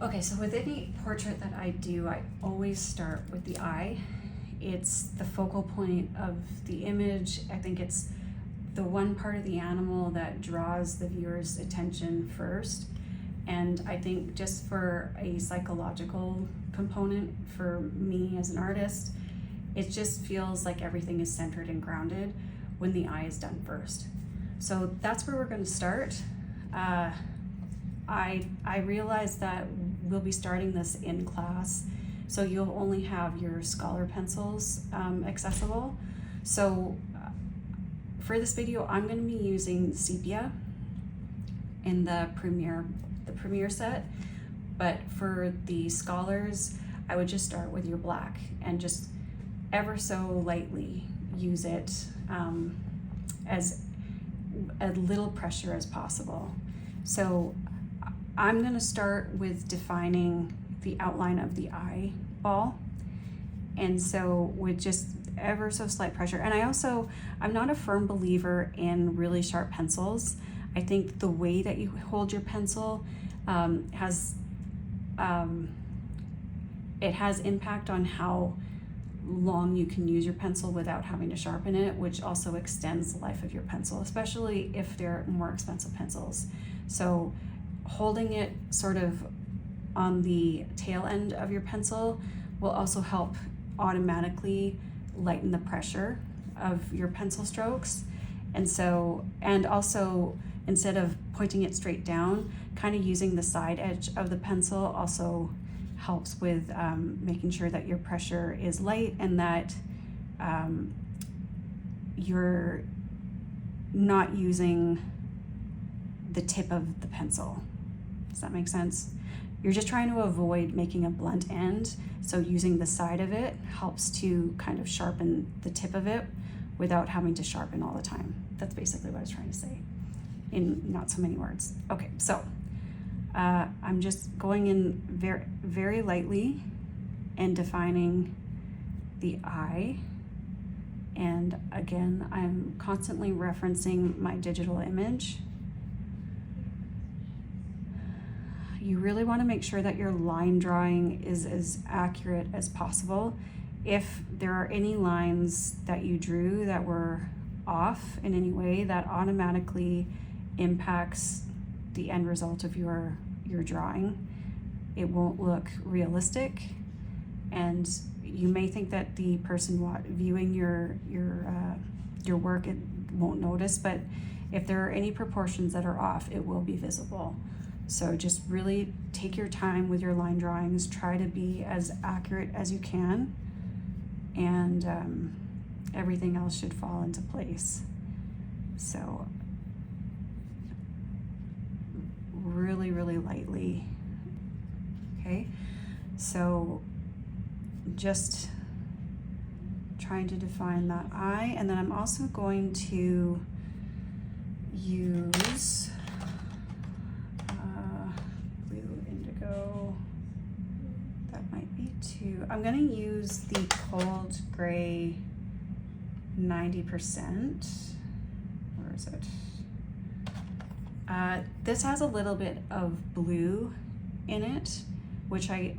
Okay, so with any portrait that I do, I always start with the eye. It's the focal point of the image. I think it's the one part of the animal that draws the viewer's attention first. And I think just for a psychological component for me as an artist, it just feels like everything is centered and grounded when the eye is done first. So that's where we're going to start. I realize that we'll be starting this in class, so you'll only have your Scholar pencils accessible. So for this video, I'm going to be using sepia in the Premier set, but for the Scholars, I would just start with your black and just ever so lightly use it as a little pressure as possible. So I'm going to start with defining the outline of the eyeball, and so with just ever so slight pressure. And I'm not a firm believer in really sharp pencils. I think the way that you hold your pencil has impact on how long you can use your pencil without having to sharpen it, which also extends the life of your pencil, especially if they're more expensive pencils. So holding it sort of on the tail end of your pencil will also help automatically lighten the pressure of your pencil strokes. And also instead of pointing it straight down, kind of using the side edge of the pencil also helps with making sure that your pressure is light and that you're not using the tip of the pencil. Does that make sense? You're just trying to avoid making a blunt end, so using the side of it helps to kind of sharpen the tip of it without having to sharpen all the time. That's basically what I was trying to say in not so many words. Okay, so I'm just going in very, very lightly and defining the eye. And again, I'm constantly referencing my digital image. You really want to make sure that your line drawing is as accurate as possible. If there are any lines that you drew that were off in any way, that automatically impacts the end result of your drawing. It won't look realistic, and you may think that the person viewing your work won't notice, but if there are any proportions that are off, it will be visible. So just really take your time with your line drawings, try to be as accurate as you can, and everything else should fall into place. So really, really lightly. Okay, so just trying to define that eye, and then I'm also going to use blue indigo. That might be too. I'm going to use the cold gray 90%. Where is it? This has a little bit of blue in it, which I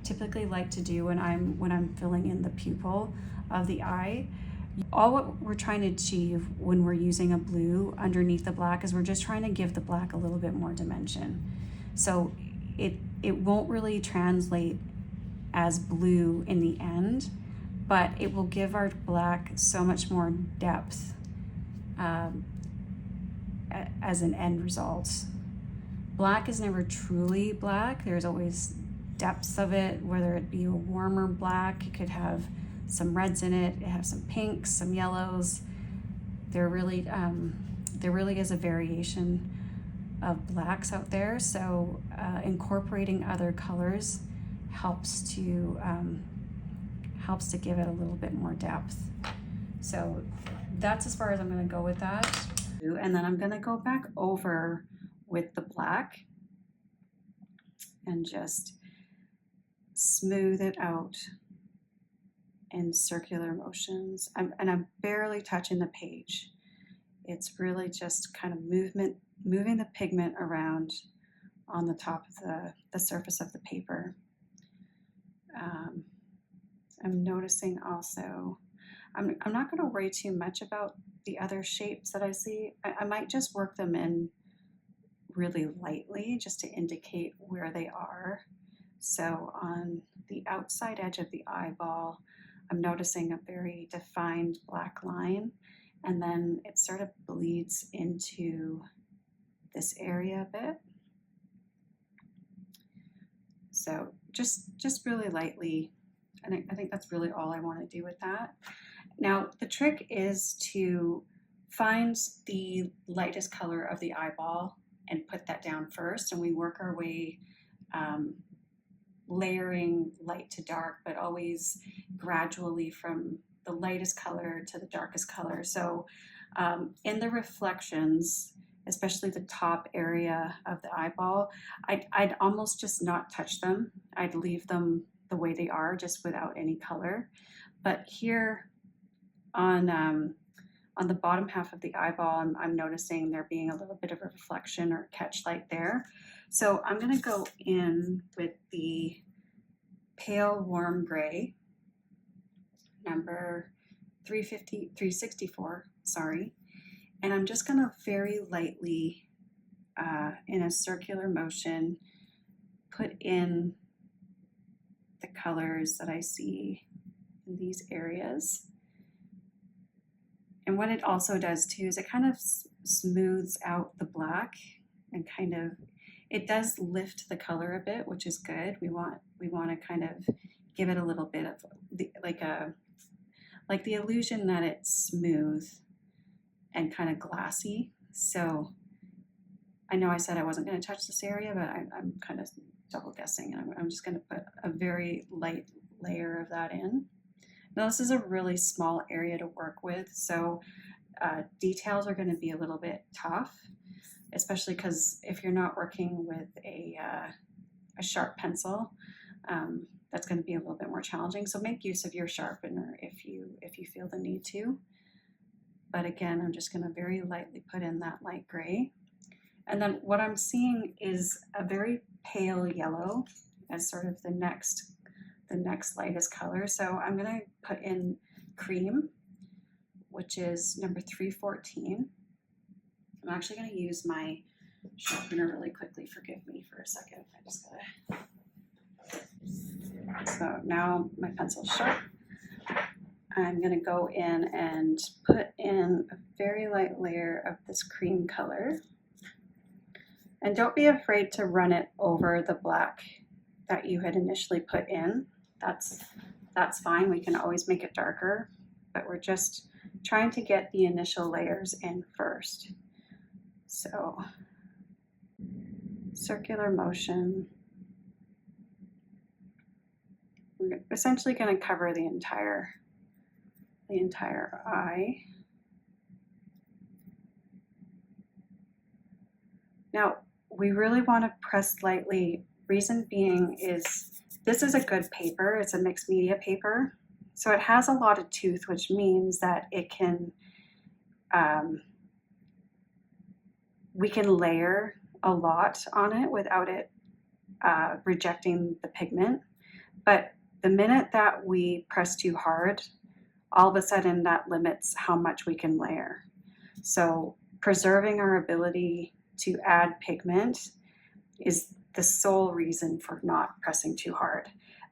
typically like to do when I'm filling in the pupil of the eye. All what we're trying to achieve when we're using a blue underneath the black is we're just trying to give the black a little bit more dimension. So it won't really translate as blue in the end, but it will give our black so much more depth as an end result. Black is never truly black. There's always depths of it, whether it be a warmer black, it could have some reds in it, it has some pinks, some yellows. There really is a variation of blacks out there, so incorporating other colors helps to give it a little bit more depth. So that's as far as I'm going to go with that. And then I'm going to go back over with the black and just smooth it out in circular motions. I'm barely touching the page. It's really just kind of moving the pigment around on the top of the surface of the paper. I'm noticing also, I'm not going to worry too much about the other shapes that I see. I might just work them in really lightly just to indicate where they are. So on the outside edge of the eyeball, I'm noticing a very defined black line, and then it sort of bleeds into this area a bit. So just really lightly, and I think that's really all I want to do with that. Now the trick is to find the lightest color of the eyeball and put that down first, and we work our way layering light to dark, but always gradually from the lightest color to the darkest color. So in the reflections, especially the top area of the eyeball, I'd almost just not touch them. I'd leave them the way they are, just without any color. But here on the bottom half of the eyeball, I'm noticing there being a little bit of a reflection or catch light there. So I'm going to go in with the pale warm gray, number 364, sorry. And I'm just going to very lightly, in a circular motion, put in the colors that I see in these areas. And what it also does too is it kind of smooths out the black, and kind of, it does lift the color a bit, which is good. We want to kind of give it a little bit of like the illusion that it's smooth and kind of glassy. So I know I said I wasn't going to touch this area, but I'm kind of double guessing, and I'm just going to put a very light layer of that in. Now this is a really small area to work with, so details are going to be a little bit tough, especially because if you're not working with a sharp pencil, that's going to be a little bit more challenging. So make use of your sharpener if you feel the need to. But again, I'm just going to very lightly put in that light gray. And then what I'm seeing is a very pale yellow as sort of the next lightest color. So I'm going to put in cream, which is number 314. I'm actually going to use my sharpener really quickly. Forgive me for a second. I just gotta. So now my pencil's sharp. I'm going to go in and put in a very light layer of this cream color. And don't be afraid to run it over the black that you had initially put in. That's fine. We can always make it darker, but we're just trying to get the initial layers in first. So circular motion. We're essentially going to cover the entire eye. Now, we really want to press lightly. Reason being is this is a good paper. It's a mixed media paper. So it has a lot of tooth, which means that it can, we can layer a lot on it without it rejecting the pigment. But the minute that we press too hard, all of a sudden that limits how much we can layer. So preserving our ability to add pigment is the sole reason for not pressing too hard.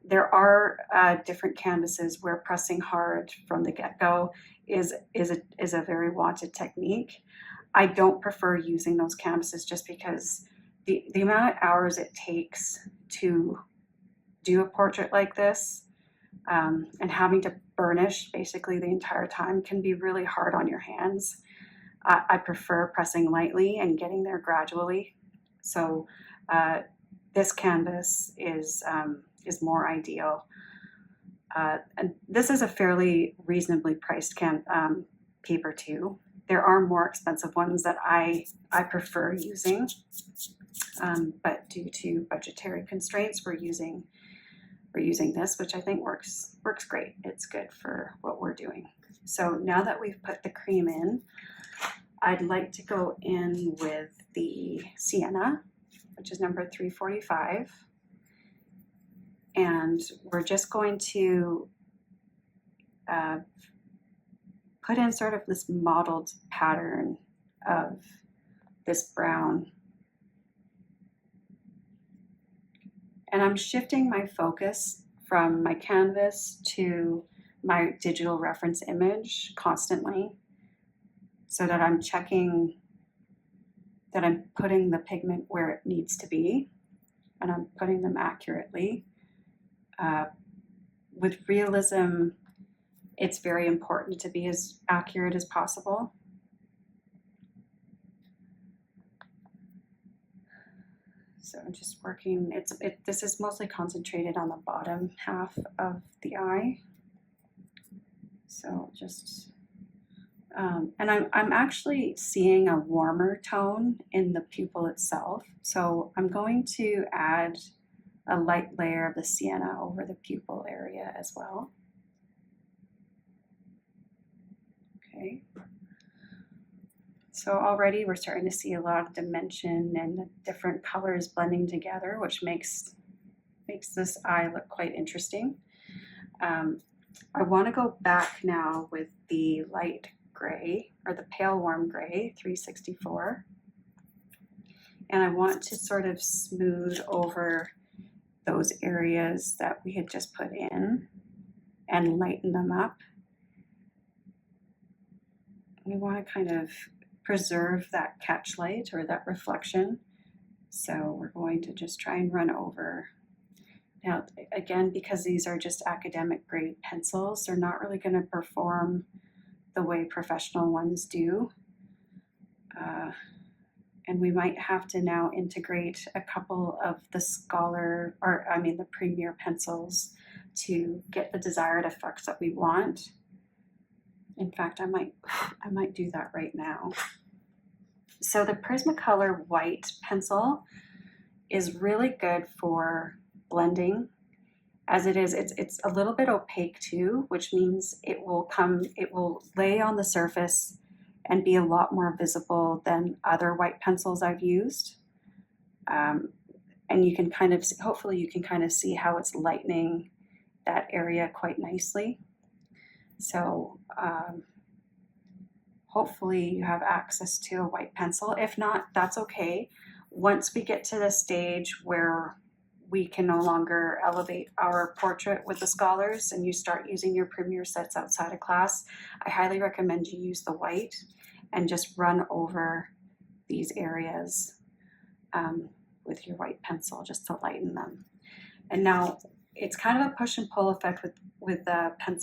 There are different canvases where pressing hard from the get-go is a very wanted technique. I don't prefer using those canvases just because the amount of hours it takes to do a portrait like this, and having to burnish basically the entire time can be really hard on your hands. I prefer pressing lightly and getting there gradually. So this canvas is more ideal. And this is a fairly reasonably priced paper too. There are more expensive ones that I prefer using, but due to budgetary constraints, we're using this, which I think works great. It's good for what we're doing. So now that we've put the cream in, I'd like to go in with the sienna. which is number 345. And we're just going to put in sort of this mottled pattern of this brown. And I'm shifting my focus from my canvas to my digital reference image constantly, so that I'm checking that I'm putting the pigment where it needs to be and I'm putting them accurately. With realism, it's very important to be as accurate as possible. So I'm just working, this is mostly concentrated on the bottom half of the eye. So just, and I'm actually seeing a warmer tone in the pupil itself. So I'm going to add a light layer of the sienna over the pupil area as well. Okay. So already we're starting to see a lot of dimension and the different colors blending together, which makes this eye look quite interesting. I want to go back now with the light gray, or the pale warm gray, 364. And I want to sort of smooth over those areas that we had just put in and lighten them up. We want to kind of preserve that catch light or that reflection. So we're going to just try and run over. Now, again, because these are just academic grade pencils, they're not really going to perform the way professional ones do. And we might have to now integrate a couple of the the Premier pencils to get the desired effects that we want. In fact, I might do that right now. So the Prismacolor white pencil is really good for blending. As it is, it's a little bit opaque too, which means it will lay on the surface and be a lot more visible than other white pencils I've used. And you can hopefully you can kind of see how it's lightening that area quite nicely. So hopefully you have access to a white pencil. If not, that's okay. Once we get to the stage where we can no longer elevate our portrait with the scholars and you start using your Premier sets outside of class, I highly recommend you use the white and just run over these areas with your white pencil just to lighten them. And now it's kind of a push and pull effect with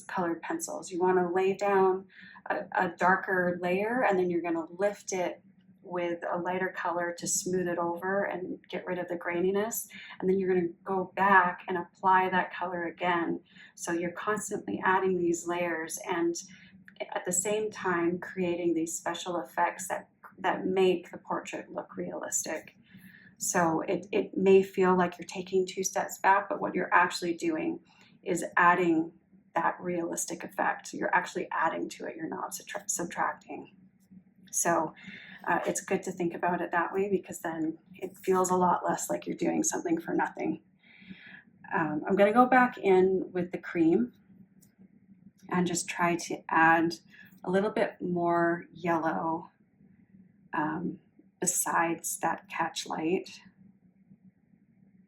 colored pencils. You want to lay down a darker layer and then you're going to lift it with a lighter color to smooth it over and get rid of the graininess. And then you're going to go back and apply that color again. So you're constantly adding these layers and at the same time creating these special effects that make the portrait look realistic. So it may feel like you're taking 2 steps back, but what you're actually doing is adding that realistic effect. You're actually adding to it, you're not subtracting. So it's good to think about it that way, because then it feels a lot less like you're doing something for nothing. I'm going to go back in with the cream and just try to add a little bit more yellow besides that catch light.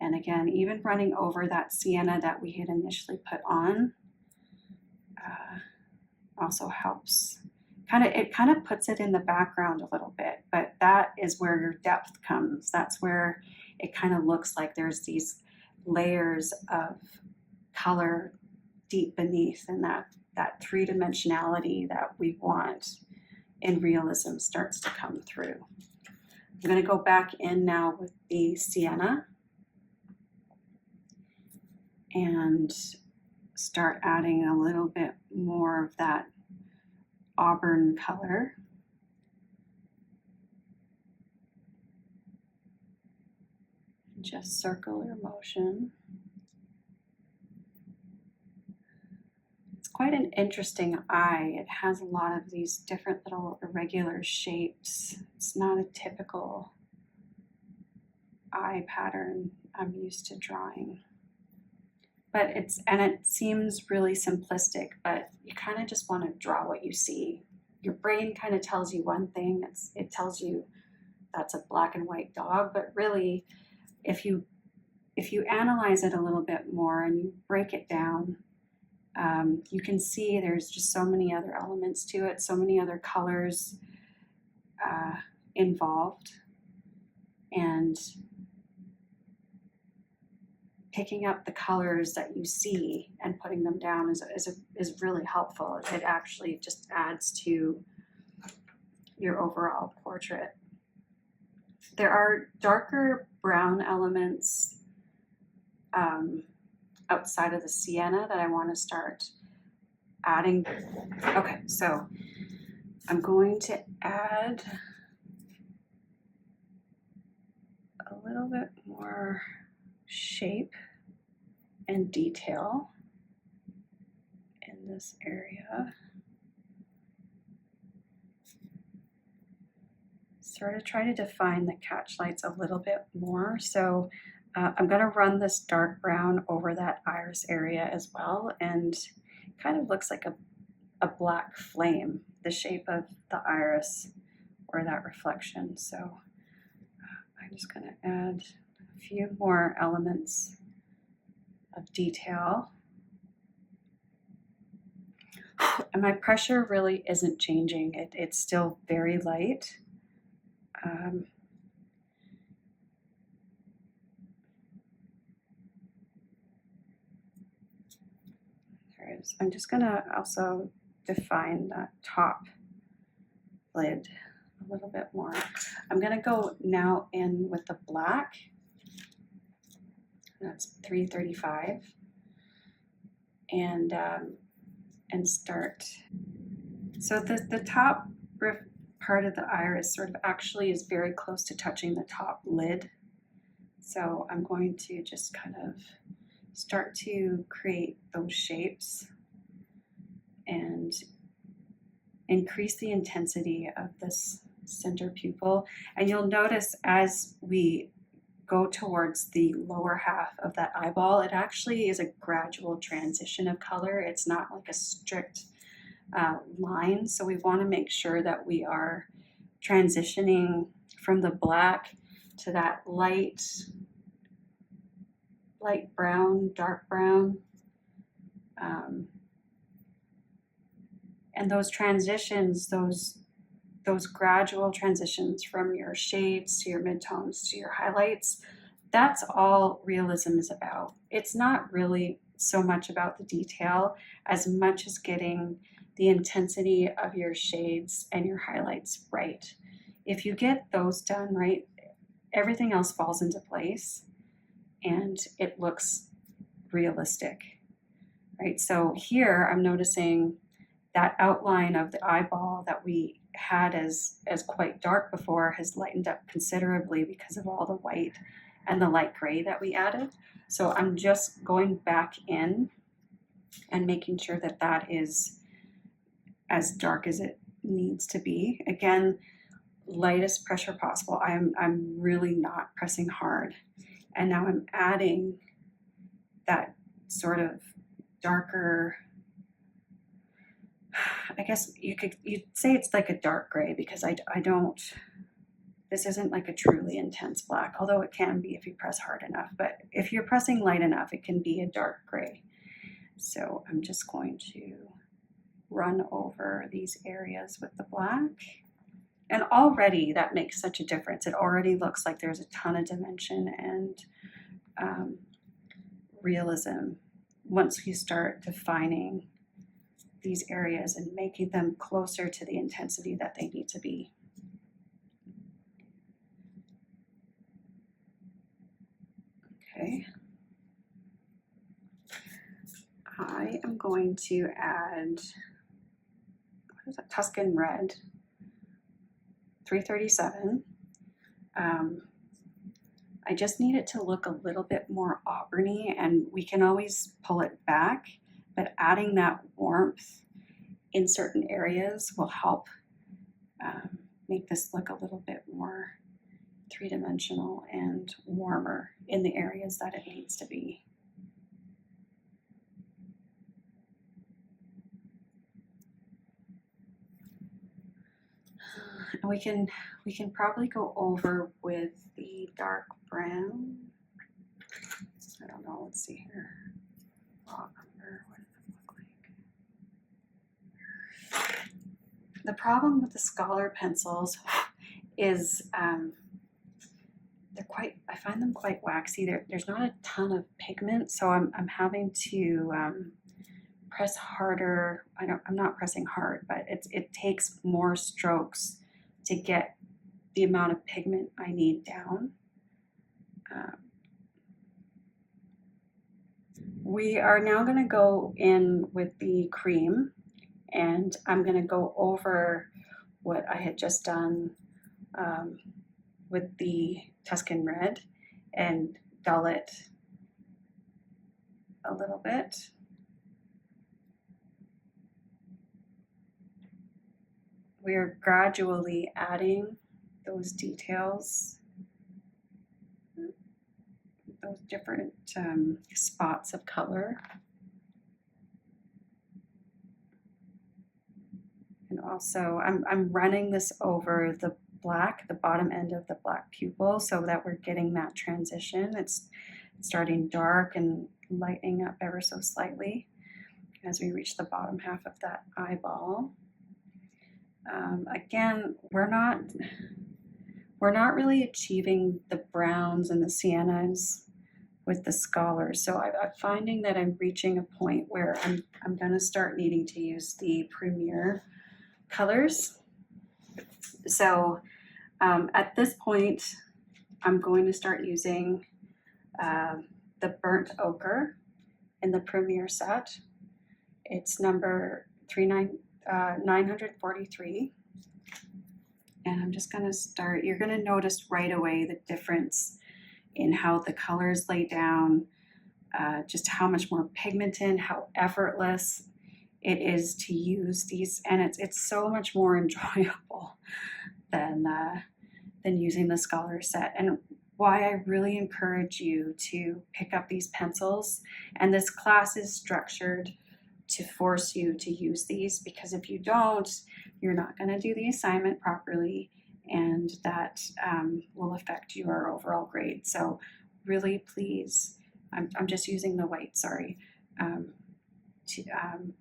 And again, even running over that sienna that we had initially put on also helps. It kind of puts it in the background a little bit, but that is where your depth comes. That's where it kind of looks like there's these layers of color deep beneath, and that three-dimensionality that we want in realism starts to come through. I'm going to go back in now with the sienna and start adding a little bit more of that auburn color. Just circular motion. It's quite an interesting eye. It has a lot of these different little irregular shapes. It's not a typical eye pattern I'm used to drawing. But it seems really simplistic, but you kind of just want to draw what you see. Your brain kind of tells you one thing, it tells you that's a black and white dog, but really, if you analyze it a little bit more and you break it down, you can see there's just so many other elements to it, so many other colors involved, and picking up the colors that you see and putting them down is really helpful. It actually just adds to your overall portrait. There are darker brown elements outside of the sienna that I want to start adding. Okay, so I'm going to add a little bit more shape and detail in this area. Sort of try to define the catch lights a little bit more. So I'm going to run this dark brown over that iris area as well, and it kind of looks like a black flame, the shape of the iris or that reflection. So I'm just going to add a few more elements of detail. And my pressure really isn't changing. It's still very light. I'm just going to also define that top lid a little bit more. I'm going to go now in with the black. That's 335, and start. So the top part of the iris sort of actually is very close to touching the top lid. So I'm going to just kind of start to create those shapes and increase the intensity of this center pupil. And you'll notice as we go towards the lower half of that eyeball, it actually is a gradual transition of color. It's not like a strict line. So we want to make sure that we are transitioning from the black to that light brown, dark brown. And those transitions, those gradual transitions from your shades to your midtones to your highlights, that's all realism is about. It's not really so much about the detail as much as getting the intensity of your shades and your highlights right. If you get those done right, everything else falls into place and it looks realistic, right? So here I'm noticing that outline of the eyeball that we had as quite dark before has lightened up considerably because of all the white and the light gray that we added. So I'm just going back in and making sure that that is as dark as it needs to be. Again, lightest pressure possible. I'm really not pressing hard. And now I'm adding that sort of darker, I guess you'd say it's like a dark gray, because I don't, this isn't like a truly intense black, although it can be if you press hard enough. But if you're pressing light enough, it can be a dark gray. So I'm just going to run over these areas with the black. And already that makes such a difference. It already looks like there's a ton of dimension and realism once you start defining these areas and making them closer to the intensity that they need to be. Okay. I am going to add, what is that, Tuscan Red, 337. I just need it to look a little bit more auburny, and we can always pull it back, but adding that warmth in certain areas will help make this look a little bit more three-dimensional and warmer in the areas that it needs to be. And we can probably go over with the dark brown. I don't know, let's see here. Raw umber, what does it look like? The problem with the Scholar pencils is I find them quite waxy. There's not a ton of pigment, so I'm having to press harder. I'm not pressing hard, but it takes more strokes to get the amount of pigment I need down. We are now going to go in with the cream, and I'm going to go over what I had just done with the Tuscan Red and dull it a little bit. We are gradually adding those details, those different spots of color. And also I'm running this over the black, the bottom end of the black pupil, so that we're getting that transition. It's starting dark and lightening up ever so slightly as we reach the bottom half of that eyeball. Again, we're not really achieving the browns and the siennas with the Scholars, so I'm finding that I'm reaching a point where I'm going to start needing to use the Premier colors. So at this point, I'm going to start using the Burnt Ochre in the Premier set. It's number 943. And I'm just going to start. You're going to notice right away the difference in how the colors lay down, just how much more pigmented, how effortless it is to use these, and it's so much more enjoyable than using the Scholar set. And why I really encourage you to pick up these pencils, and this class is structured to force you to use these, because if you don't, you're not going to do the assignment properly, and that will affect your overall grade. So really, please, I'm just using the white, sorry.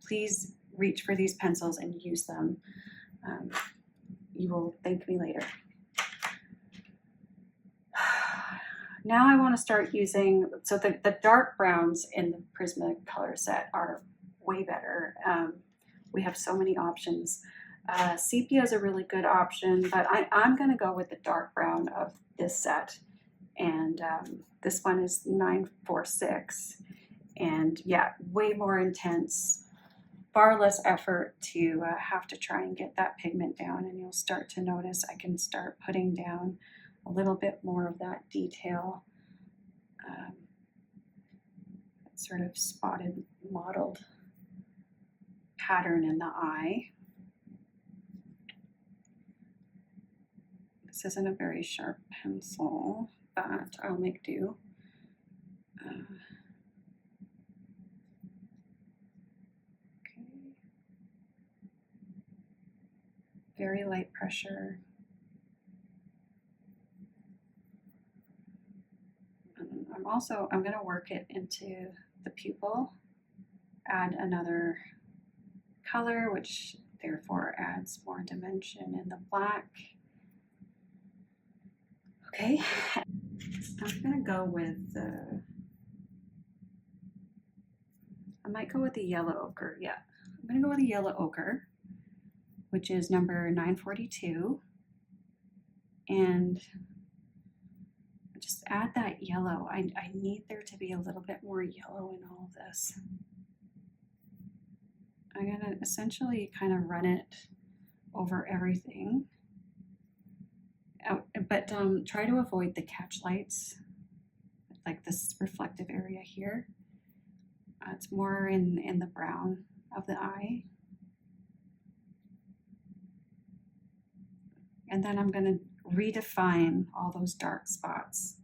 Please reach for these pencils and use them. You will thank me later. Now I want to start using, so the dark browns in the Prismacolor set are way better. We have so many options. Sepia is a really good option, but I'm going to go with the dark brown of this set. And this one is 946. And yeah, way more intense, far less effort to have to try and get that pigment down. And you'll start to notice I can start putting down a little bit more of that detail, sort of spotted, mottled pattern in the eye. This isn't a very sharp pencil, but I'll make do. Okay. Very light pressure. I'm going to work it into the pupil, add another color, which therefore adds more dimension in the black. Okay, I'm going to go with I might go with the yellow ochre. Yeah, I'm going to go with the yellow ochre, which is number 942, and just add that yellow. I need there to be a little bit more yellow in all of this. I'm going to essentially kind of run it over everything. But try to avoid the catch lights, like this reflective area here. It's more in the brown of the eye. And then I'm going to redefine all those dark spots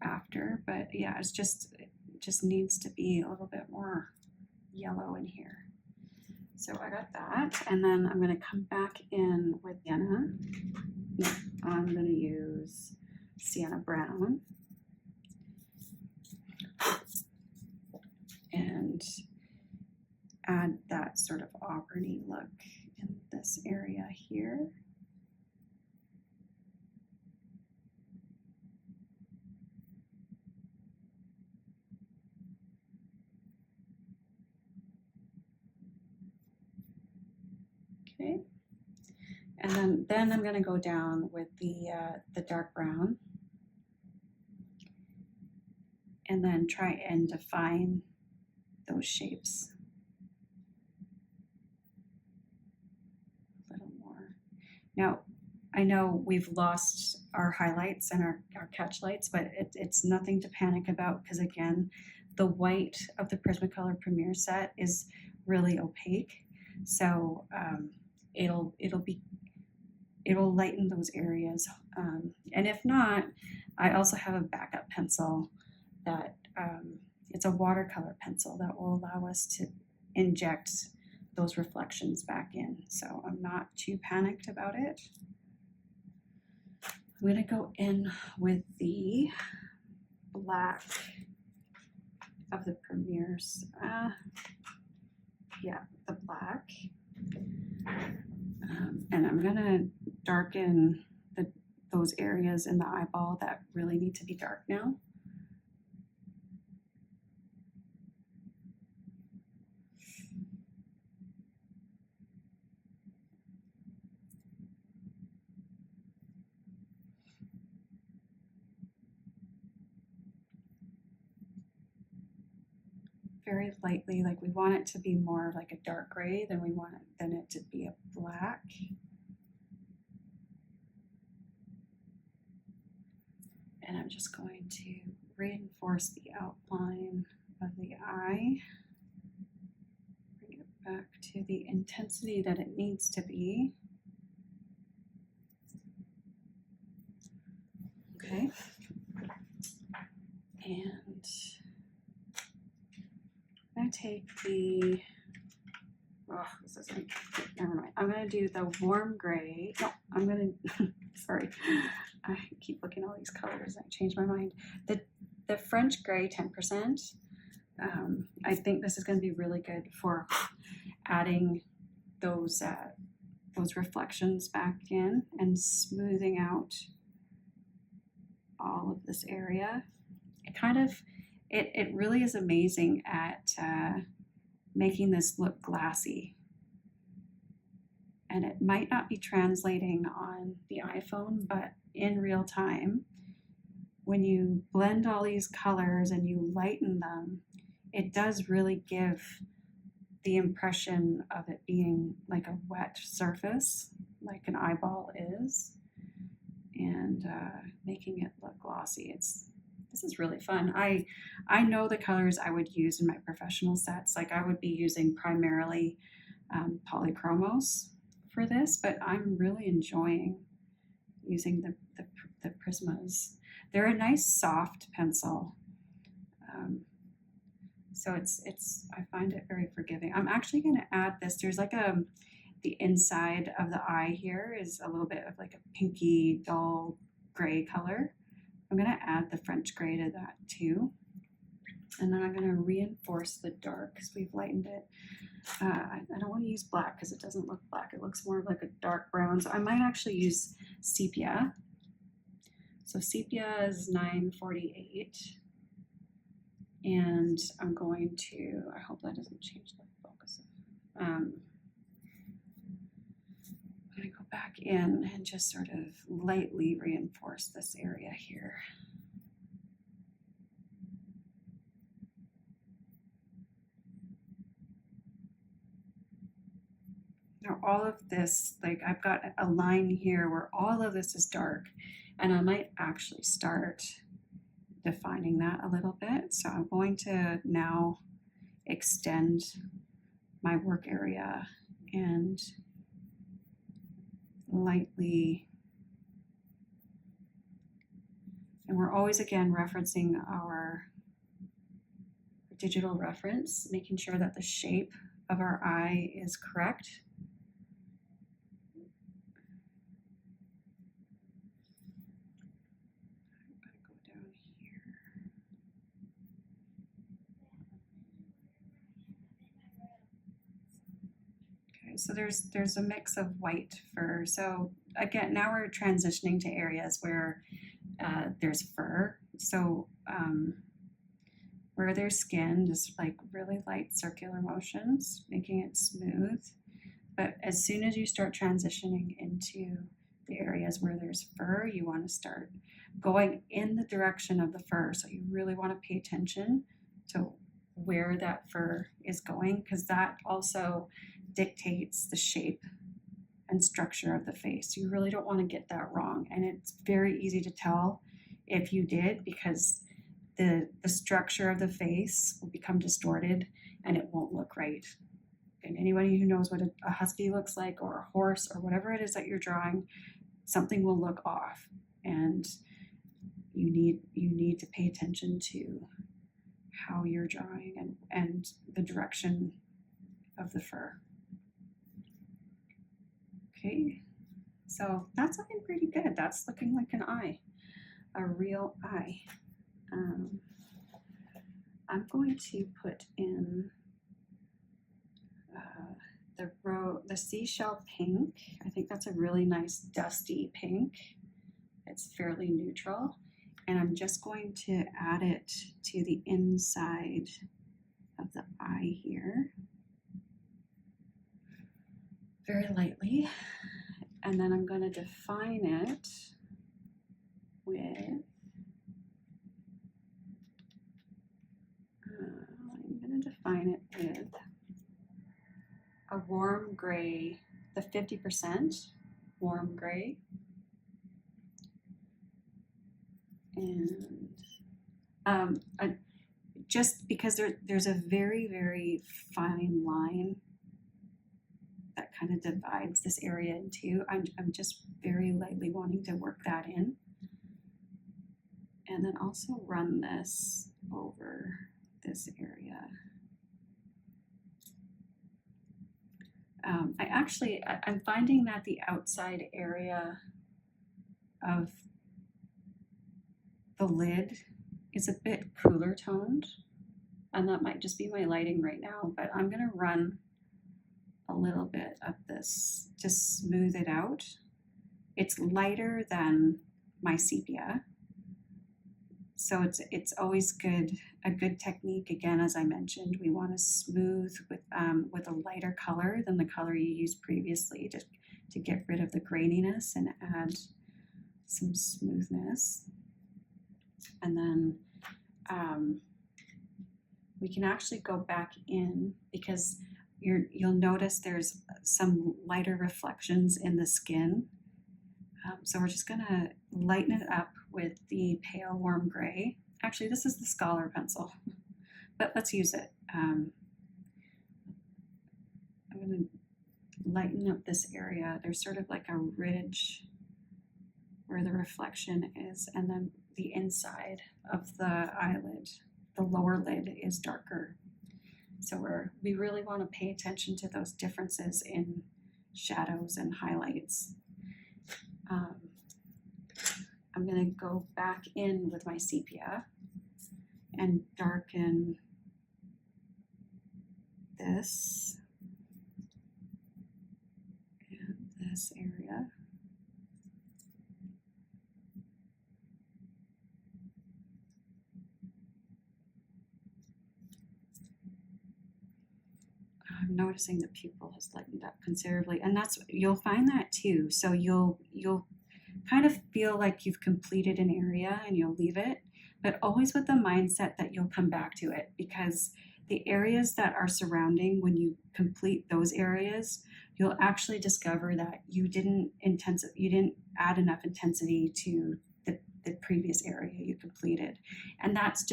after, but yeah, it just needs to be a little bit more yellow in here. So I got that, and then I'm going to come back in with sienna. No, I'm going to use sienna brown and add that sort of auburny look in this area here. Okay, and then I'm going to go down with the dark brown, and then try and define those shapes a little more. Now, I know we've lost our highlights and our catch lights, but it's nothing to panic about, because again, the white of the Prismacolor Premier set is really opaque, so it'll lighten those areas. And if not, I also have a backup pencil that it's a watercolor pencil that will allow us to inject those reflections back in. So I'm not too panicked about it. I'm going to go in with the black of the Premiers. Yeah, the black. And I'm going to darken those areas in the eyeball that really need to be dark now. Very lightly, like we want it to be more like a dark gray than it to be a black. And I'm just going to reinforce the outline of the eye, bring it back to the intensity that it needs to be. Okay, and I'm going to take the, this isn't, never mind. I'm going to do the warm gray. No, I'm going to, sorry, I keep looking at all these colors and I change my mind. The French gray 10%, I think this is going to be really good for adding those reflections back in and smoothing out all of this area. It really is amazing at making this look glassy. And it might not be translating on the iPhone, but in real time, when you blend all these colors and you lighten them, it does really give the impression of it being like a wet surface, like an eyeball is, and making it look glossy. This is really fun. I know the colors I would use in my professional sets. Like I would be using primarily Polychromos for this, but I'm really enjoying using the Prismas. They're a nice soft pencil. So I find it very forgiving. I'm actually going to add this. There's like the inside of the eye here is a little bit of like a pinky dull gray color. I'm going to add the French gray to that too. And then I'm going to reinforce the dark because we've lightened it. I don't want to use black because it doesn't look black. It looks more like a dark brown. So I might actually use sepia. So sepia is 948. And I'm going to, I hope that doesn't change the focus. I'm going to go back in and just sort of lightly reinforce this area here. Now all of this, like I've got a line here where all of this is dark, and I might actually start defining that a little bit. So I'm going to now extend my work area and lightly And we're always again referencing our digital reference, making sure that the shape of our eye is correct. Go down here. Okay, so there's a mix of white fur. So again, now we're transitioning to areas where there's fur. So where there's skin, just like really light circular motions, making it smooth. But as soon as you start transitioning into the areas where there's fur, you want to start going in the direction of the fur. So you really want to pay attention to where that fur is going, because that also dictates the shape and structure of the face. You really don't want to get that wrong. And it's very easy to tell if you did, because the structure of the face will become distorted and it won't look right. And anybody who knows what a husky looks like, or a horse, or whatever it is that you're drawing, something will look off, and you need to pay attention to how you're drawing and the direction of the fur. Okay, so that's looking pretty good. That's looking like an eye, a real eye. I'm going to put in the seashell pink. I think that's a really nice dusty pink. It's fairly neutral, and I'm just going to add it to the inside of the eye here, very lightly, and then I'm going to define it with a warm gray, the 50% warm gray. And just because there's a very, very fine line that kind of divides this area in two, I'm just very lightly wanting to work that in. And then also run this over this area. I'm finding that the outside area of the lid is a bit cooler toned, and that might just be my lighting right now, but I'm gonna run a little bit of this to smooth it out. It's lighter than my sepia, so it's always a good technique. Again, as I mentioned, we want to smooth with a lighter color than the color you used previously to get rid of the graininess and add some smoothness. And then we can actually go back in, because you'll notice there's some lighter reflections in the skin. So we're just gonna lighten it up with the pale warm gray. Actually, this is the Scholar pencil, but let's use it. I'm gonna lighten up this area. There's sort of like a ridge where the reflection is, and then the inside of the eyelid, the lower lid, is darker. So we really want to pay attention to those differences in shadows and highlights. I'm going to go back in with my sepia and darken this and this area. I'm noticing the pupil has lightened up considerably, and you'll find that too. So you'll kind of feel like you've completed an area and you'll leave it, but always with the mindset that you'll come back to it, because the areas that are surrounding, when you complete those areas, you'll actually discover that you didn't add enough intensity to the previous area you completed. And that's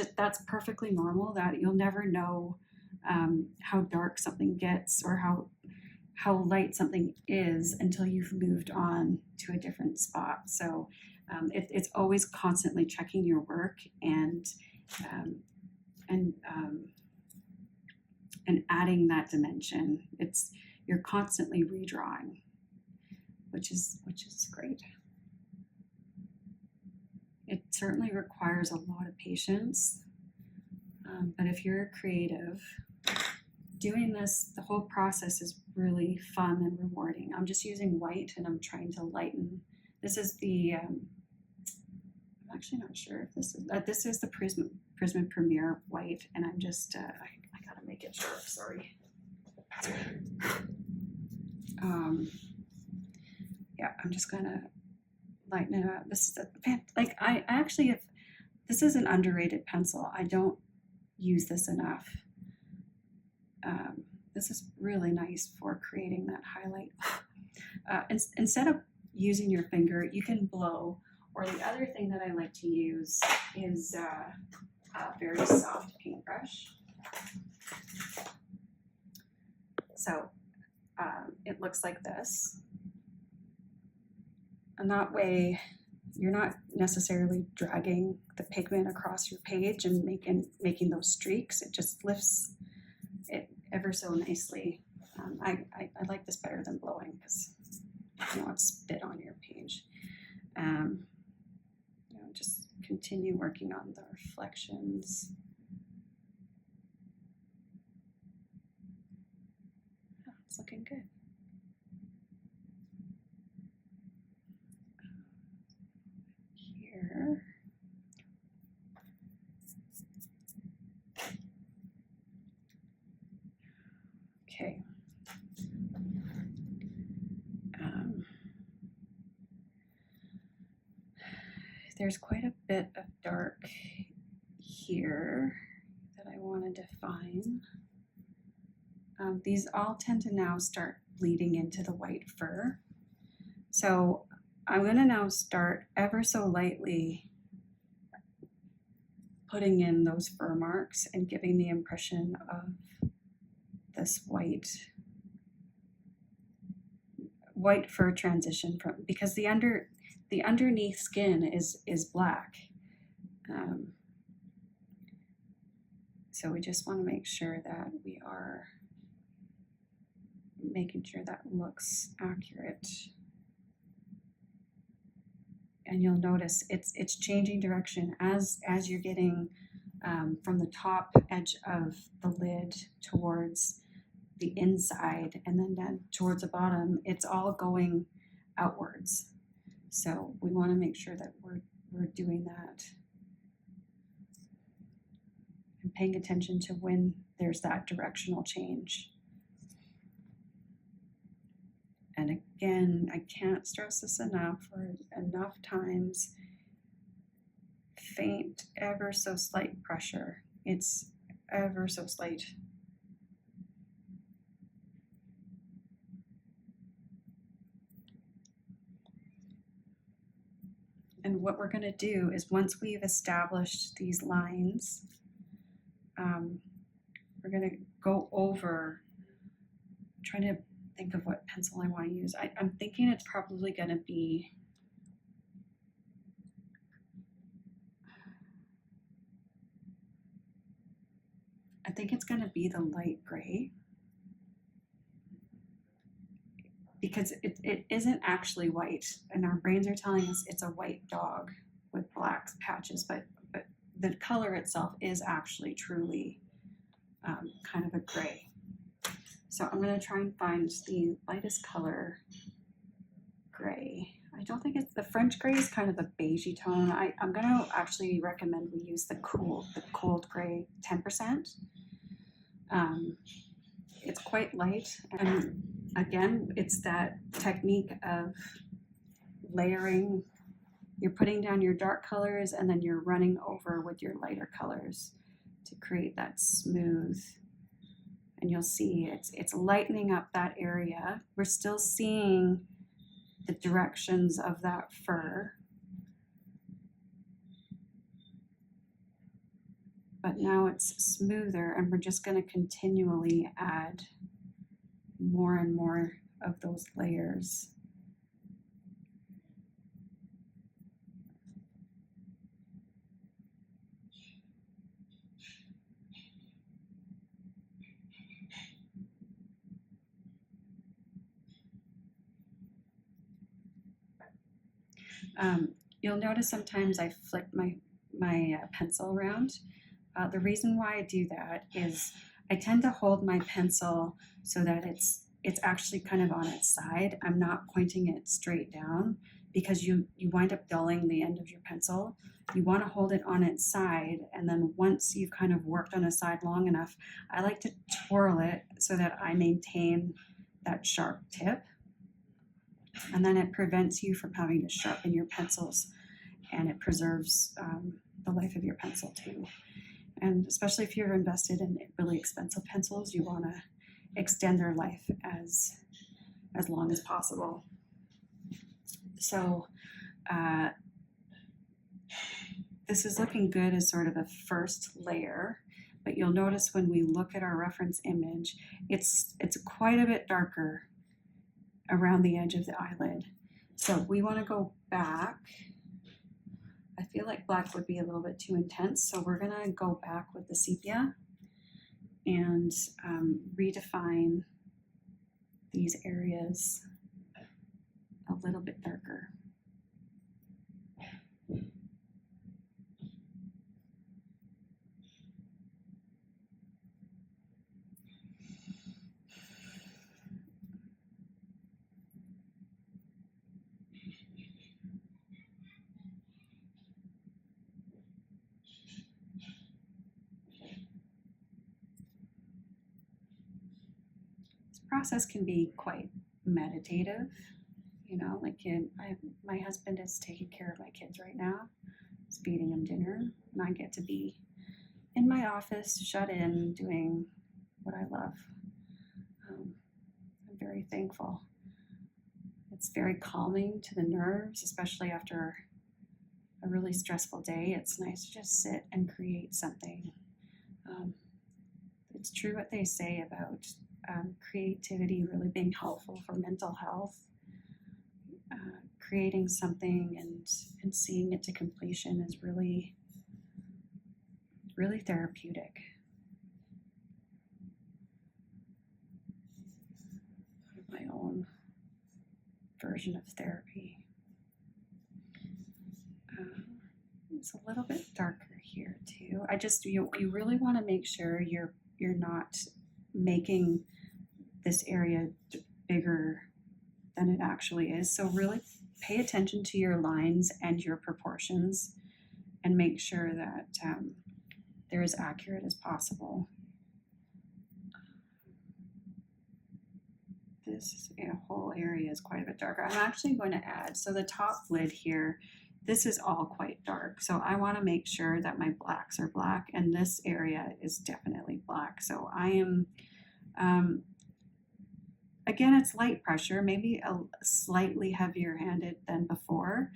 perfectly normal. That you'll never know how dark something gets or how light something is until you've moved on to a different spot. So It's always constantly checking your work and and adding that dimension. You're constantly redrawing, which is great. It certainly requires a lot of patience, but if you're a creative, doing this, the whole process is really fun and rewarding. I'm just using white and I'm trying to lighten. This is the, I'm actually not sure if this is the Prismacolor Premier white, and I'm just, I gotta make it sharp, sorry. Yeah, I'm just gonna lighten it up. This is I actually, if this is an underrated pencil, I don't use this enough. This is really nice for creating that highlight. Instead of using your finger, you can blow, or the other thing that I like to use is a very soft paintbrush. So it looks like this. And that way, you're not necessarily dragging the pigment across your page and making those streaks. It just lifts it ever so nicely. I like this better than blowing because you know it's spit on your page. You know, just continue working on the reflections. Oh, it's looking good. Here. Okay. There's quite a bit of dark here that I want to define. These all tend to now start bleeding into the white fur. So I'm going to now start ever so lightly putting in those fur marks and giving the impression of this white fur transition from, because the underneath skin is black. So we just want to make sure that we are making sure that looks accurate. And you'll notice it's changing direction as you're getting from the top edge of the lid towards the inside, and then down towards the bottom. It's all going outwards. So we want to make sure that we're doing that and paying attention to when there's that directional change. And again, I can't stress this enough, or enough times, faint, ever so slight pressure. It's ever so slight. And what we're going to do is, once we've established these lines, we're going to go over, trying to think of what pencil I want to use. I'm thinking it's probably going to be the light gray, because it isn't actually white, and our brains are telling us it's a white dog with black patches, but the color itself is actually truly kind of a gray. So I'm going to try and find the lightest color gray. I don't think it's, the French gray is kind of a beigey tone. I'm going to actually recommend we use the cold gray 10%. It's quite light, and again, it's that technique of layering. You're putting down your dark colors and then you're running over with your lighter colors to create that smooth. And you'll see it's lightening up that area. We're still seeing the directions of that fur, but now it's smoother, and we're just going to continually add more and more of those layers. You'll notice sometimes I flick my pencil around. The reason why I do that is I tend to hold my pencil so that it's actually kind of on its side. I'm not pointing it straight down because you wind up dulling the end of your pencil. You want to hold it on its side, and then once you've kind of worked on a side long enough, I like to twirl it so that I maintain that sharp tip, and then it prevents you from having to sharpen your pencils, and it preserves the life of your pencil too. And especially if you're invested in really expensive pencils, you want to extend their life as long as possible. So this is looking good as sort of a first layer, but you'll notice when we look at our reference image, it's quite a bit darker around the edge of the eyelid. So we want to go back. I feel like black would be a little bit too intense, so we're going to go back with the sepia and redefine these areas a little bit darker. Process can be quite meditative, you know, like my husband is taking care of my kids right now. He's feeding them dinner, and I get to be in my office, shut in, doing what I love. I'm very thankful. It's very calming to the nerves, especially after a really stressful day. It's nice to just sit and create something. It's true what they say about creativity really being helpful for mental health. Creating something and seeing it to completion is really, really therapeutic. My own version of therapy. It's a little bit darker here too. You really want to make sure you're not making this area bigger than it actually is. So really pay attention to your lines and your proportions and make sure that they're as accurate as possible. This whole area is quite a bit darker. I'm actually going to add, so the top lid here, this is all quite dark. So I want to make sure that my blacks are black, and this area is definitely black. So I am, again, it's light pressure, maybe a slightly heavier handed than before,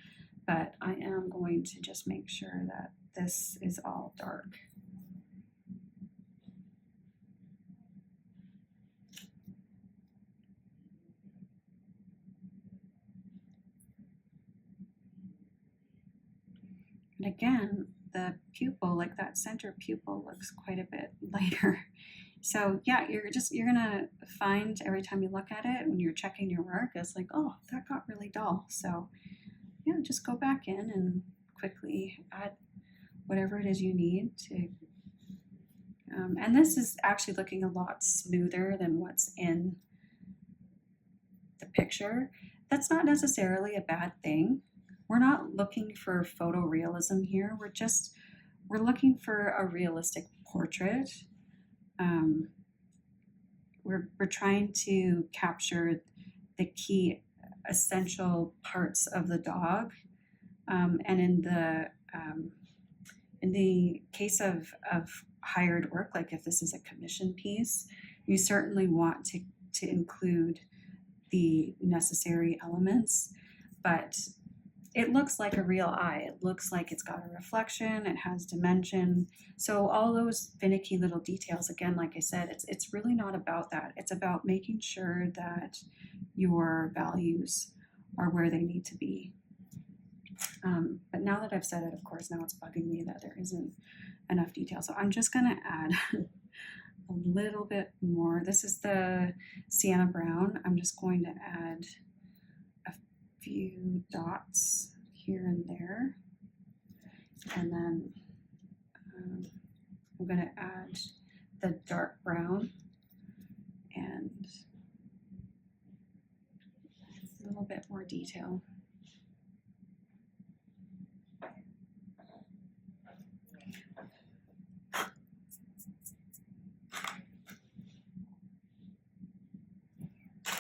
but I am going to just make sure that this is all dark. And again, the pupil, like that center pupil, looks quite a bit lighter. So yeah, you're gonna find every time you look at it when you're checking your work, it's like, oh, that got really dull. So yeah, just go back in and quickly add whatever it is you need to. And this is actually looking a lot smoother than what's in the picture. That's not necessarily a bad thing. We're not looking for photorealism here. We're looking for a realistic portrait. We're trying to capture the key essential parts of the dog, and in the case of hired work, like if this is a commission piece, you certainly want to include the necessary elements, but it looks like a real eye. It looks like it's got a reflection, it has dimension. So all those finicky little details, again, like I said, it's really not about that. It's about making sure that your values are where they need to be. But now that I've said it, of course, now it's bugging me that there isn't enough detail. So I'm just gonna add a little bit more. This is the sienna brown. I'm just going to add a few dots here and there. And then I'm going to add the dark brown and a little bit more detail.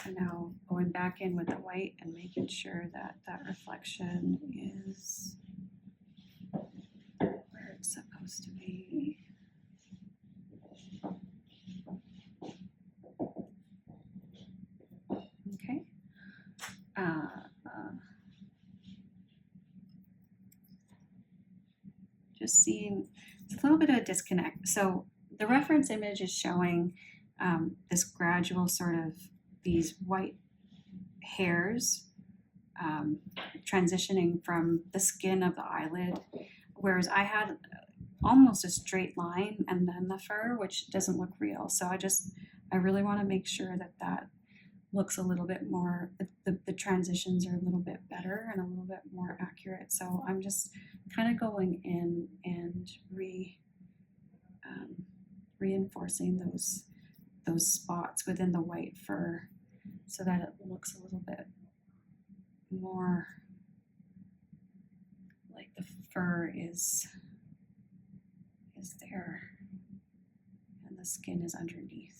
And now going back in with the white and making sure that that reflection is where it's supposed to be. Okay. Just seeing, it's a little bit of a disconnect. So the reference image is showing this gradual sort of these white hairs transitioning from the skin of the eyelid, whereas I had almost a straight line and then the fur, which doesn't look real. So I really want to make sure that that looks a little bit more, the transitions are a little bit better and a little bit more accurate. So I'm just kind of going in and reinforcing those spots within the white fur so that it looks a little bit more like the fur is there and the skin is underneath.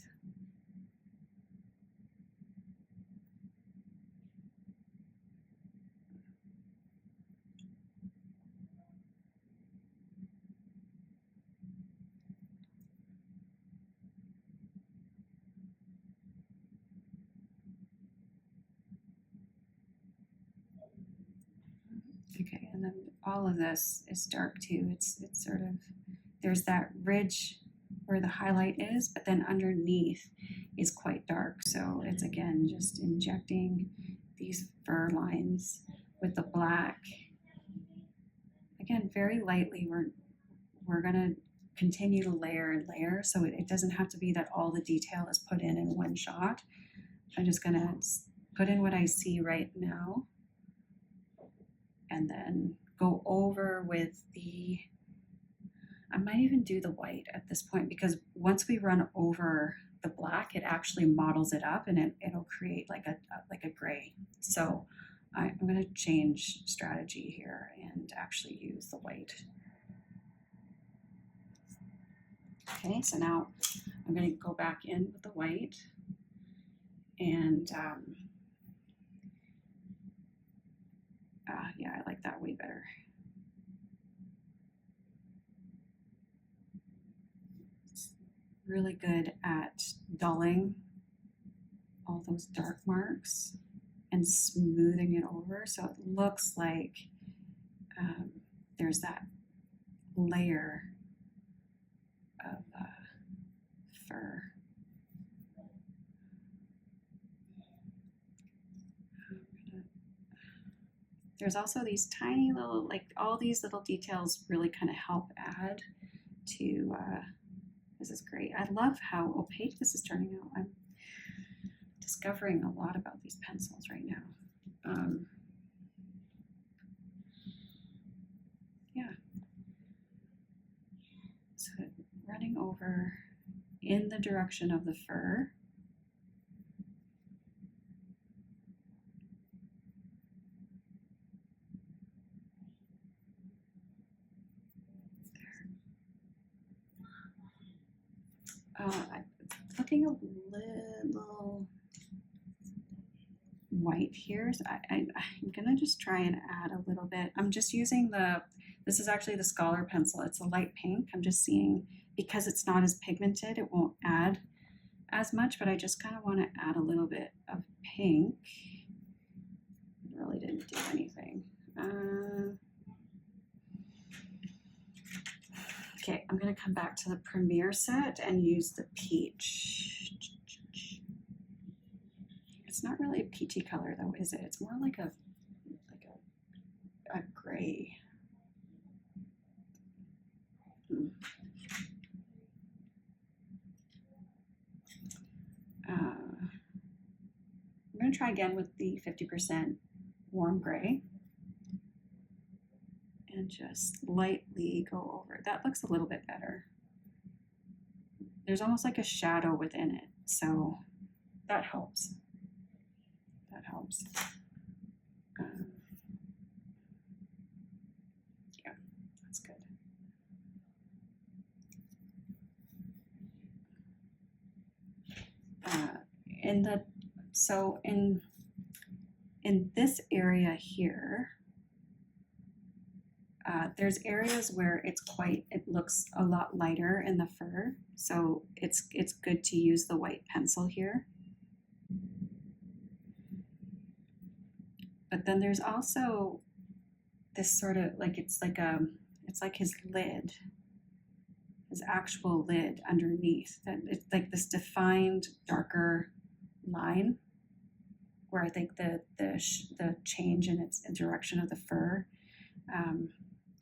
Okay, and then all of this is dark too. It's sort of, there's that ridge where the highlight is, but then underneath is quite dark. So it's again just injecting these fur lines with the black. Again, very lightly, we're gonna continue to layer and layer, so it doesn't have to be that all the detail is put in one shot. I'm just gonna put in what I see right now and then go over with the, I might even do the white at this point, because once we run over the black, it actually models it up and it'll create like a gray. So I'm going to change strategy here and actually use the white. Okay, so now I'm going to go back in with the white and yeah, I like that way better. It's really good at dulling all those dark marks and smoothing it over so it looks like there's that layer of fur. There's also these tiny little, like all these little details really kind of help add to, this is great. I love how opaque this is turning out. I'm discovering a lot about these pencils right now. Yeah. So running over in the direction of the fur. Looking a little white here, so I'm gonna just try and add a little bit. I'm just using this is actually the Scholar pencil. It's a light pink. I'm just seeing, because it's not as pigmented, it won't add as much, but I just kind of want to add a little bit of pink. It really didn't do anything. Okay, I'm going to come back to the Premier set and use the peach. It's not really a peachy color though, is it? It's more like a gray. I'm going to try again with the 50% warm gray. and just lightly go over. That looks a little bit better. There's almost like a shadow within it, so that helps. That helps. Yeah, that's good. In this area here, there's areas where it looks a lot lighter in the fur, so it's good to use the white pencil here. But then there's also this sort of like it's like his lid, his actual lid underneath. That it's like this defined darker line, where I think the change in its direction of the fur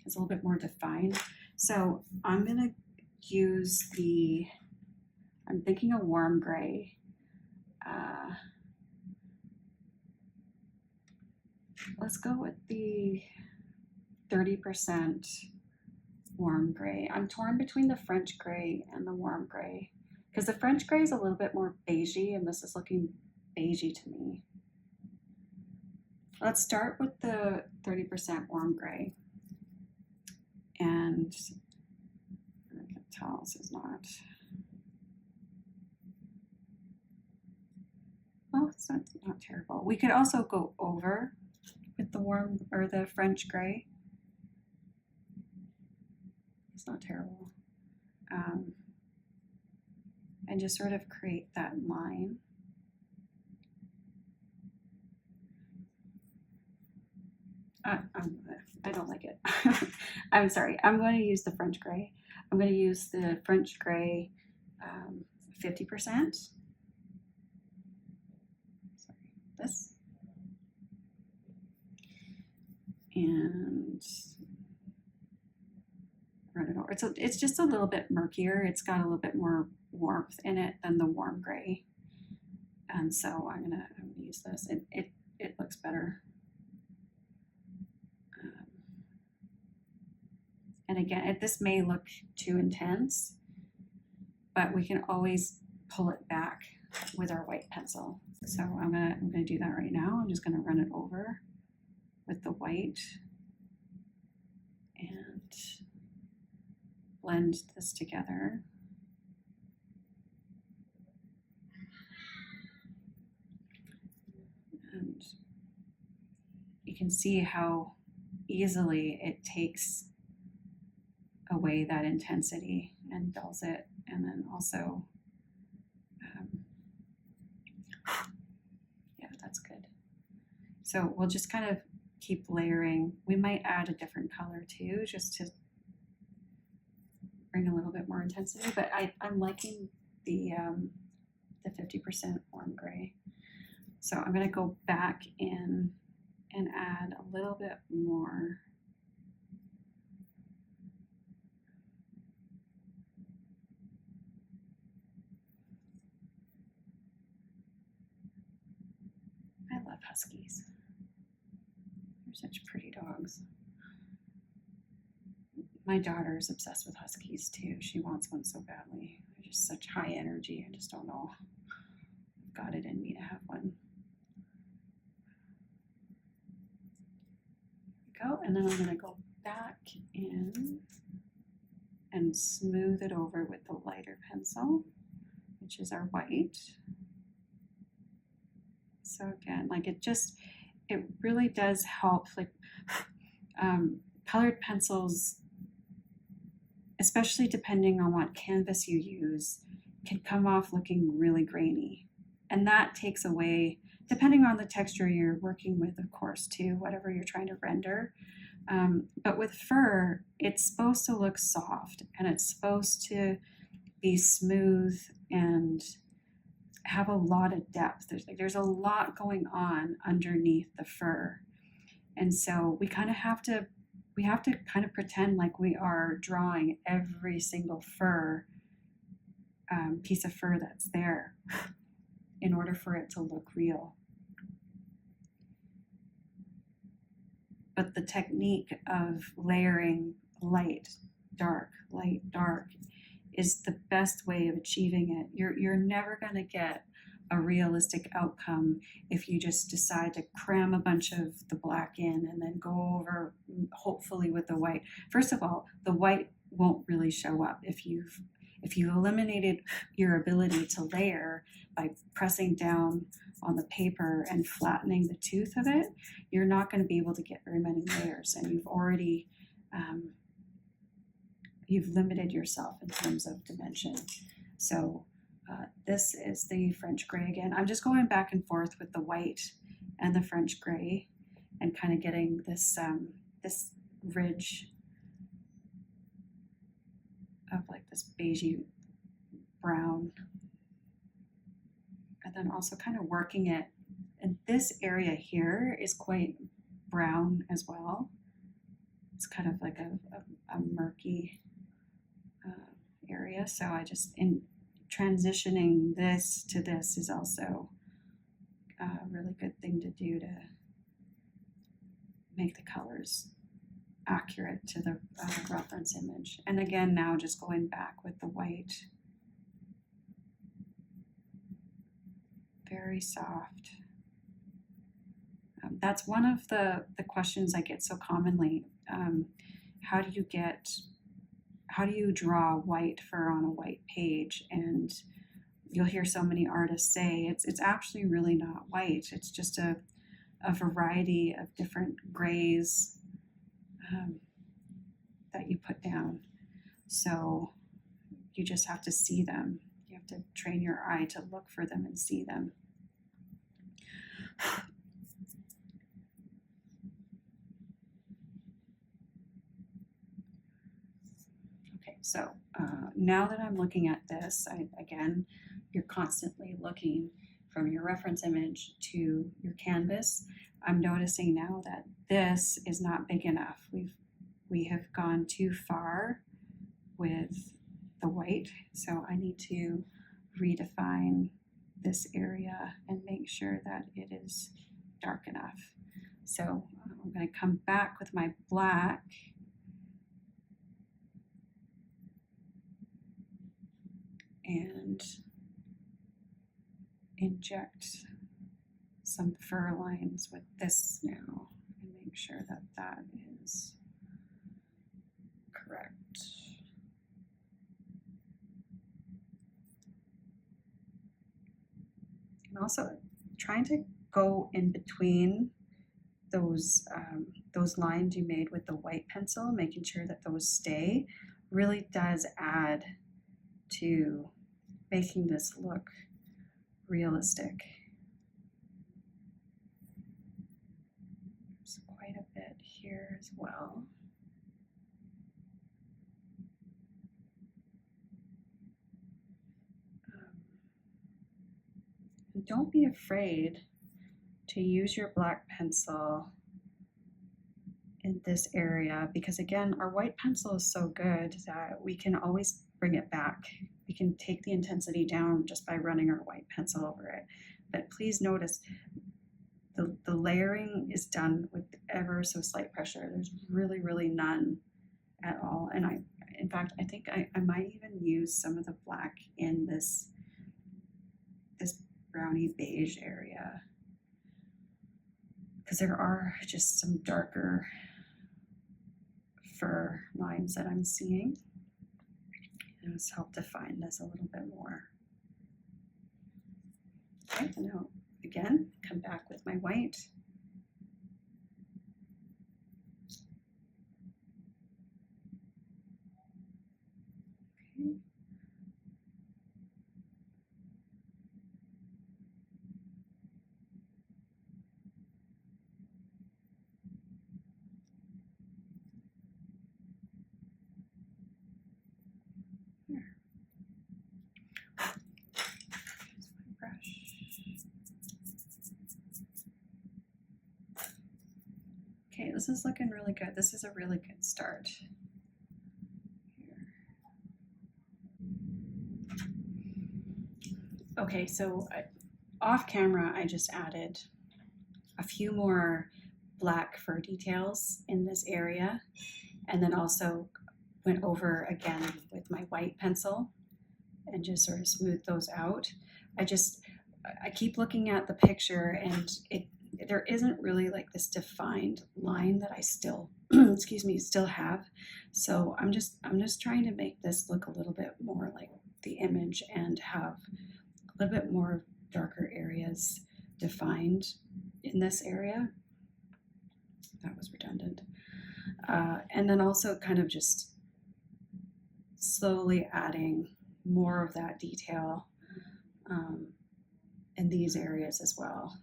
is a little bit more defined. So I'm gonna use I'm thinking a warm gray. Let's go with the 30% warm gray. I'm torn between the French gray and the warm gray, because the French gray is a little bit more beigey, and this is looking beigey to me. Let's start with the 30% warm gray. And I can tell this is not, well, it's not terrible. We could also go over with the warm or the French gray. It's not terrible. And just sort of create that line. I don't like it. I'm sorry. I'm going to use the French gray. I'm going to use the French gray 50%. Sorry, this. And run it over. It's just a little bit murkier. It's got a little bit more warmth in it than the warm gray. And so I'm gonna use this. It looks better. And again, this may look too intense, but we can always pull it back with our white pencil. So I'm gonna do that right now. I'm just gonna run it over with the white and blend this together. And you can see how easily it takes away that intensity and dulls it, and then also yeah, that's good. So we'll just kind of keep layering. We might add a different color too, just to bring a little bit more intensity, but I'm liking the 50% warm gray. So I'm going to go back in and add a little bit more. I love huskies. They're such pretty dogs. My daughter is obsessed with huskies too. She wants one so badly. They're just such high energy. I just don't know. I've got it in me to have one. There we go. And then I'm going to go back in and smooth it over with the lighter pencil, which is our white. So again, like it really does help. Like colored pencils, especially depending on what canvas you use, can come off looking really grainy. And that takes away, depending on the texture you're working with, of course, too, whatever you're trying to render. But with fur, it's supposed to look soft, and it's supposed to be smooth and have a lot of depth. There's a lot going on underneath the fur. And so we have to kind of pretend like we are drawing every single piece of fur that's there in order for it to look real. but the technique of layering light, dark, is the best way of achieving it. You're never going to get a realistic outcome if you just decide to cram a bunch of the black in and then go over, hopefully, with the white. First of all, the white won't really show up if you've eliminated your ability to layer by pressing down on the paper and flattening the tooth of it. You're not going to be able to get very many layers, and you've already you've limited yourself in terms of dimension. So this is the French gray again. I'm just going back and forth with the white and the French gray and kind of getting this this ridge of like this beigey brown, and then also kind of working it. And this area here is quite brown as well. It's kind of like a murky area. So I just, in transitioning this to this is also a really good thing to do to make the colors accurate to the reference image. And again, now just going back with the white, very soft. That's one of the questions I get so commonly. How do you draw white on a white page? And you'll hear so many artists say it's actually really not white. It's just a variety of different grays that you put down. So you just have to see them. You have to train your eye to look for them and see them. Okay, so now that I'm looking at this, again, you're constantly looking from your reference image to your canvas. I'm noticing now that this is not big enough. We have gone too far with the white, so I need to redefine this area and make sure that it is dark enough. So I'm going to come back with my black and inject some fur lines with this now and make sure that that is correct. And also trying to go in between those lines you made with the white pencil, making sure that those stay, really does add to making this look realistic. There's quite a bit here as well. And don't be afraid to use your black pencil in this area, because again, our white pencil is so good that we can always bring it back. We can take the intensity down just by running our white pencil over it. But please notice the layering is done with ever so slight pressure. There's really none at all. And in fact, I think I might even use some of the black in this browny beige area, because there are just some darker fur lines that I'm seeing. And it's helped define this a little bit more. Okay, and now again, come back with my white. Okay. Okay, this is looking really good. This is a really good start. Okay, so off camera, I just added a few more black fur details in this area, and then also went over again with my white pencil and just sort of smoothed those out. I keep looking at the picture, and there isn't really like this defined line that I still excuse me, still have. So I'm just trying to make this look a little bit more like the image and have a little bit more darker areas defined in this area. That was redundant. And then also kind of just slowly adding more of that detail in these areas as well.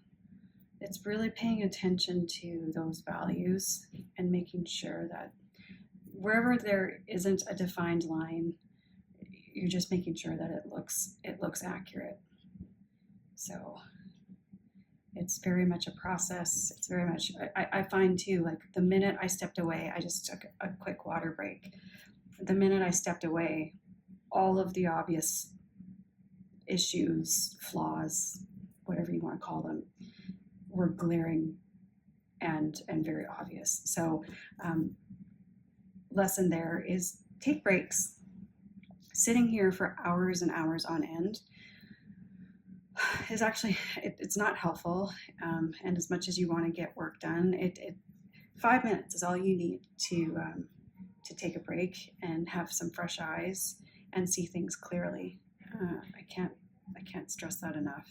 It's really paying attention to those values and making sure that wherever there isn't a defined line, you're just making sure that it looks accurate. So it's very much a process. It's very much, I find too, like the minute I stepped away, I just took a quick water break. The minute I stepped away, all of the obvious issues, flaws, whatever you want to call them, were glaring and very obvious. So lesson there is take breaks. Sitting here for hours and hours on end is actually, it's not helpful. And as much as you want to get work done, 5 minutes is all you need to take a break and have some fresh eyes and see things clearly. I can't stress that enough.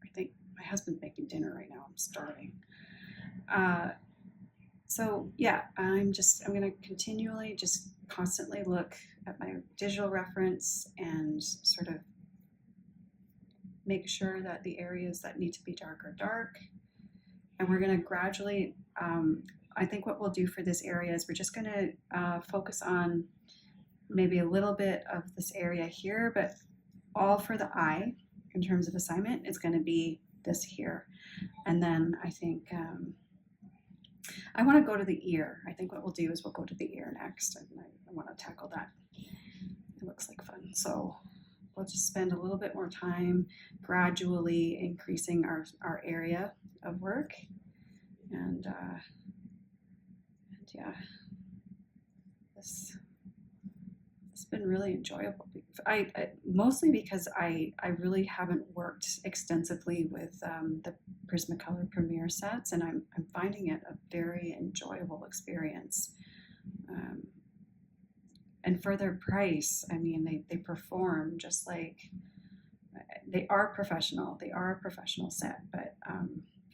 I think my husband's making dinner right now. I'm starving. So yeah, I'm going to continually just constantly look at my digital reference and sort of make sure that the areas that need to be dark are dark. And we're going to gradually, I think what we'll do for this area is we're just going to focus on maybe a little bit of this area here, but all for the eye in terms of assignment is going to be this here. And then I think I want to go to the ear. I think what we'll do is we'll go to the ear next, and I want to tackle that. It looks like fun. So we'll just spend a little bit more time gradually increasing our area of work. And yeah, it's been really enjoyable. I mostly because I really haven't worked extensively with the Prismacolor Premier sets, and I'm finding it a very enjoyable experience. And for their price, I mean, they perform just like they are professional. They are a professional set, but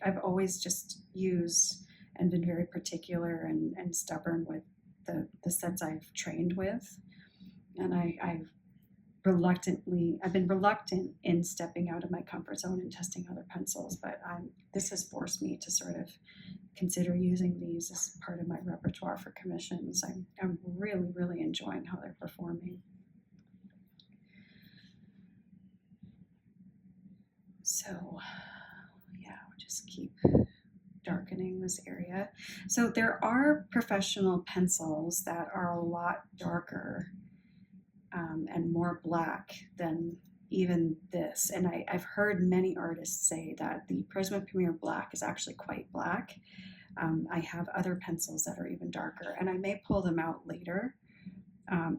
I've always just used and been very particular and stubborn with the sets I've trained with. And I've been reluctant in stepping out of my comfort zone and testing other pencils, but this has forced me to sort of consider using these as part of my repertoire for commissions. I'm really, really enjoying how they're performing. So yeah, we'll just keep darkening this area. So there are professional pencils that are a lot darker and more black than even this. And I've heard many artists say that the Prisma Premier Black is actually quite black. I have other pencils that are even darker, and I may pull them out later.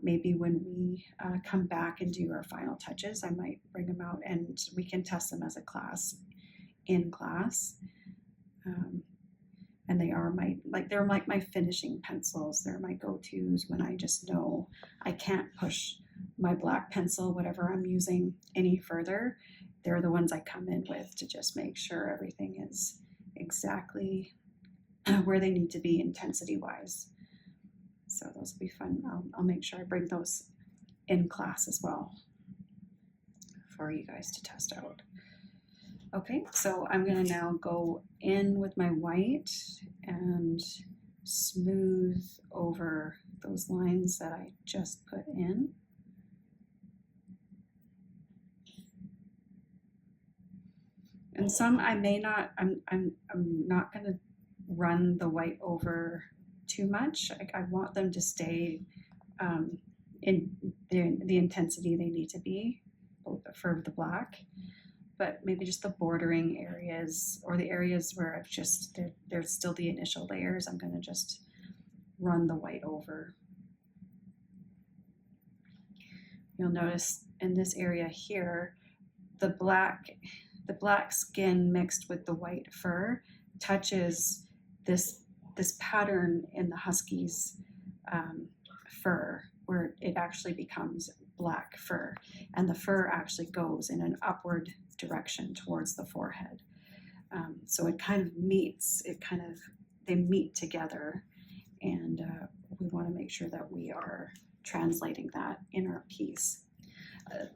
Maybe when we come back and do our final touches, I might bring them out and we can test them as a class in class. And they're like my finishing pencils. They're my go-tos when I just know I can't push my black pencil, whatever I'm using, any further. They're the ones I come in with to just make sure everything is exactly where they need to be intensity-wise. So those will be fun. I'll make sure I bring those in class as well for you guys to test out. Okay, so I'm going to now go in with my white and smooth over those lines that I just put in. And some I may not, I'm not going to run the white over too much. I want them to stay in the intensity they need to be for the black. but maybe just the bordering areas or the areas where I've just, there's still the initial layers, I'm gonna just run the white over. You'll notice in this area here, the black skin mixed with the white fur touches this pattern in the Husky's fur, where it actually becomes black fur, and the fur actually goes in an upward direction towards the forehead. So it kind of meets, they meet together, and we want to make sure that we are translating that in our piece.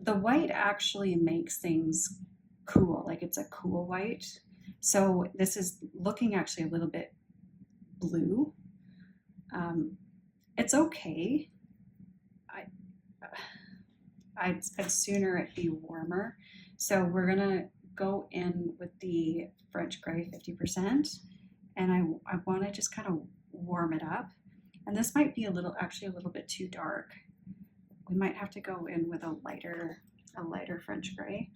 The white actually makes things cool, like it's a cool white. So this is looking actually a little bit blue. It's okay. I'd sooner it be warmer. So we're gonna go in with the French gray 50%, and I want to just kind of warm it up. And this might be actually a little bit too dark. We might have to go in with a lighter French gray.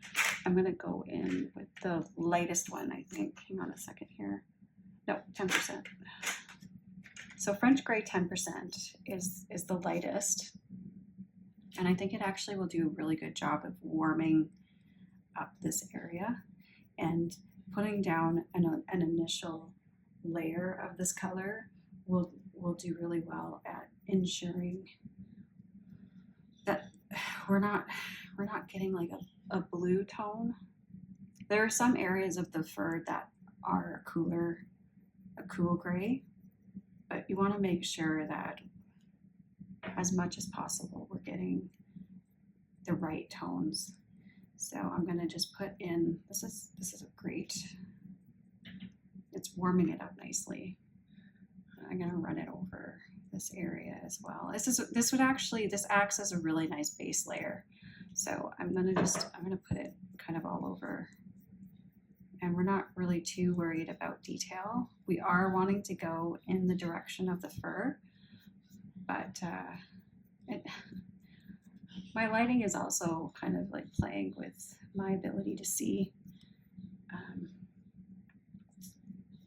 I'm gonna go in with the lightest one, I think. Hang on a second here. No, 10%. So French gray 10% is the lightest. And I think it actually will do a really good job of warming up this area and putting down an initial layer of this color will do really well at ensuring that we're not getting like a blue tone. There are some areas of the fur that are a cool gray, but you want to make sure that as much as possible we're getting the right tones. So I'm going to just put in, this is a great, it's warming it up nicely. I'm going to run it over this area as well. This acts as a really nice base layer. So I'm going to put it kind of all over. And we're not really too worried about detail. We are wanting to go in the direction of the fur, but my lighting is also kind of like playing with my ability to see.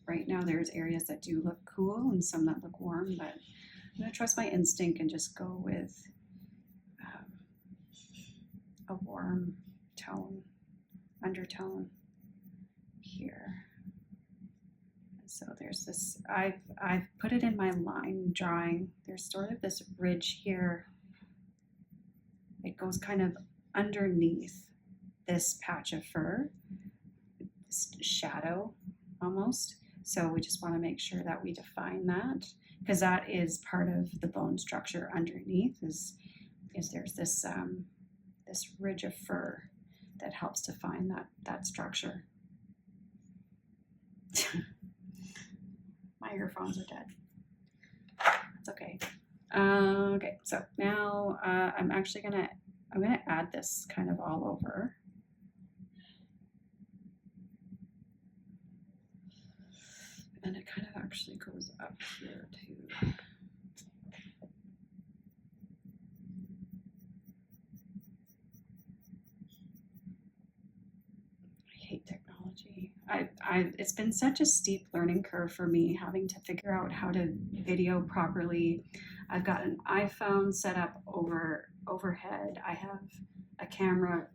Right now there's areas that do look cool and some that look warm, but I'm going to trust my instinct and just go with a warm tone, undertone here. So there's this, I've put it in my line drawing. There's sort of this ridge here. It goes kind of underneath this patch of fur, this shadow almost. So we just want to make sure that we define that, because that is part of the bone structure underneath is there's this this ridge of fur that helps define that structure. My earphones are dead. It's okay. Okay, so now I'm gonna add this kind of all over. And it kind of actually goes up here too. I hate technology. It's been such a steep learning curve for me, having to figure out how to video properly. I've got an iPhone set up overhead. I have a camera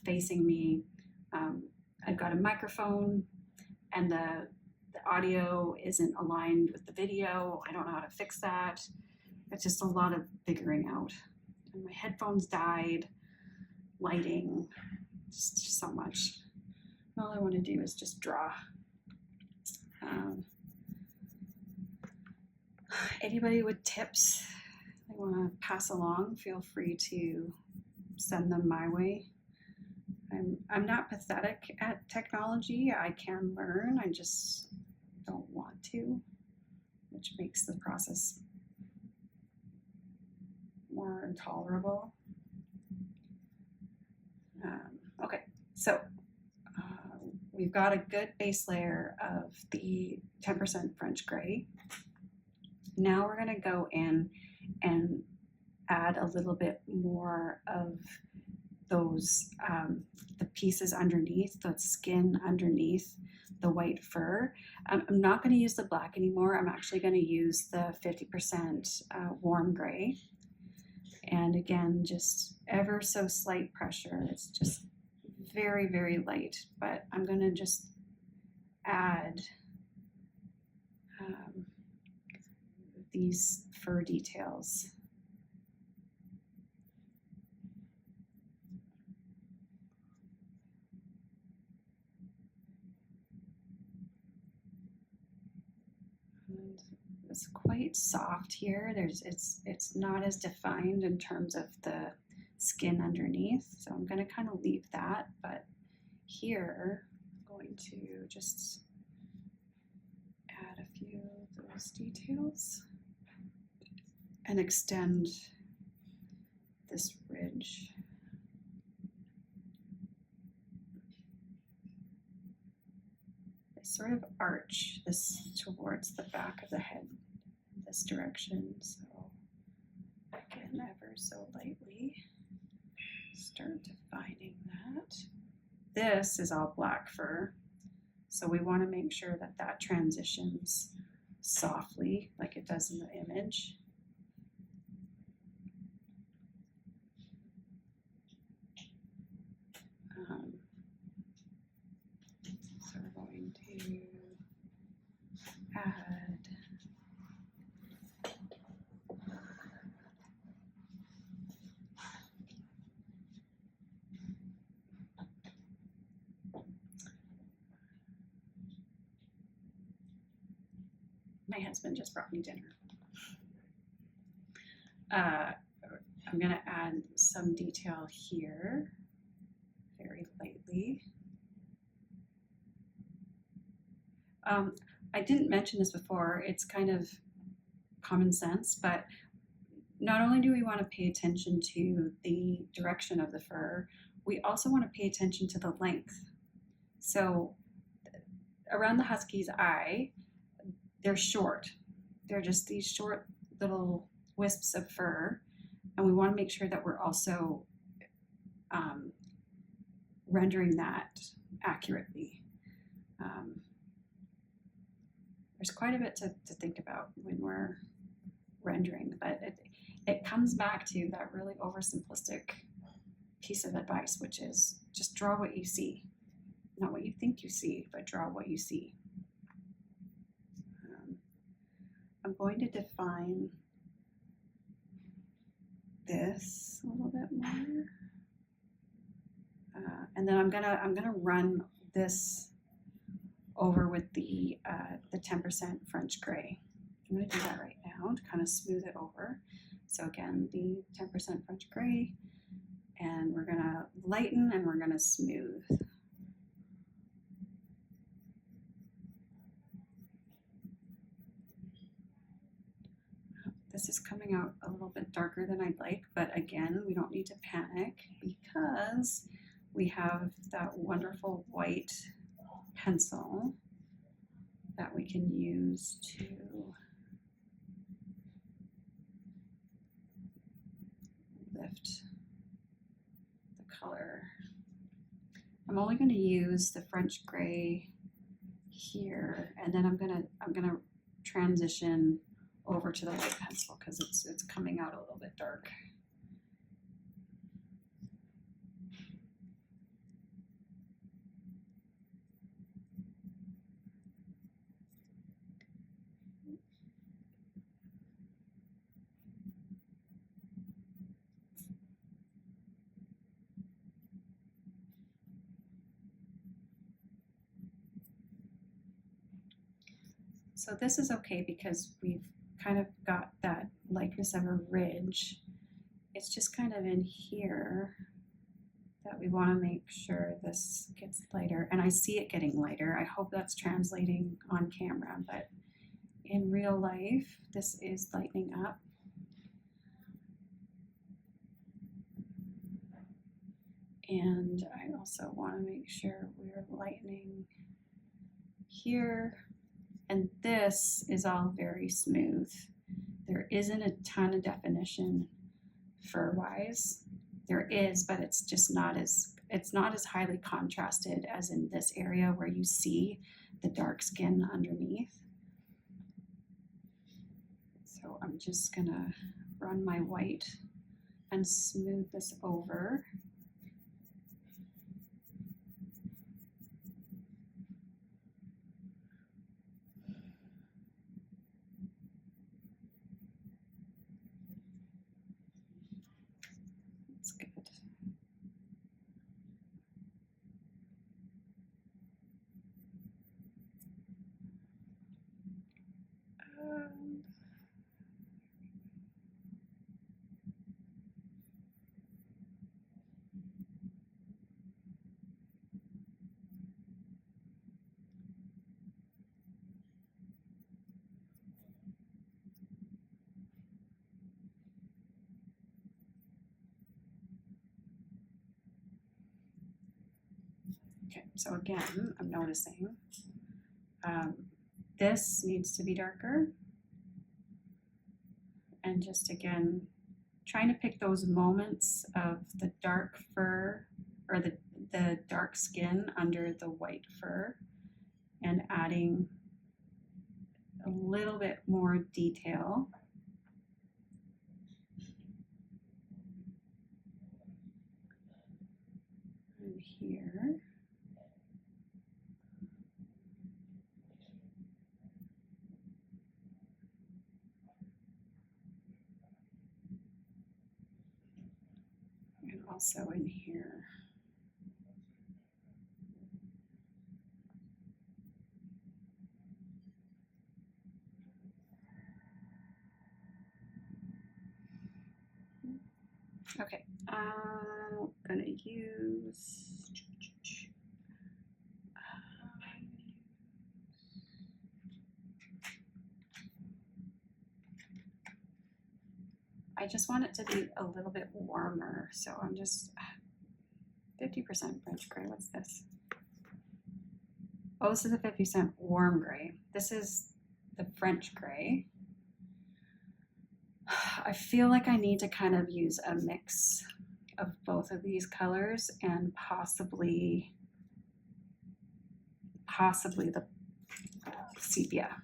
facing me. I've got a microphone, and the audio isn't aligned with the video. I don't know how to fix that. It's just a lot of figuring out. And my headphones died, lighting, just so much. All I want to do is just draw. Anybody with tips they want to pass along, feel free to send them my way. I'm not pathetic at technology. I can learn. I just don't want to, which makes the process more intolerable. Okay, so we've got a good base layer of the 10% French gray. Now we're going to go in and add a little bit more of those, the pieces underneath, the skin underneath the white fur. I'm not going to use the black anymore. I'm actually going to use the 50% warm gray. And again, just ever so slight pressure. It's just very, very light, but I'm going to just add these fur details. And it's quite soft here. It's not as defined in terms of the skin underneath, so I'm going to kind of leave that, but here I'm going to just add a few of those details and extend this ridge. I sort of arch this towards the back of the head this direction, so again, ever so lightly start defining that. This is all black fur, so we want to make sure that that transitions softly like it does in the image. So we're going to add my husband just brought me dinner. I'm going to add some detail here very lightly. I didn't mention this before, it's kind of common sense, but not only do we want to pay attention to the direction of the fur, we also want to pay attention to the length. So around the husky's eye, they're short. They're just these short little wisps of fur, and we want to make sure that we're also rendering that accurately. There's quite a bit to think about when we're rendering, but it comes back to that really oversimplistic piece of advice, which is just draw what you see. Not what you think you see, but draw what you see. I'm going to define this a little bit more, and then I'm gonna run this over with the 10% French gray. I'm gonna do that right now to kind of smooth it over. So again, the 10% French gray, and we're gonna lighten and we're gonna smooth. This is coming out a little bit darker than I'd like, but again, we don't need to panic because we have that wonderful white pencil that we can use to lift the color. I'm only going to use the French gray here, and then I'm gonna transition over to the white pencil because it's coming out a little bit dark. So this is okay because we've kind of got that likeness of a ridge. It's just kind of in here that we want to make sure this gets lighter, and I see it getting lighter. I hope that's translating on camera, but in real life this is lightening up. And I also want to make sure we're lightening here. And this is all very smooth. There isn't a ton of definition fur-wise. There is, but it's just not as it's not as highly contrasted as in this area where you see the dark skin underneath. So I'm just gonna run my white and smooth this over. That's good. Okay, so again, I'm noticing this needs to be darker. And just again, trying to pick those moments of the dark fur or the dark skin under the white fur and adding a little bit more detail. And here. And also in here. Okay, I'm gonna use I just want it to be a little bit warmer, so I'm just 50% French gray. What's this? Oh, this is a 50% warm gray. This is the French gray. I feel like I need to kind of use a mix of both of these colors and possibly the sepia.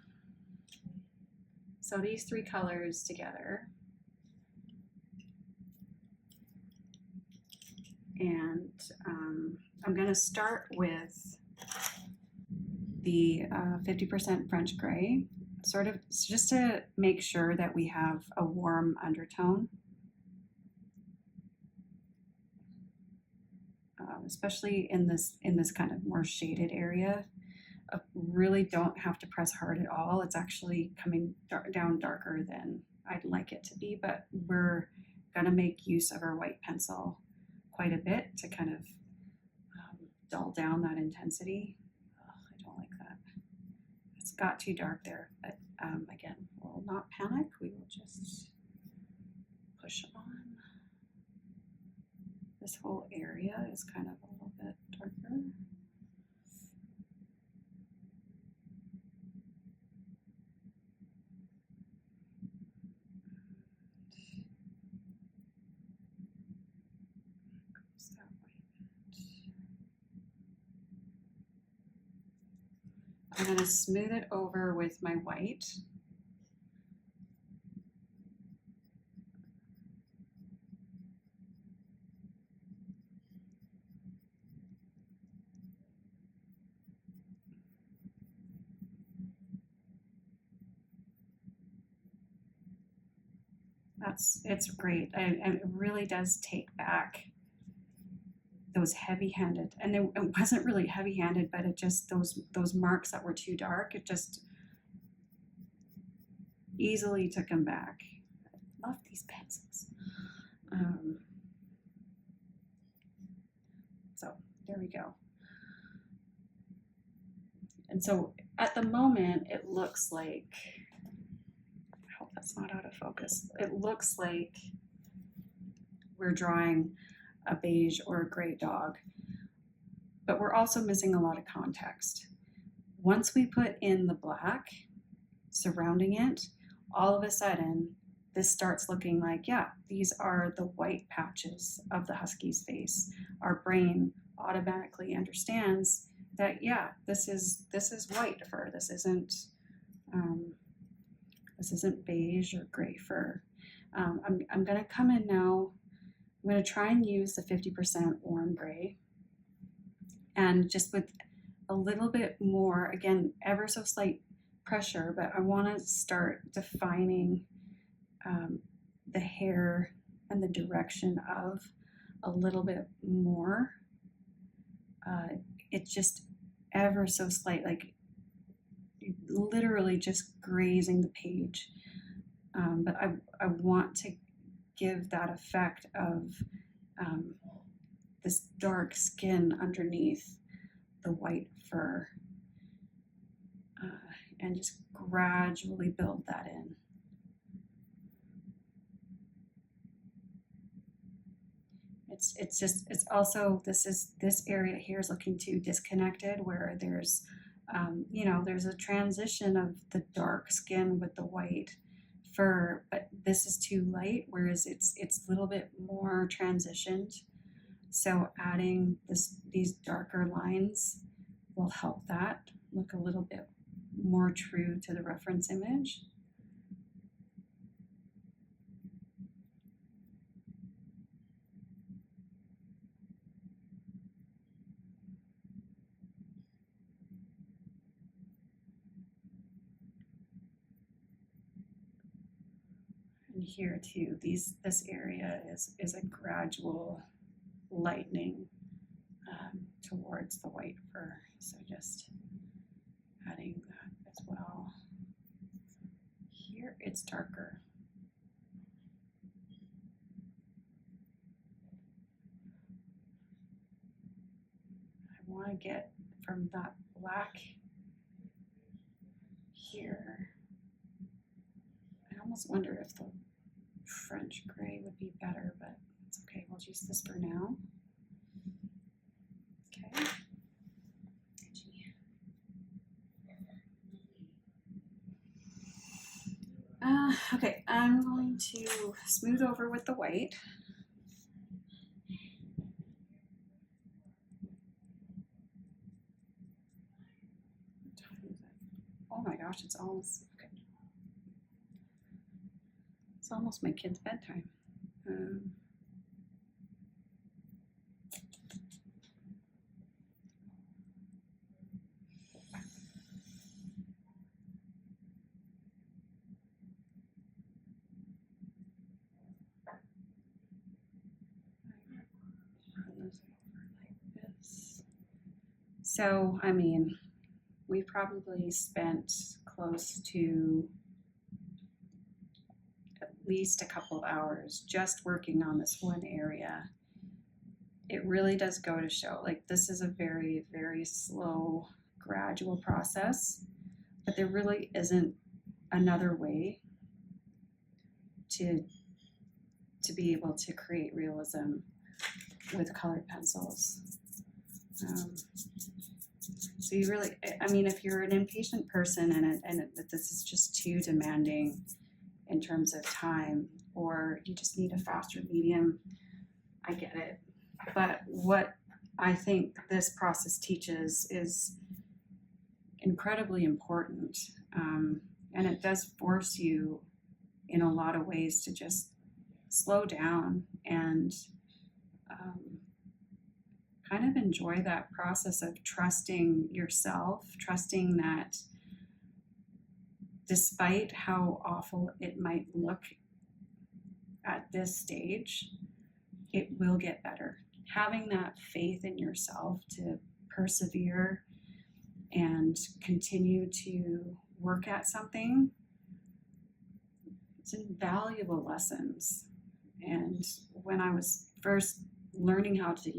So these three colors together. And I'm going to start with the 50% French gray, sort of just to make sure that we have a warm undertone, especially in this kind of more shaded area. Really don't have to press hard at all. It's actually coming down darker than I'd like it to be, but we're going to make use of our white pencil quite a bit to kind of dull down that intensity. Oh, I don't like that. It's got too dark there, but again, we'll not panic. We will just push on. This whole area is kind of a little bit darker. I'm going to smooth it over with my white. It's great. And it really does take back those heavy-handed, and it wasn't really heavy-handed, but it just those marks that were too dark, it just easily took them back. I love these pencils. So there we go. And so at the moment, it looks like, I hope that's not out of focus. It looks like we're drawing a beige or a gray dog, but we're also missing a lot of context. Once we put in the black surrounding it, all of a sudden this starts looking like, yeah, these are the white patches of the husky's face. our brain automatically understands that, yeah, this is white fur. This isn't beige or gray fur. I'm going to come in now. I'm going to try and use the 50% warm gray, and just with a little bit more, again, ever so slight pressure, but I want to start defining the hair and the direction of a little bit more. It's just ever so slight, like literally just grazing the page. But I want to give that effect of this dark skin underneath the white fur, and just gradually build that in. It's also, this area here is looking too disconnected, where there's there's a transition of the dark skin with the white fur, but this is too light, whereas it's a little bit more transitioned. So adding these darker lines will help that look a little bit more true to the reference image. And here too, this area is a gradual lightening towards the white fur. So just adding that as well. Here it's darker. I want to get from that black here. I almost wonder if the French gray would be better, but it's okay. We'll use this for now. Okay. Okay, I'm going to smooth over with the white. Oh my gosh, it's almost okay. It's almost my kid's bedtime. So, I mean, we probably spent close to at least a couple of hours just working on this one area. It really does go to show, like, this is a very, very slow, gradual process, but there really isn't another way to be able to create realism with colored pencils. So you really, I mean, if you're an impatient person and this is just too demanding in terms of time, or you just need a faster medium, I get it. But what I think this process teaches is incredibly important. And it does force you in a lot of ways to just slow down and kind of enjoy that process of trusting yourself, trusting that despite how awful it might look at this stage, it will get better. Having that faith in yourself to persevere and continue to work at something, it's invaluable lessons. And when I was first learning how to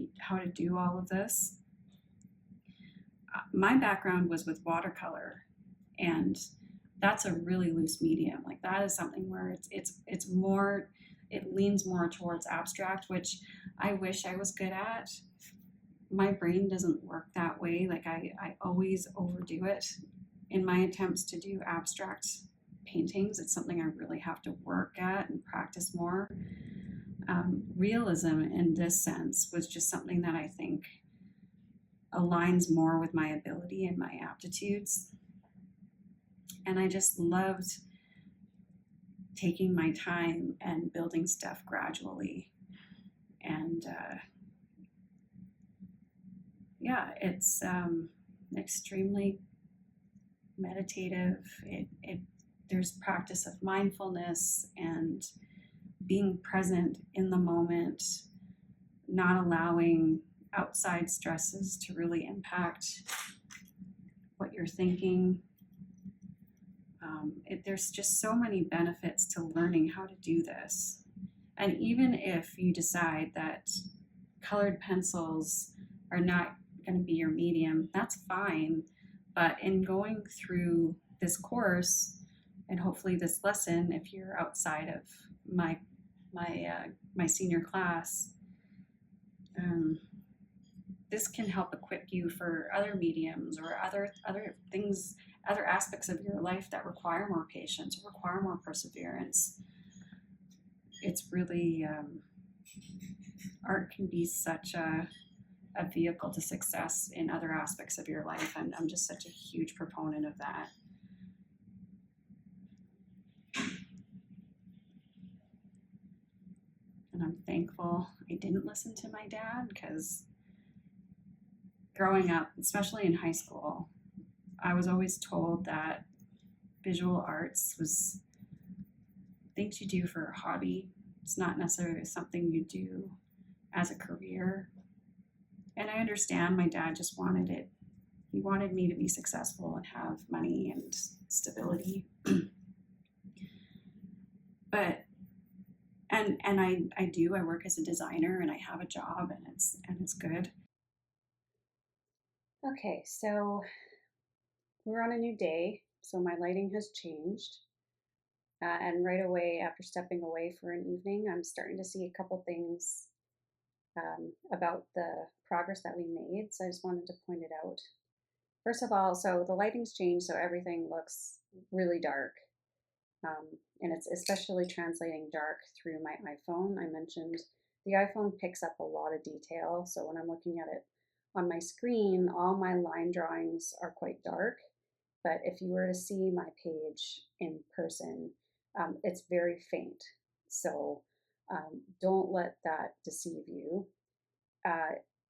do all of this, my background was with watercolor, and that's a really loose medium. Like, that is something where it's more, it leans more towards abstract, which I wish I was good at. My brain doesn't work that way. Like, I always overdo it in my attempts to do abstract paintings. It's something I really have to work at and practice more. realism in this sense was just something that I think aligns more with my ability and my aptitudes. And I just loved taking my time and building stuff gradually. And yeah, it's extremely meditative. There's practice of mindfulness and being present in the moment, not allowing outside stresses to really impact what you're thinking. There's just so many benefits to learning how to do this. And even if you decide that colored pencils are not going to be your medium, that's fine. But in going through this course and hopefully this lesson, if you're outside of my senior class, this can help equip you for other mediums or other things, other aspects of your life that require more patience, require more perseverance. It's really, art can be such a vehicle to success in other aspects of your life, and I'm just such a huge proponent of that. And I'm thankful I didn't listen to my dad, because growing up, especially in high school, I was always told that visual arts was things you do for a hobby. It's not necessarily something you do as a career. And I understand my dad just wanted it. He wanted me to be successful and have money and stability. But I work as a designer and I have a job, and it's good. Okay, so we're on a new day, so my lighting has changed. And right away, after stepping away for an evening, I'm starting to see a couple things about the progress that we made. So I just wanted to point it out. First of all, so the lighting's changed, so everything looks really dark. And it's especially translating dark through my iPhone. I mentioned the iPhone picks up a lot of detail, so when I'm looking at it on my screen, all my line drawings are quite dark. But if you were to see my page in person, it's very faint. So don't let that deceive you.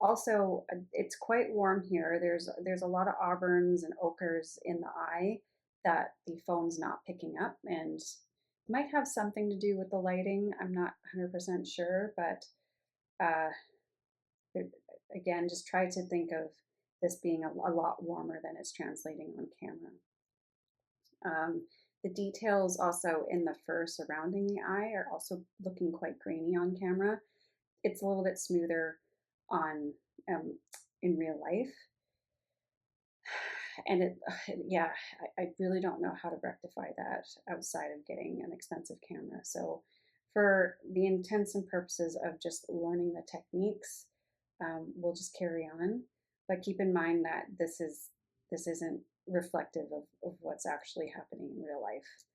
Also, it's quite warm here. There's a lot of auburns and ochres in the eye that the phone's not picking up, and might have something to do with the lighting. I'm not 100% sure, but again, just try to think of this being a lot warmer than it's translating on camera. The details also in the fur surrounding the eye are also looking quite grainy on camera. It's a little bit smoother on in real life. And I really don't know how to rectify that outside of getting an expensive camera. So for the intents and purposes of just learning the techniques, we'll just carry on. But keep in mind that this isn't reflective of what's actually happening in real life.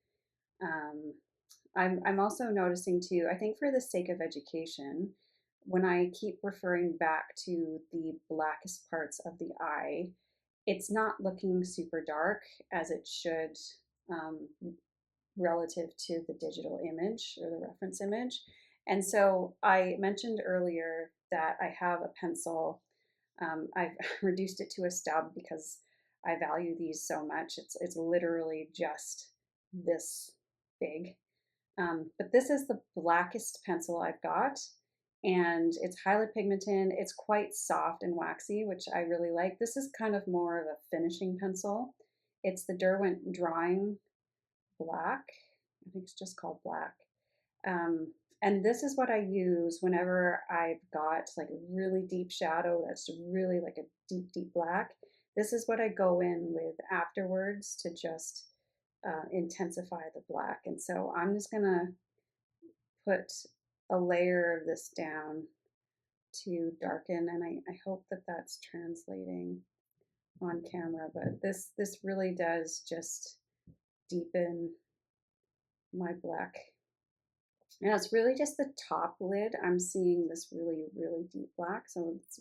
I'm also noticing too, I think for the sake of education, when I keep referring back to the blackest parts of the eye, it's not looking super dark as it should relative to the digital image or the reference image. And so I mentioned earlier that I have a pencil. I've reduced it to a stub because I value these so much. It's literally just this big. But this is the blackest pencil I've got, and it's highly pigmented. It's quite soft and waxy, which I really like. This is kind of more of a finishing pencil. It's the Derwent Drawing Black. I think it's just called Black. And this is what I use whenever I've got like a really deep shadow that's really like a deep, deep black. This is what I go in with afterwards to just intensify the black. And so I'm just gonna put a layer of this down to darken, and I hope that that's translating on camera, but this really does just deepen my black And it's really just the top lid. I'm seeing this really, really deep black. So it's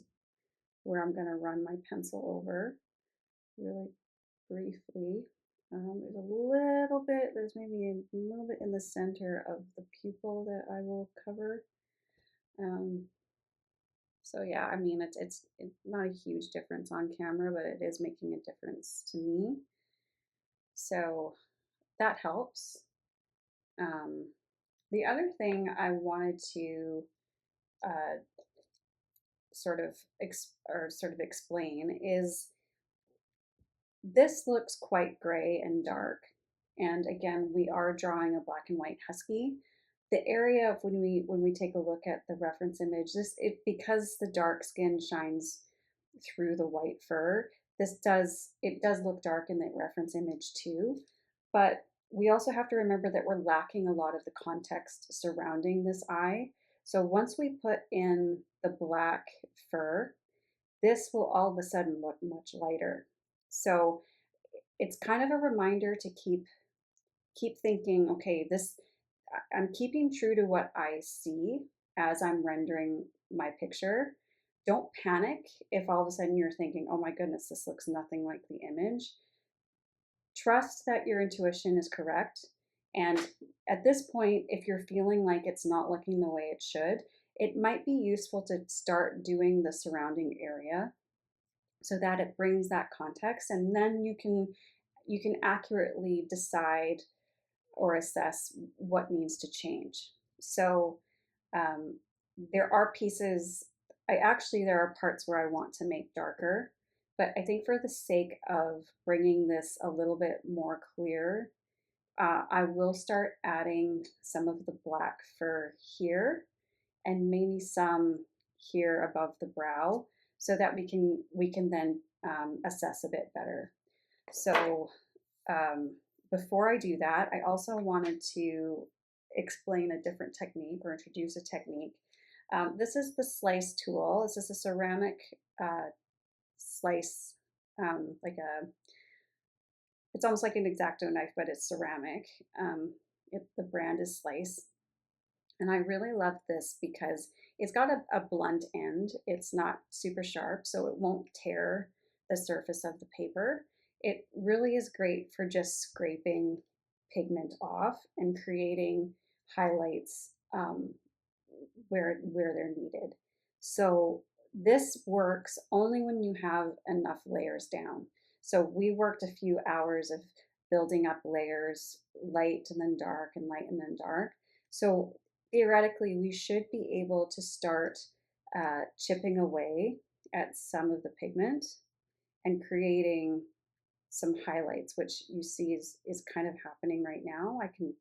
where I'm going to run my pencil over really briefly. There's maybe a little bit in the center of the pupil that I will cover. So yeah, I mean, it's not a huge difference on camera, but it is making a difference to me. So that helps. The other thing I wanted to uh, sort of explain is this looks quite gray and dark. And again, we are drawing a black and white husky. The area of when we take a look at the reference image, because the dark skin shines through the white fur, it does look dark in the reference image too. But we also have to remember that we're lacking a lot of the context surrounding this eye. So once we put in the black fur, this will all of a sudden look much lighter. So it's kind of a reminder to keep thinking, okay, I'm keeping true to what I see as I'm rendering my picture. Don't panic if all of a sudden you're thinking, oh my goodness, this looks nothing like the image. Trust that your intuition is correct. And at this point, if you're feeling like it's not looking the way it should, it might be useful to start doing the surrounding area so that it brings that context, and then you can accurately decide or assess what needs to change. So um, there are pieces, there are parts where I want to make darker, but I think for the sake of bringing this a little bit more clear, I will start adding some of the black fur here and maybe some here above the brow so that we can then assess a bit better. So before I do that, I also wanted to explain a different technique or introduce a technique. This is the slice tool. This is a ceramic slice, like it's almost like an X-Acto knife, but it's ceramic. The brand is Slice. And I really love this because it's got a blunt end. It's not super sharp, so it won't tear the surface of the paper. It really is great for just scraping pigment off and creating highlights where they're needed. So this works only when you have enough layers down. So we worked a few hours of building up layers, light and then dark and light and then dark. So theoretically, we should be able to start chipping away at some of the pigment and creating some highlights, which you see is kind of happening right now. I can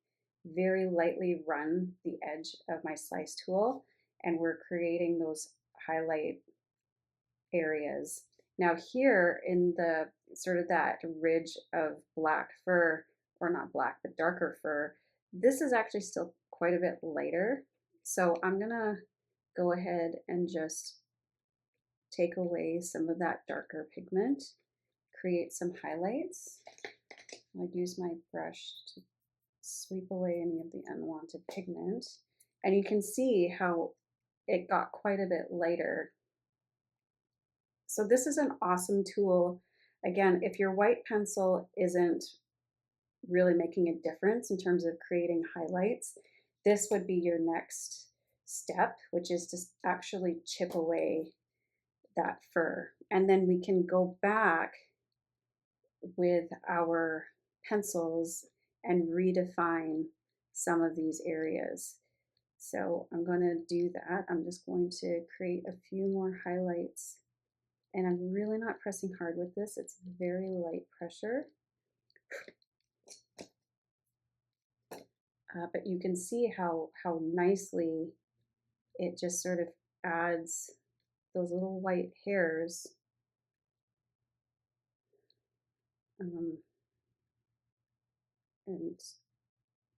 very lightly run the edge of my slice tool and we're creating those highlight areas. Now here in the sort of that ridge of black fur, or not black, but darker fur, this is actually still quite a bit lighter. So I'm gonna go ahead and just take away some of that darker pigment, create some highlights. I'd use my brush to sweep away any of the unwanted pigment. And you can see how it got quite a bit lighter. So this is an awesome tool. Again, if your white pencil isn't really making a difference in terms of creating highlights, this would be your next step, which is to actually chip away that fur. And then we can go back with our pencils and redefine some of these areas. So I'm going to do that. I'm just going to create a few more highlights. And I'm really not pressing hard with this. It's very light pressure. But you can see how nicely it just sort of adds those little white hairs and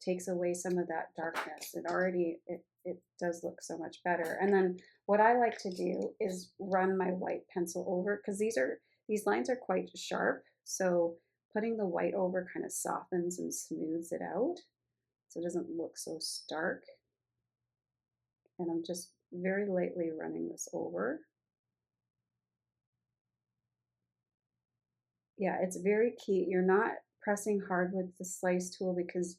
takes away some of that darkness. It does look so much better. And then what I like to do is run my white pencil over, because these lines are quite sharp. So putting the white over kind of softens and smooths it out so it doesn't look so stark. and I'm just very lightly running this over. Yeah, it's very key. You're not pressing hard with the slice tool because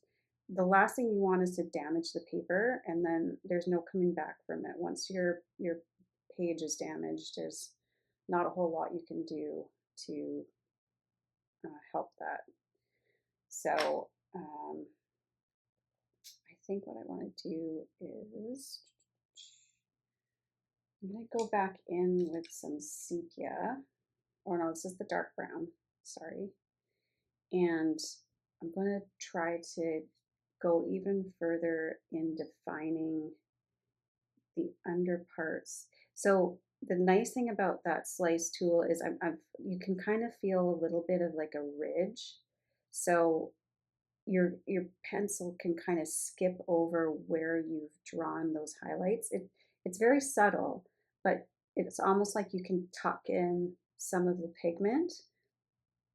the last thing you want is to damage the paper, and then there's no coming back from it. Once your page is damaged, there's not a whole lot you can do to help that. So I think what I want to do is I'm going to go back in with some sepia. Oh no, this is the dark brown, sorry. And I'm going to try to go even further in defining the under parts. So the nice thing about that slice tool is you can kind of feel a little bit of like a ridge. So your pencil can kind of skip over where you've drawn those highlights. It's very subtle, but it's almost like you can tuck in some of the pigment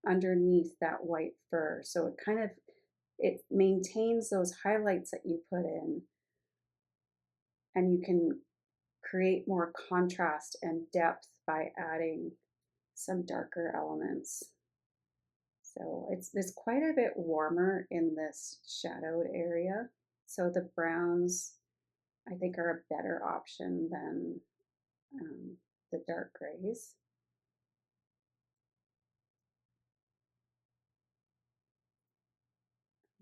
underneath that white fur. So it maintains those highlights that you put in, and you can create more contrast and depth by adding some darker elements. So it's quite a bit warmer in this shadowed area. So the browns, I think, are a better option than the dark grays.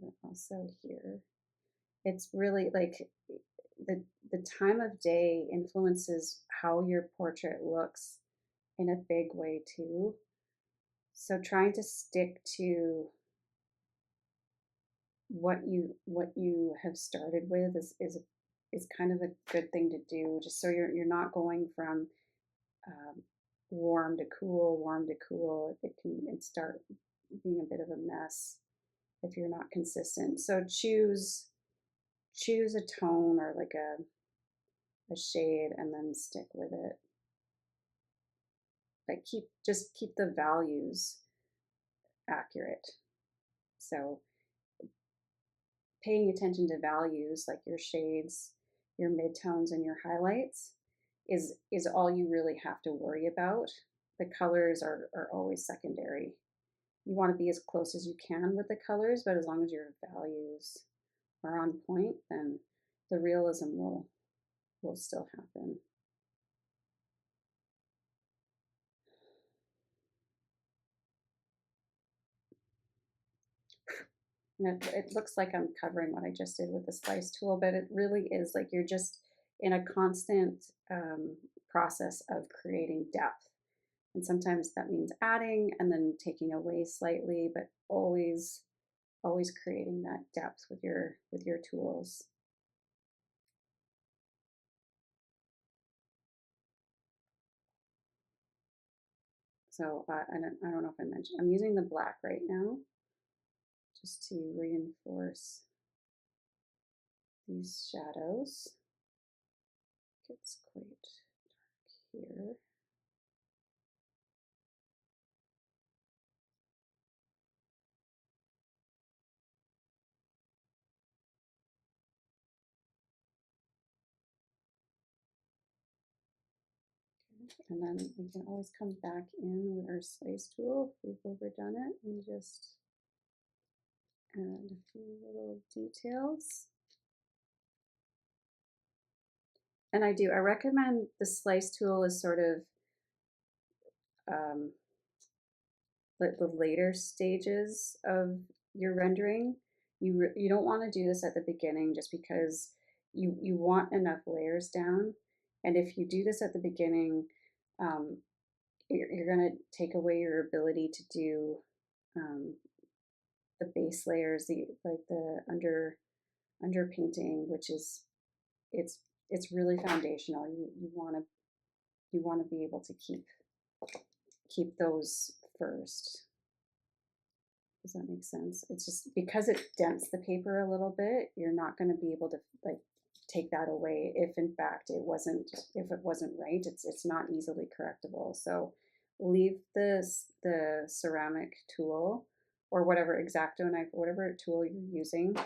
And also here, it's really like the time of day influences how your portrait looks in a big way too. So trying to stick to what you have started with is kind of a good thing to do, just so you're not going from warm to cool, warm to cool. It can start being a bit of a mess if you're not consistent. So choose a tone or like a shade and then stick with it. But just keep the values accurate. So paying attention to values like your shades, your midtones, and your highlights is all you really have to worry about. The colors are always secondary. You want to be as close as you can with the colors, but as long as your values are on point, then the realism will still happen. And it looks like I'm covering what I just did with the slice tool, but it really is like you're just in a constant process of creating depth. And sometimes that means adding and then taking away slightly, but always creating that depth with your tools. So I don't know if I mentioned, I'm using the black right now just to reinforce these shadows. It's quite dark here. And then we can always come back in with our slice tool if we've overdone it and just add a few little details. And I recommend the slice tool is sort of the later stages of your rendering. You don't want to do this at the beginning just because you want enough layers down. And if you do this at the beginning, you're going to take away your ability to do the base layers, like the under painting, which is it's really foundational. You want to be able to keep those first. Does that make sense? It's just because it dents the paper a little bit, you're not going to be able to like take that away if in fact it wasn't right. It's not easily correctable. So leave the ceramic tool or whatever X-Acto knife, whatever tool you're using.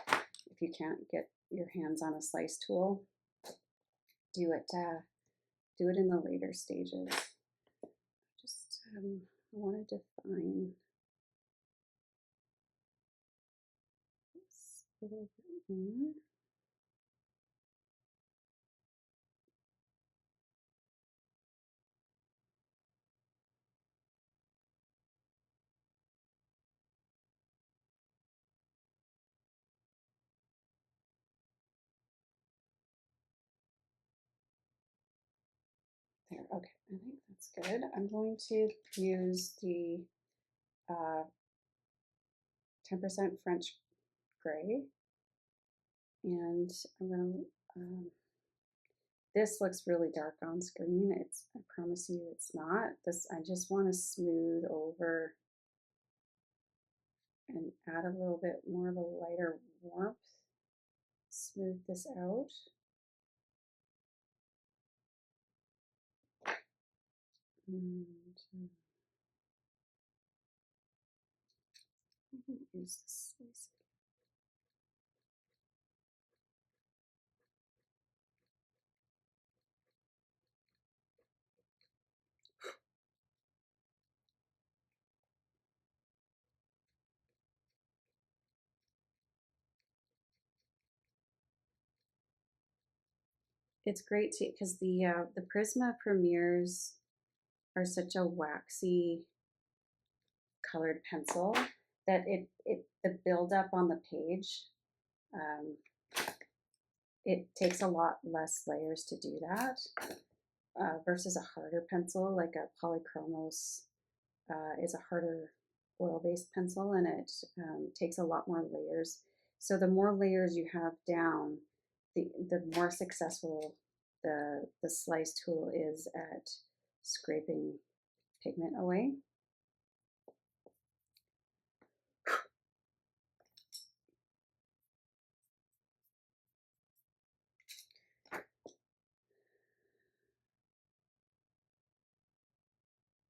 If you can't get your hands on a slice tool, do it in the later stages. Just I want to define this a little bit more. There, okay, I think that's good. I'm going to use the 10% French gray, and I'm going to, this looks really dark on screen. I promise you it's not. I just want to smooth over and add a little bit more of a lighter warmth. Smooth this out. And use this. It's great too because the Prisma Premiers are such a waxy colored pencil that the buildup on the page, it takes a lot less layers to do that versus a harder pencil like a Polychromos is a harder oil-based pencil, and it takes a lot more layers. So the more layers you have down, the more successful the slice tool is at scraping pigment away.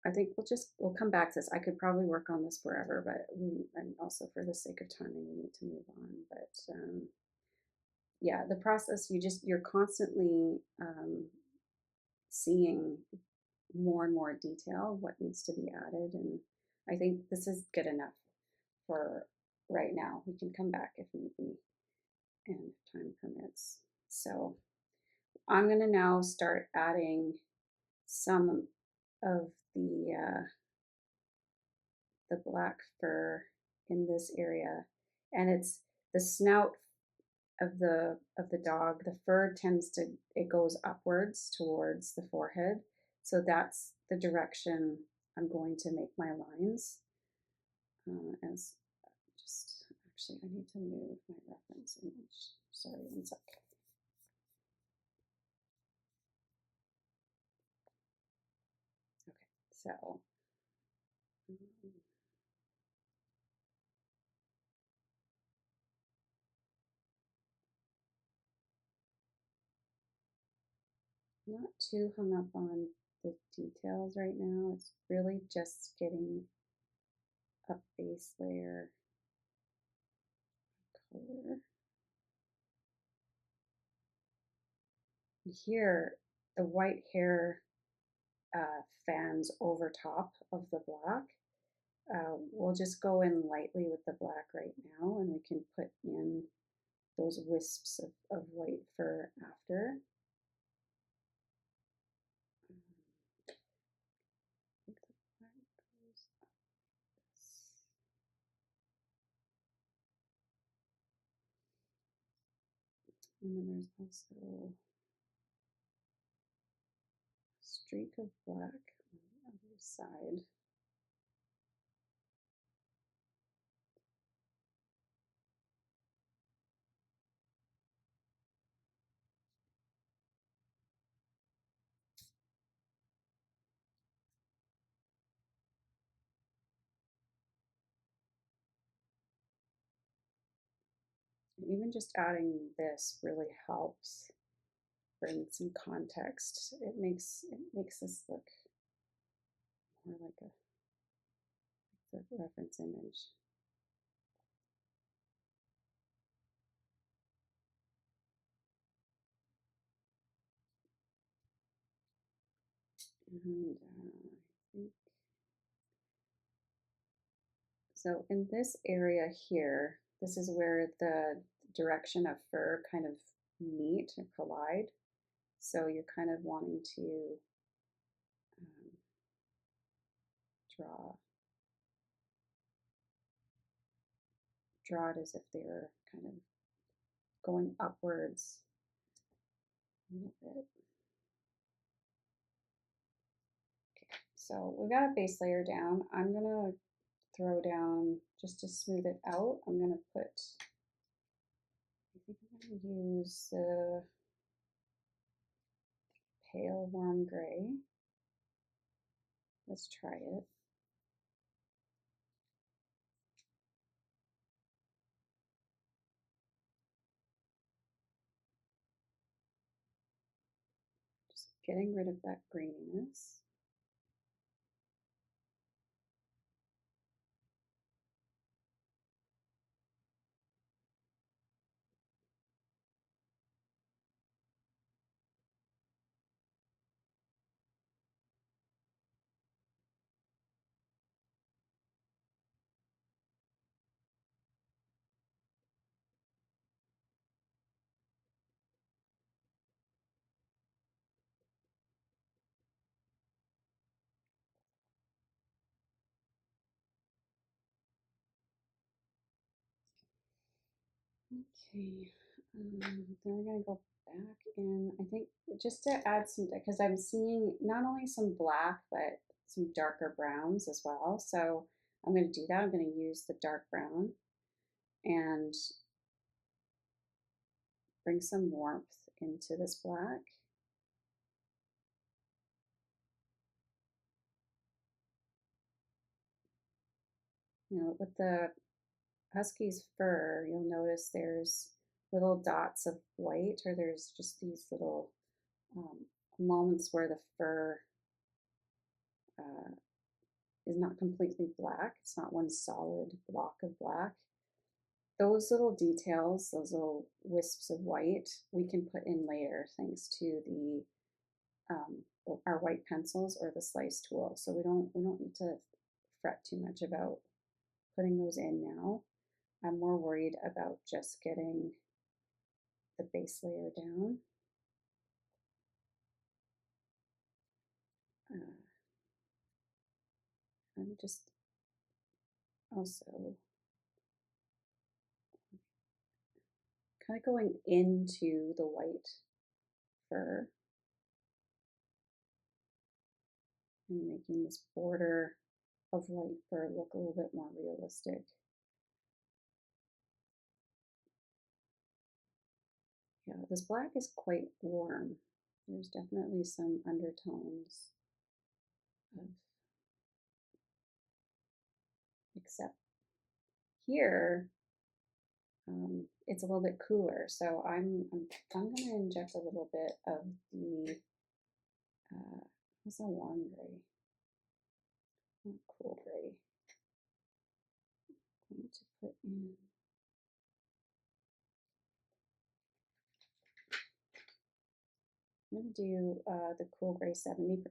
I think we'll come back to this. I could probably work on this forever, but and also for the sake of timing, we need to move on. But yeah, the process, you're constantly seeing more and more detail, what needs to be added, and I think this is good enough for right now. We can come back if need be and if time permits. So I'm going to now start adding some of the black fur in this area, and it's the snout of the dog. The fur it goes upwards towards the forehead, so that's the direction I'm going to make my lines. As just actually, I need to move my reference image. Sorry, one sec. Okay, so. Not too hung up on the details right now. It's really just getting a base layer of color. Here, the white hair fans over top of the black. We'll just go in lightly with the black right now, and we can put in those wisps of white fur after. And then there's also a streak of black on the other side. And even just adding this really helps bring some context. It makes this look more like the reference image. And I think so in this area here, this is where the direction of fur kind of meet or collide. So you're kind of wanting to draw it as if they were kind of going upwards a little bit. Okay, so we got a base layer down. I'm gonna throw down, just to smooth it out, I'm gonna put, I think I'm gonna use pale warm gray. Let's try it. Just getting rid of that graininess. Okay, then we're gonna go back in, I think, just to add some, because I'm seeing not only some black, but some darker browns as well. So I'm gonna do that. I'm gonna use the dark brown and bring some warmth into this black. You know, with the Husky's fur, you'll notice there's little dots of white, or there's just these little moments where the fur is not completely black. It's not one solid block of black. Those little details, those little wisps of white, we can put in later thanks to our white pencils or the slice tool. So we don't need to fret too much about putting those in now. I'm more worried about just getting the base layer down. I'm just also kind of going into the white fur and making this border of white fur look a little bit more realistic. Yeah, this black is quite warm. There's definitely some undertones of, except here, it's a little bit cooler. So I'm going to inject a little bit of the, what's a warm gray? Cool gray. I need to put in. I'm going to do the cool gray 70%.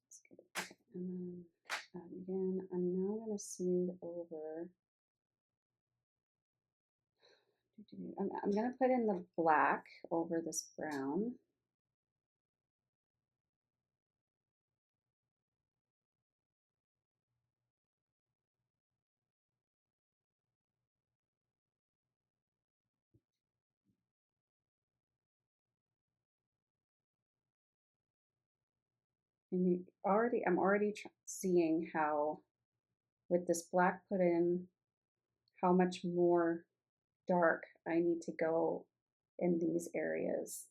That's good. Okay. And then again, I'm now going to smooth over. I'm going to put in the black over this brown. And I'm already seeing how, with this black put in, how much more dark I need to go in these areas.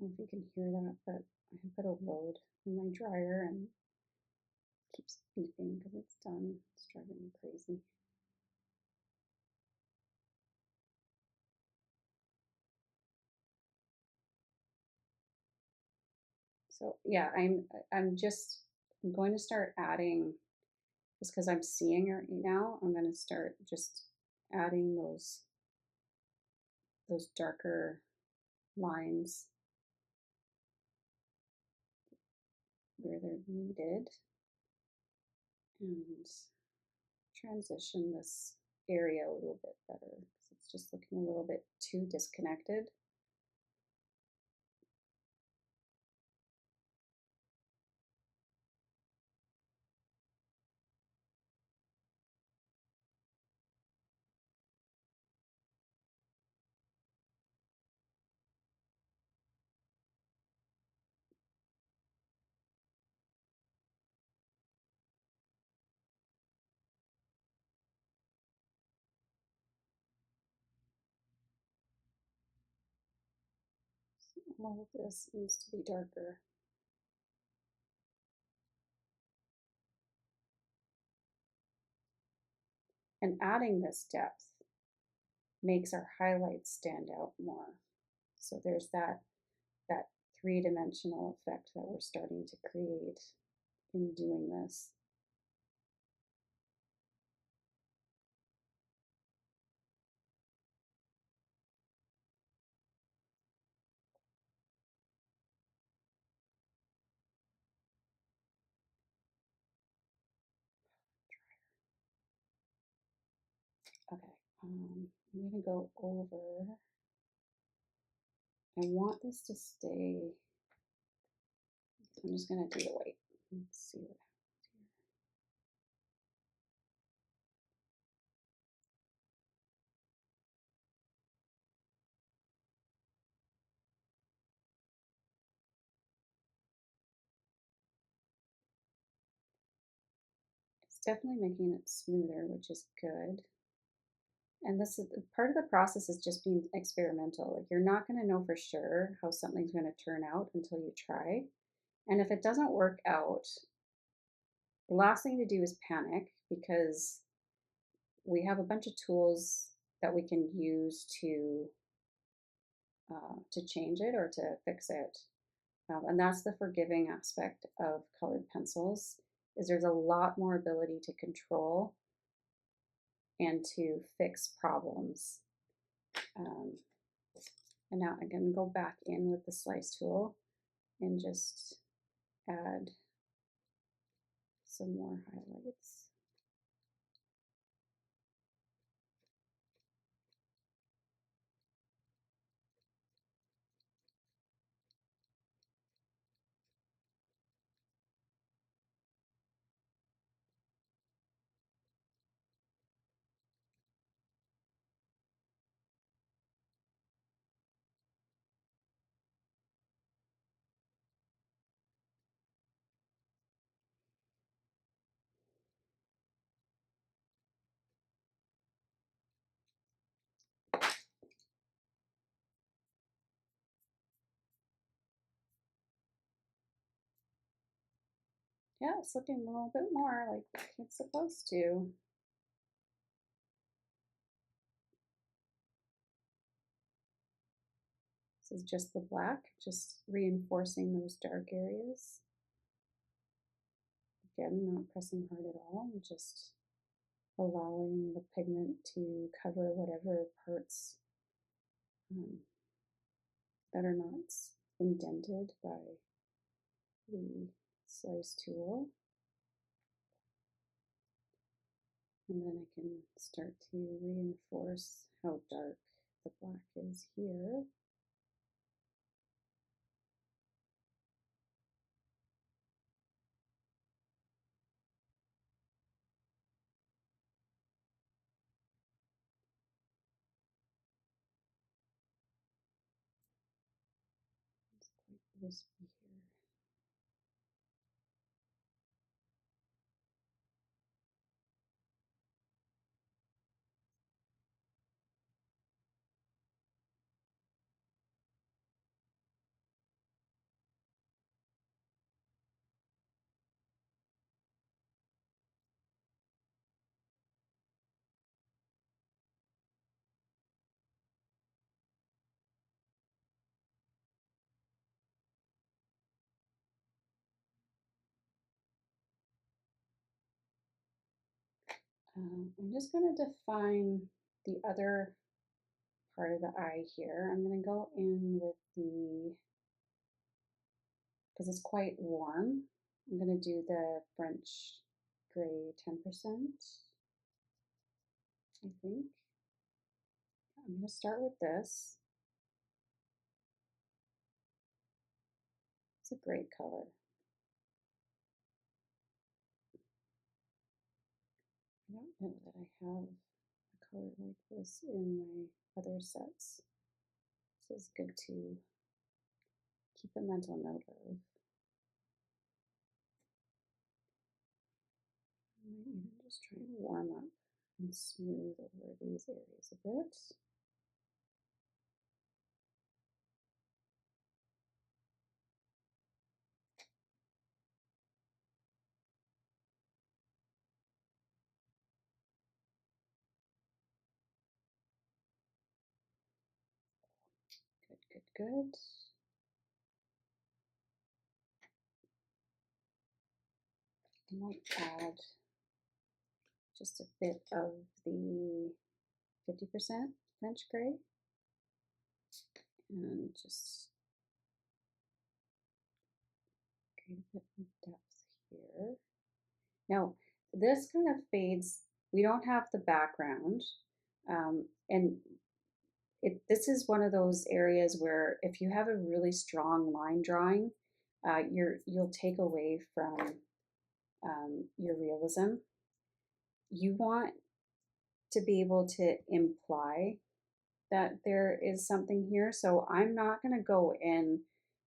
know if you can hear that, but I put a load in my dryer and it keeps beeping because it's done. It's driving me crazy. So yeah, I'm going to start adding, just because I'm seeing it right now, I'm going to start just adding those darker lines where they're needed, and transition this area a little bit better because it's just looking a little bit too disconnected. All of this needs to be darker. And adding this depth makes our highlights stand out more. So there's that three-dimensional effect that we're starting to create in doing this. Okay, I'm gonna go over. I want this to stay. I'm just gonna do the white. Let's see what happens here. It's definitely making it smoother, which is good. And this is part of the process, is just being experimental. Like, you're not going to know for sure how something's going to turn out until you try. And if it doesn't work out, the last thing to do is panic, because we have a bunch of tools that we can use to change it or to fix it. And that's the forgiving aspect of colored pencils, is there's a lot more ability to control and to fix problems. And now I'm going to go back in with the slice tool and just add some more highlights. Yeah, it's looking a little bit more like it's supposed to. This is just the black, just reinforcing those dark areas. Again, not pressing hard at all, just allowing the pigment to cover whatever parts that are not indented by the slice tool. And then I can start to reinforce how dark the black is here. It's quite wispy here. I'm just going to define the other part of the eye here. I'm going to go in with because it's quite warm, I'm going to do the French gray 10%, I think. I'm going to start with this. It's a great color. I don't know that I have a color like this in my other sets. This is good to keep a mental note of. I might even just try to warm up and smooth over these areas a bit. Good, good, good. I might add just a bit of the 50% French gray and just create a bit of depth here. Now, this kind of fades. We don't have the background, and this is one of those areas where if you have a really strong line drawing, you'll take away from your realism. You want to be able to imply that there is something here. So I'm not going to go in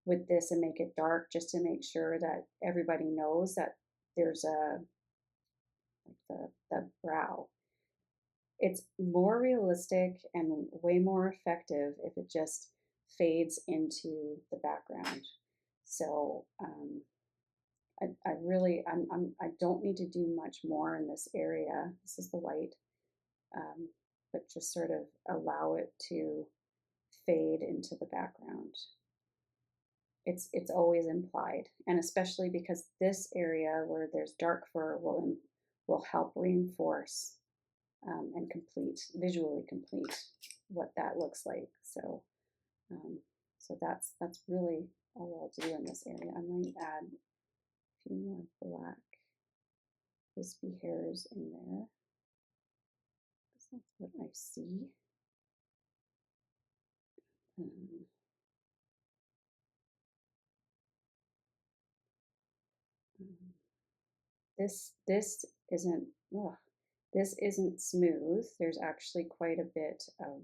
with this and make it dark just to make sure that everybody knows that there's the brow. It's more realistic and way more effective if it just fades into the background. So I really I don't need to do much more in this area. This is the white, but just sort of allow it to fade into the background. It's always implied, and especially because this area where there's dark fur will help reinforce and visually complete what that looks like. So so that's really all I'll do in this area. I might add a few more black wispy hairs in there, because that's what I see. This isn't this isn't smooth. There's actually quite a bit of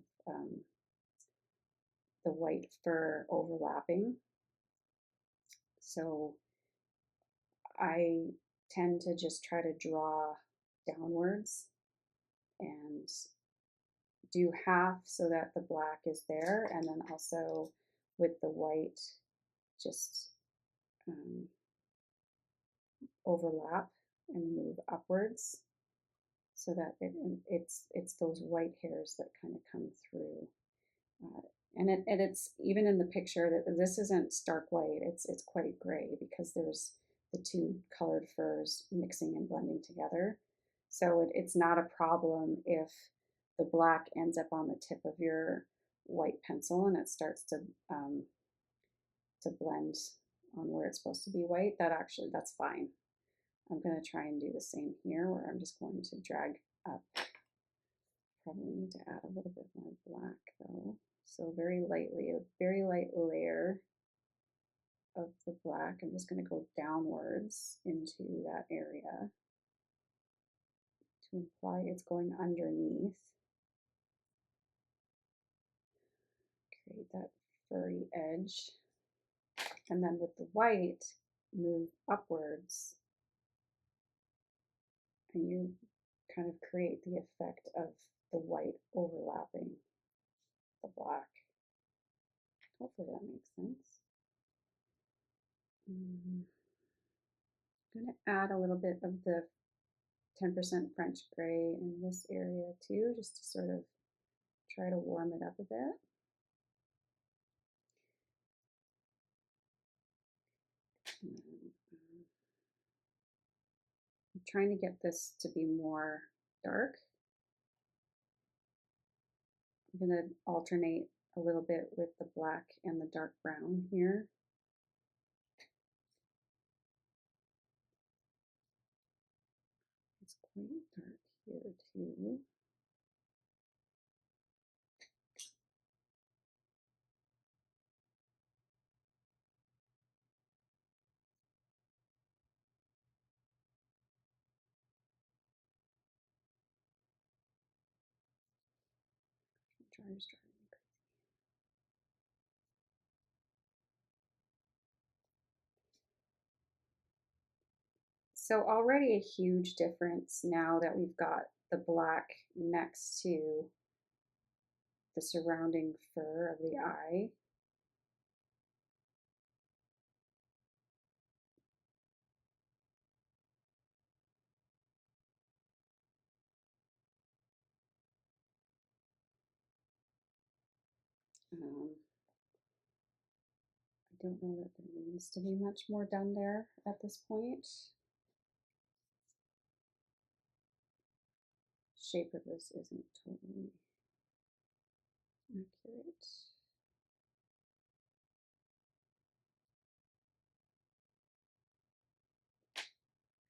the white fur overlapping. So I tend to just try to draw downwards and do half so that the black is there, and then also with the white just overlap and move upwards so that it's those white hairs that kind of come through. And it's even in the picture that this isn't stark white, it's quite gray because there's the two colored furs mixing and blending together. So it's not a problem if the black ends up on the tip of your white pencil and it starts to blend on where it's supposed to be white. That's fine. I'm going to try and do the same here where I'm just going to drag up. Probably need to add a little bit more black though. So very lightly, a very light layer of the black. I'm just going to go downwards into that area to imply it's going underneath. Create that furry edge. And then with the white, move upwards. And you kind of create the effect of the white overlapping the black. Hopefully that makes sense. I'm going to add a little bit of the 10% French gray in this area too, just to sort of try to warm it up a bit. I'm trying to get this to be more dark. I'm going to alternate a little bit with the black and the dark brown here. It's quite dark here too. Dryer's driving me crazy. So already a huge difference now that we've got the black next to the surrounding fur of the eye. I don't know that there needs to be much more done there at this point. Shape of this isn't totally accurate.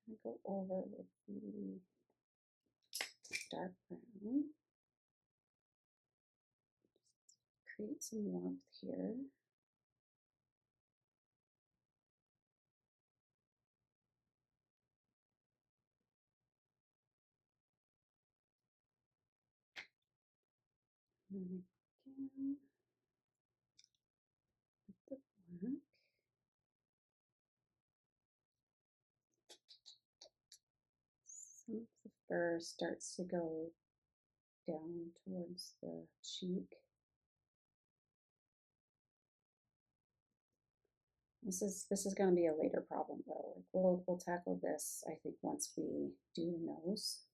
I'm going to go over with the dark brown. Just create some warmth here. And then again, with the black. Some of the fur starts to go down towards the cheek. This is going to be a later problem though. We'll tackle this, I think, once we do the nose.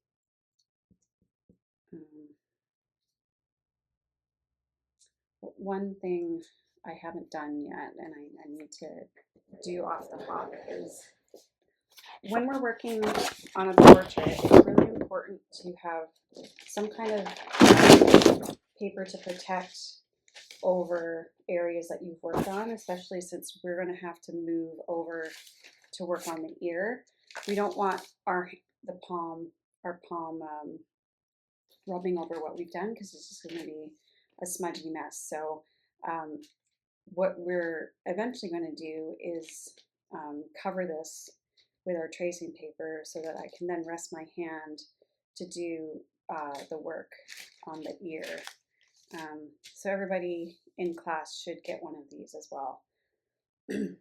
But one thing I haven't done yet, and I need to do off the hop, is when we're working on a portrait, it's really important to have some kind of paper to protect over areas that you've worked on, especially since we're going to have to move over to work on the ear. We don't want our palm rubbing over what we've done, because it's just going to be a smudgy mess. So what we're eventually going to do is cover this with our tracing paper so that I can then rest my hand to do the work on the ear. So everybody in class should get one of these as well. All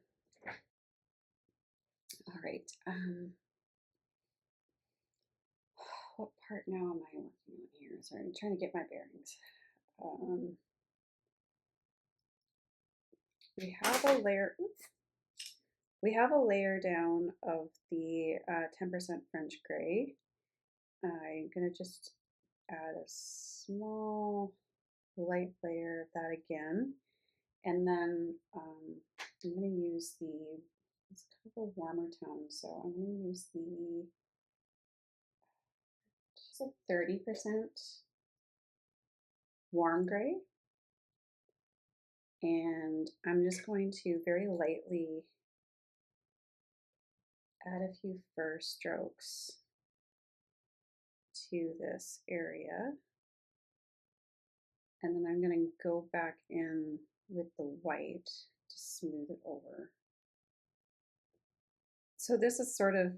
right. What part now am I working on here? Sorry, I'm trying to get my bearings. We have a layer. Oops. We have a layer down of the 10% French gray. I'm going to just add a small light layer of that again. And then I'm going to use it's kind of a warmer tone, so I'm going to use just a 30% warm gray. And I'm just going to very lightly add a few fur strokes to this area. And then I'm going to go back in with the white to smooth it over. So this is sort of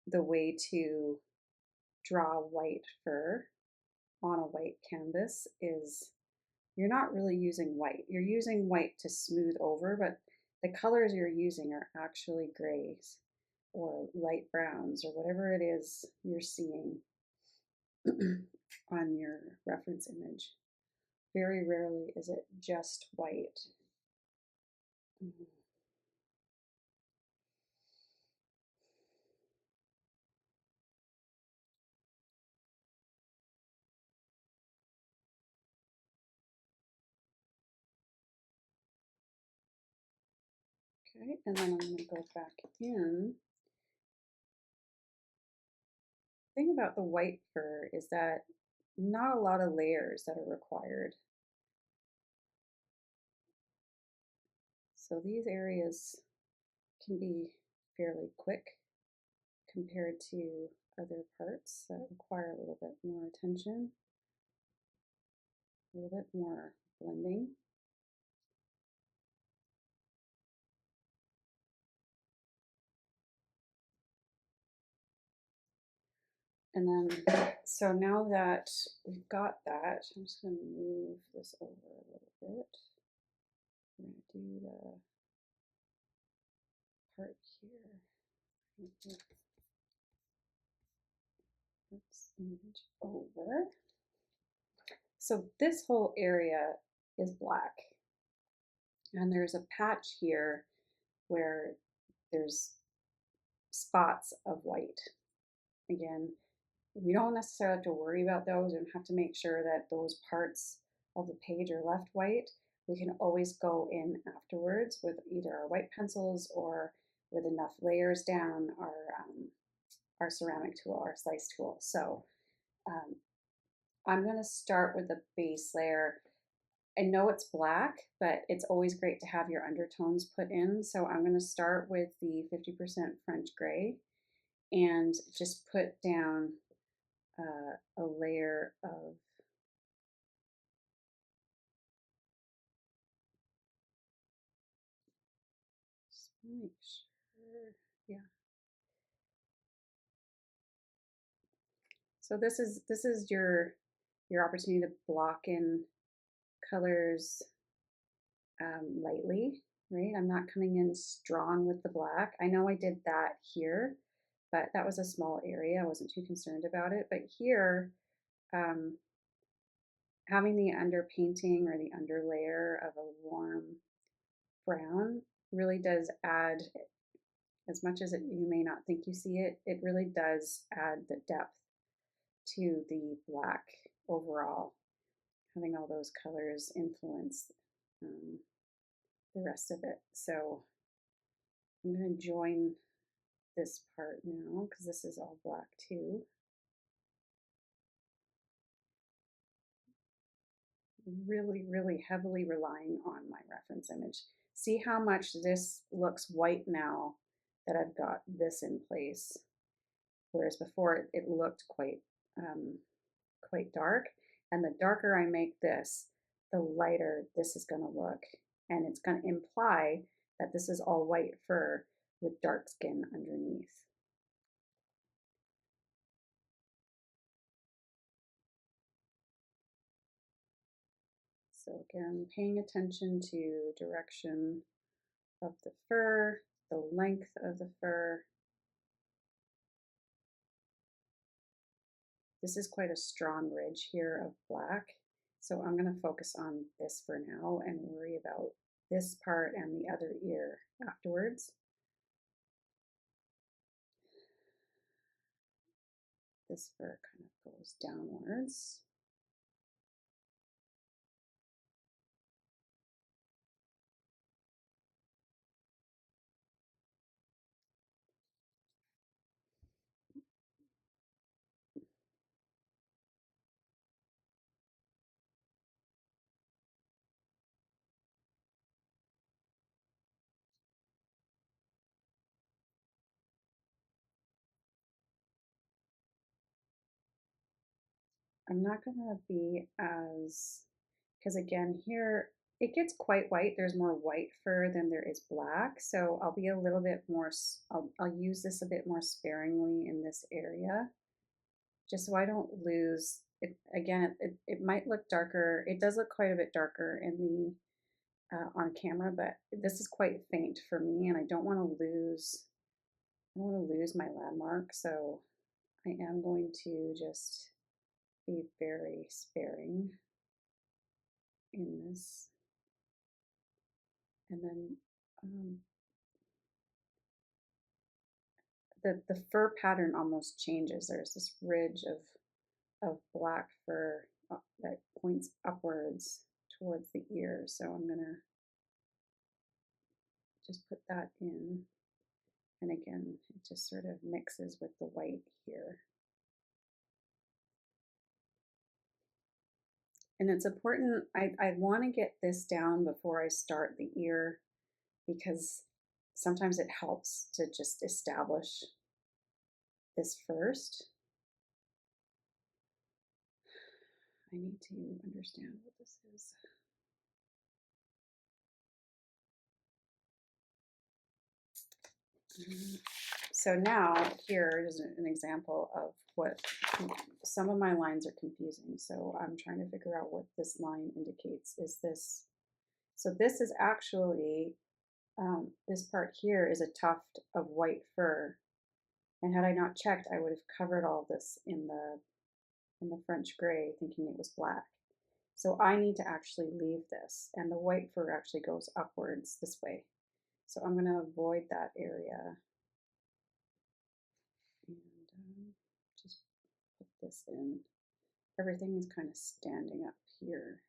the way to draw white fur on a white canvas. Is you're not really using white. You're using white to smooth over, but the colors you're using are actually grays or light browns or whatever it is you're seeing on your reference image. Very rarely is it just white. Okay, and then I'm going to go back in thing about the white fur is that not a lot of layers that are required. So these areas can be fairly quick compared to other parts that require a little bit more attention, a little bit more blending. And then, so now that we've got that, I'm just going to move this over a little bit. We're going to do the part here. Let's image over. So this whole area is black. And there's a patch here where there's spots of white. Again, we don't necessarily have to worry about those. We don't have to make sure that those parts of the page are left white. We can always go in afterwards with either our white pencils or with enough layers down our ceramic tool, our slice tool. So I'm going to start with the base layer. I know it's black, but it's always great to have your undertones put in. So I'm going to start with the 50% French gray and just put down a layer of just make sure, yeah. So this is your opportunity to block in colors lightly, right? I'm not coming in strong with the black. I know I did that here, but that was a small area. I wasn't too concerned about it. But here, having the underpainting or the underlayer of a warm brown really does add, as much as you may not think you see it, it really does add the depth to the black overall, having all those colors influence the rest of it. So I'm going to join this part now because this is all black too. Really, really heavily relying on my reference image. See how much this looks white now that I've got this in place, whereas before it looked quite dark. And the darker I make this, the lighter this is going to look, and it's going to imply that this is all white fur with dark skin underneath. So again, paying attention to direction of the fur, the length of the fur. This is quite a strong ridge here of black, so I'm going to focus on this for now and worry about this part and the other ear afterwards. This fur kind of goes downwards. I'm not going to be as, because again here it gets quite white. There's more white fur than there is black, so I'll be a little bit more, I'll use this a bit more sparingly in this area, just so I don't lose it. Again, it might look darker. It does look quite a bit darker in the on camera, but this is quite faint for me, and I don't want to lose. I don't want to lose my landmark, so I am going to just be very sparing in this. And then the fur pattern almost changes. There's this ridge of black fur that points upwards towards the ear. So I'm gonna just put that in. And again, it just sort of mixes with the white here. And it's important, I want to get this down before I start the ear, because sometimes it helps to just establish this first. I need to understand what this is. So now here is an example of what some of my lines are confusing. So I'm trying to figure out what this line indicates. Is this, so this is actually, this part here is a tuft of white fur. And had I not checked, I would have covered all this in the French gray thinking it was black. So I need to actually leave this, and the white fur actually goes upwards this way. So I'm going to avoid that area and just put this in. Everything is kind of standing up here.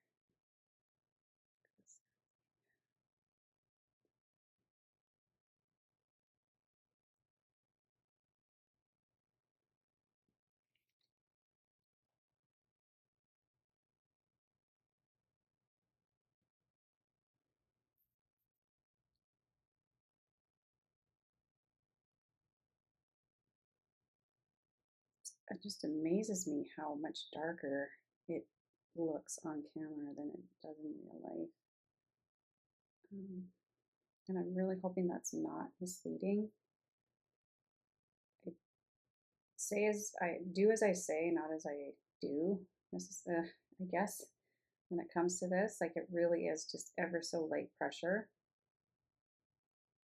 It just amazes me how much darker it looks on camera than it does in real life. And I'm really hoping that's not misleading. I say as I do as I say, not as I do. This is the, I guess, when it comes to this, like it really is just ever so light pressure.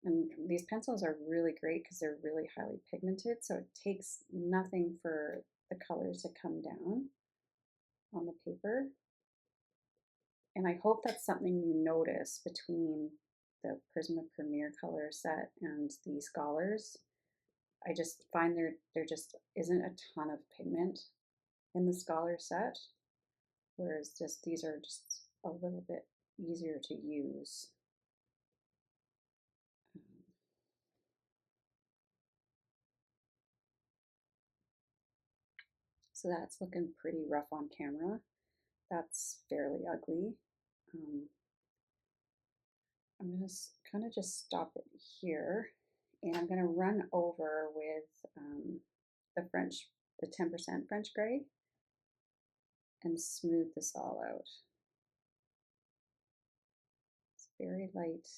And these pencils are really great because they're really highly pigmented, so it takes nothing for the colors to come down on the paper. And I hope that's something you notice between the Prisma Premier color set and the Scholars. I just find there just isn't a ton of pigment in the Scholar set, whereas just these are just a little bit easier to use. So that's looking pretty rough on camera. That's fairly ugly. I'm going to kind of just stop it here, and I'm going to run over with the 10% French gray, and smooth this all out. It's very light.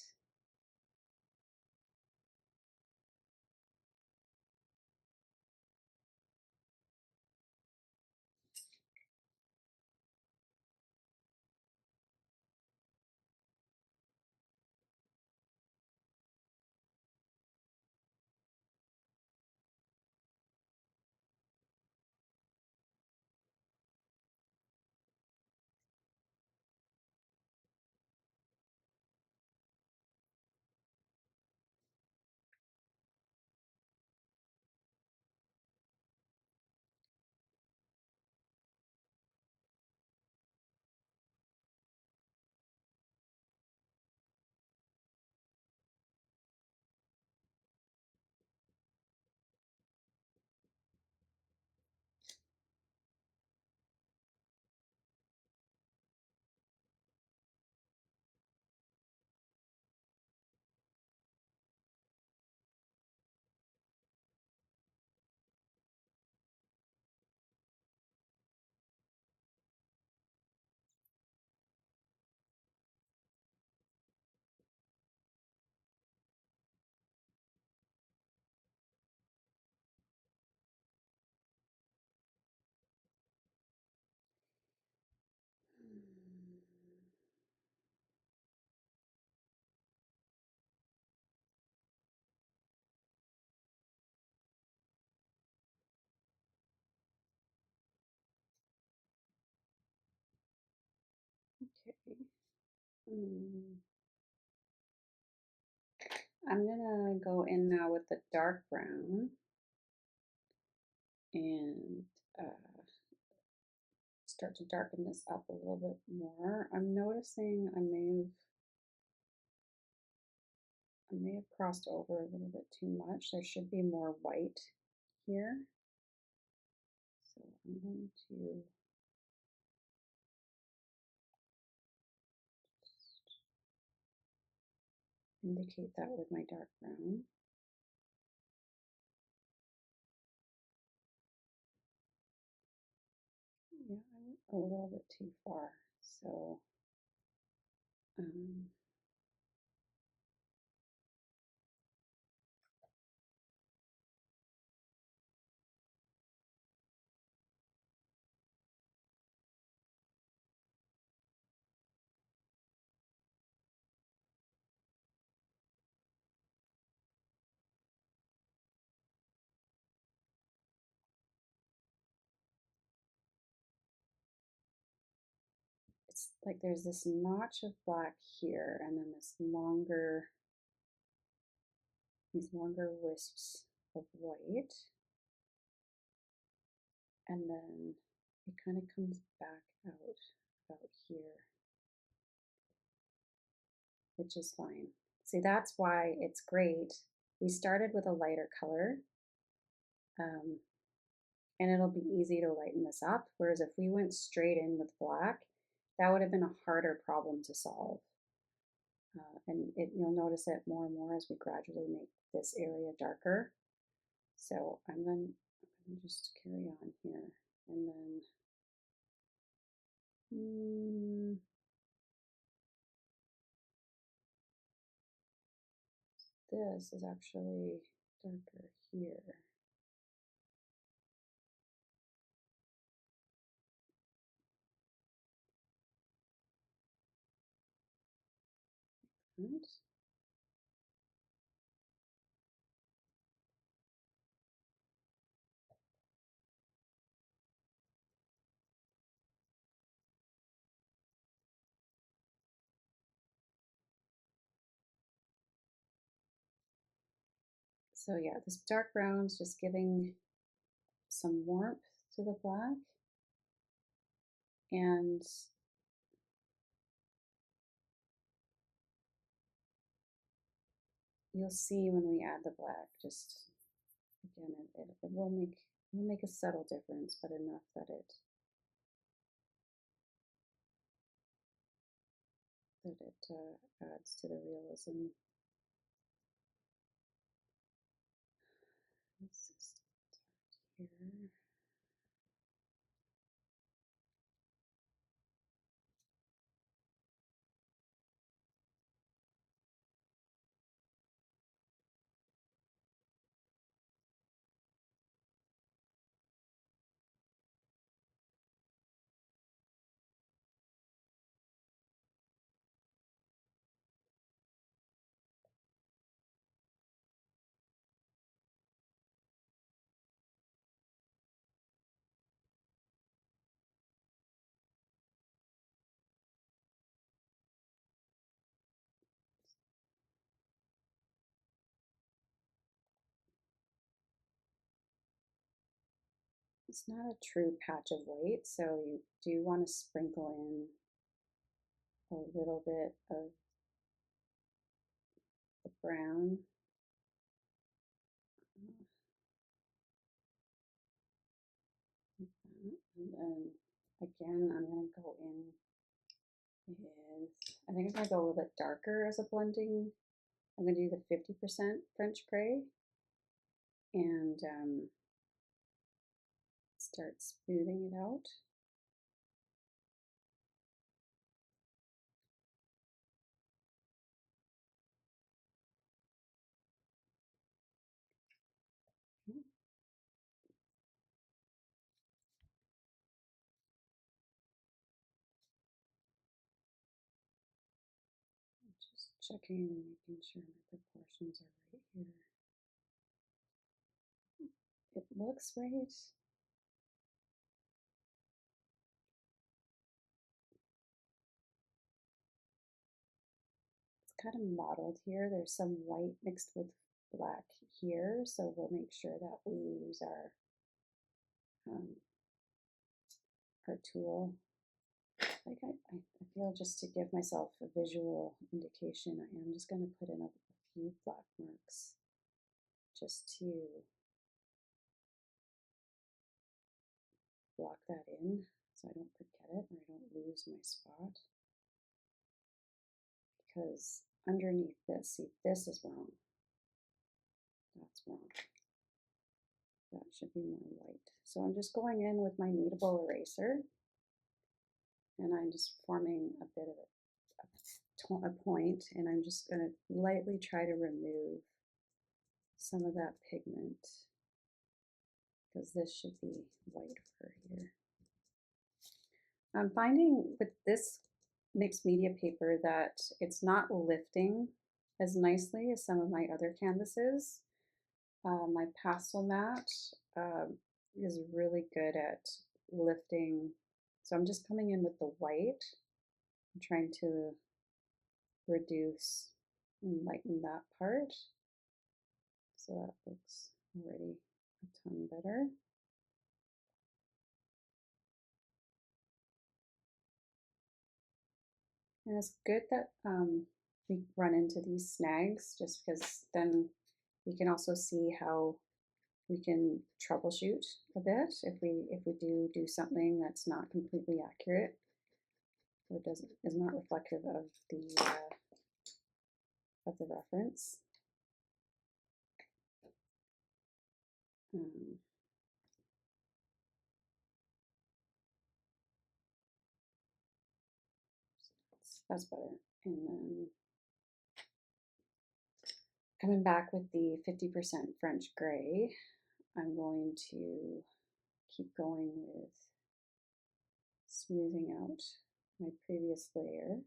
Okay. I'm gonna go in now with the dark brown and start to darken this up a little bit more. I'm noticing I may have crossed over a little bit too much. There should be more white here. So I'm going to indicate that with my dark brown. Yeah, I went a little bit too far, so it's like there's this notch of black here, and then these longer wisps of white, and then it kind of comes back out about here, which is fine. See, that's why it's great. We started with a lighter color, and it'll be easy to lighten this up, whereas if we went straight in with black, that would have been a harder problem to solve. And you'll notice it more and more as we gradually make this area darker. So I'm going to just carry on here, and then this is actually darker here. Right. So yeah, this dark brown is just giving some warmth to the black, and you'll see when we add the black, just again, it will make a subtle difference, but enough that it adds to the realism. Let's just start here. It's not a true patch of white, so you do want to sprinkle in a little bit of the brown. And then again, I'm going to go in with, I think I'm going to go a little bit darker as a blending. I'm going to do the 50% French Gray and start smoothing it out. Just checking and making sure my proportions are right here. It looks right. It's kind of mottled here. There's some white mixed with black here, so we'll make sure that we use our tool. Like I feel, just to give myself a visual indication, I am just going to put in a few black marks just to block that in so I don't forget it or I don't lose my spot. Because underneath this. See, this is wrong. That's wrong. That should be more white. So I'm just going in with my Kneadable Eraser, and I'm just forming a bit of a point, and I'm just going to lightly try to remove some of that pigment, because this should be white for here. I'm finding with this mixed media paper that it's not lifting as nicely as some of my other canvases. My Pastelmat is really good at lifting. So I'm just coming in with the white. I'm trying to reduce and lighten that part. So that looks already a ton better. And it's good that we run into these snags, just because then we can also see how we can troubleshoot a bit if we do something that's not completely accurate or is not reflective of the reference. That's better. And then coming back with the 50% French gray, I'm going to keep going with smoothing out my previous layer.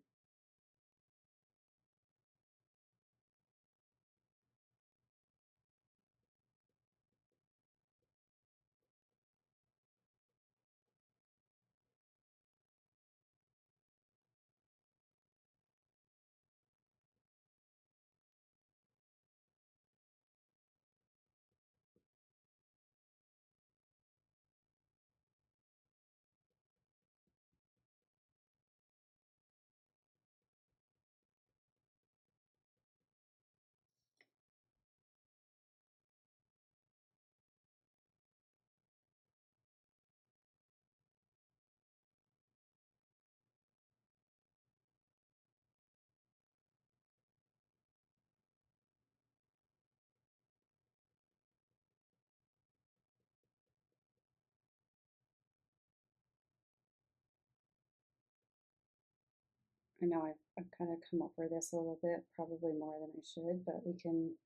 I know I've kind of come over this a little bit, probably more than I should, but we can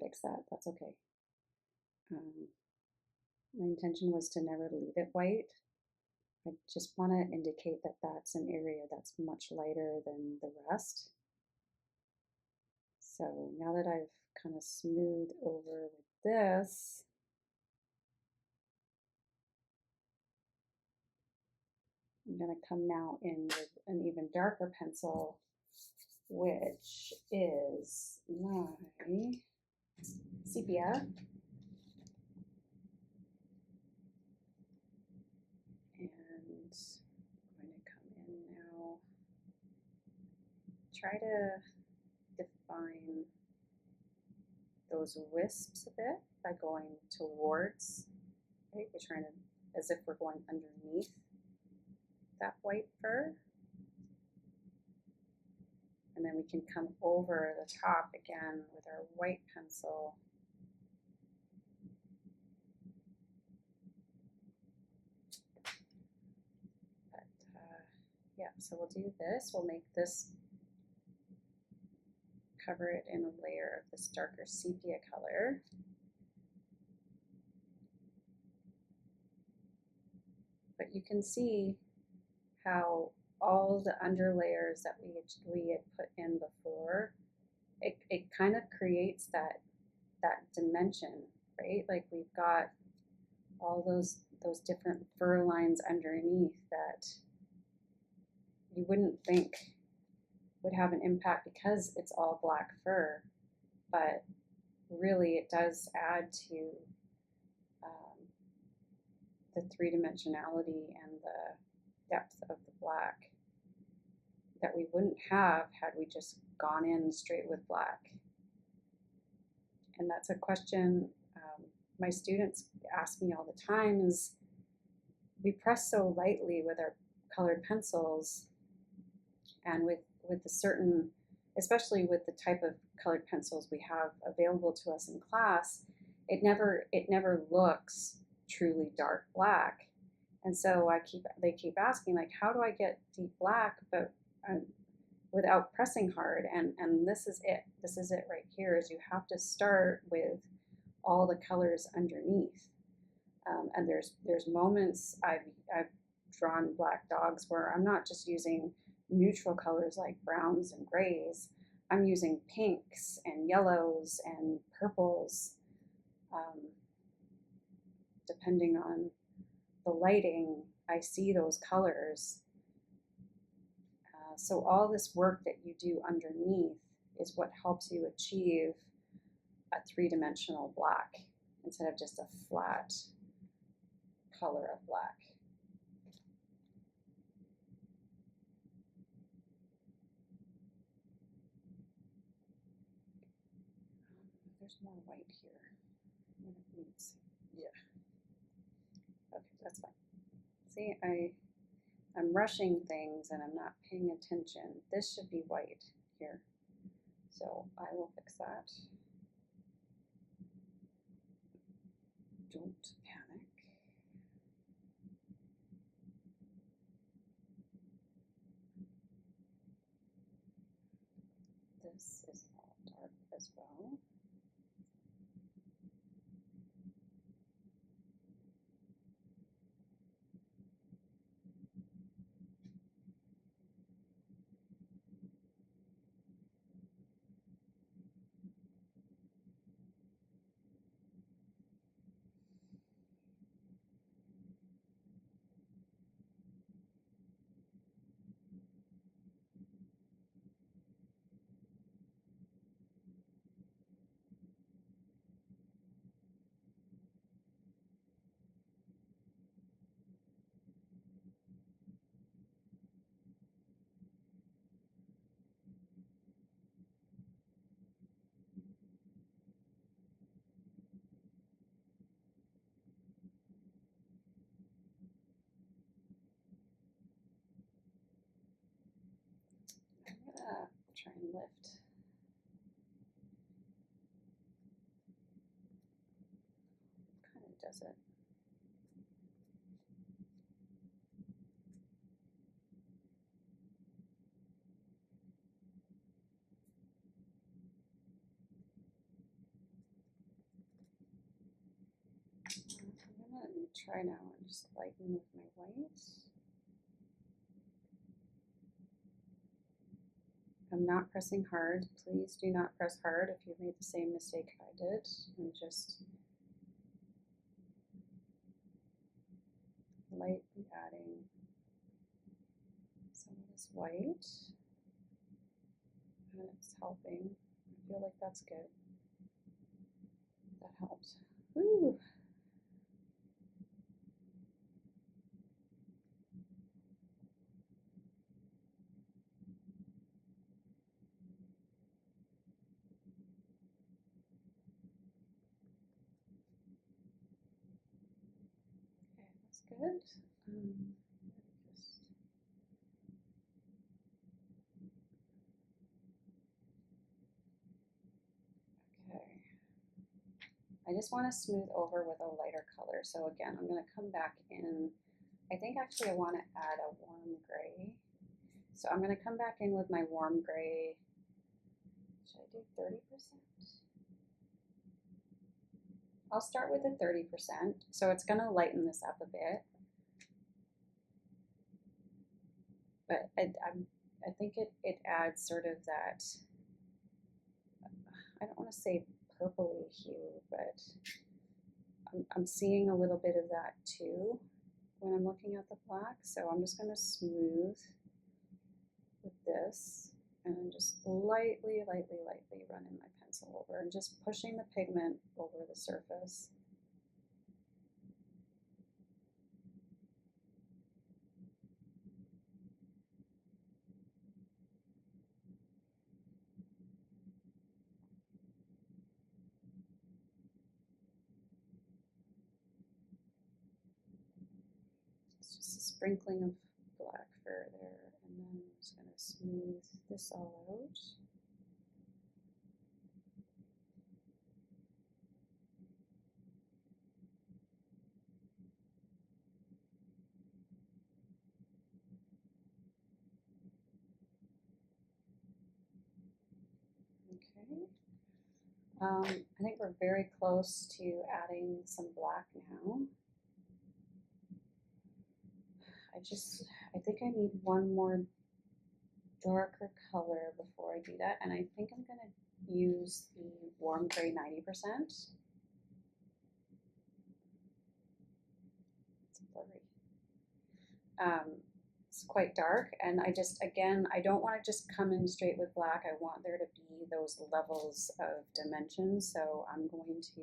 fix that. That's okay. My intention was to never leave it white. I just want to indicate that that's an area that's much lighter than the rest. So now that I've kind of smoothed over with this, I'm going to come now in with an even darker pencil, which is my sepia. And I'm going to come in now, try to define those wisps a bit by going towards, right? We're trying to, as if we're going underneath that white fur. And then we can come over the top again with our white pencil. But yeah, so we'll do this. We'll make this, cover it in a layer of this darker sepia color. But you can see how all the under layers that we had put in before, it kind of creates that dimension, right? Like we've got all those different fur lines underneath that you wouldn't think would have an impact because it's all black fur, but really it does add to the three-dimensionality and the depth of the black that we wouldn't have had we just gone in straight with black. And that's a question my students ask me all the time, is we press so lightly with our colored pencils and with a certain especially with the type of colored pencils we have available to us in class, it never looks truly dark black. And so they keep asking, like, how do I get deep black but without pressing hard? And this is it. This is it right here, is you have to start with all the colors underneath. And there's moments I've drawn black dogs where I'm not just using neutral colors like browns and grays. I'm using pinks and yellows and purples, depending on the lighting. I see those colors. So all this work that you do underneath is what helps you achieve a three-dimensional black instead of just a flat color of black. There's more white here. Yeah. Okay, that's fine. See, I'm rushing things and I'm not paying attention. This should be white here. So I will fix that. Don't panic. This is all dark as well. Try and lift. Kind of does it. I'm going to try now and just lighten with my white. I'm not pressing hard. Please do not press hard if you've made the same mistake I did. And just lightly adding some of this white. And it's helping. I feel like that's good. That helps. Woo! Good. Okay. I just want to smooth over with a lighter color. So again, I'm going to come back in. I think actually I want to add a warm gray. So I'm going to come back in with my warm gray. Should I do 30%? I'll start with the 30%. So it's going to lighten this up a bit. But I think it adds sort of that, I don't want to say purpley hue, but I'm seeing a little bit of that too when I'm looking at the black. So I'm just going to smooth with this and just lightly running my pencil over and just pushing the pigment over the surface. It's just a sprinkling of black fur there, and then I'm just going to smooth this all out. Okay. I think we're very close to adding some black now. I think I need one more darker color before I do that, and I think I'm going to use the warm gray 90%. It's blurry. It's quite dark, and again, I don't want to just come in straight with black. I want there to be those levels of dimension, so I'm going to,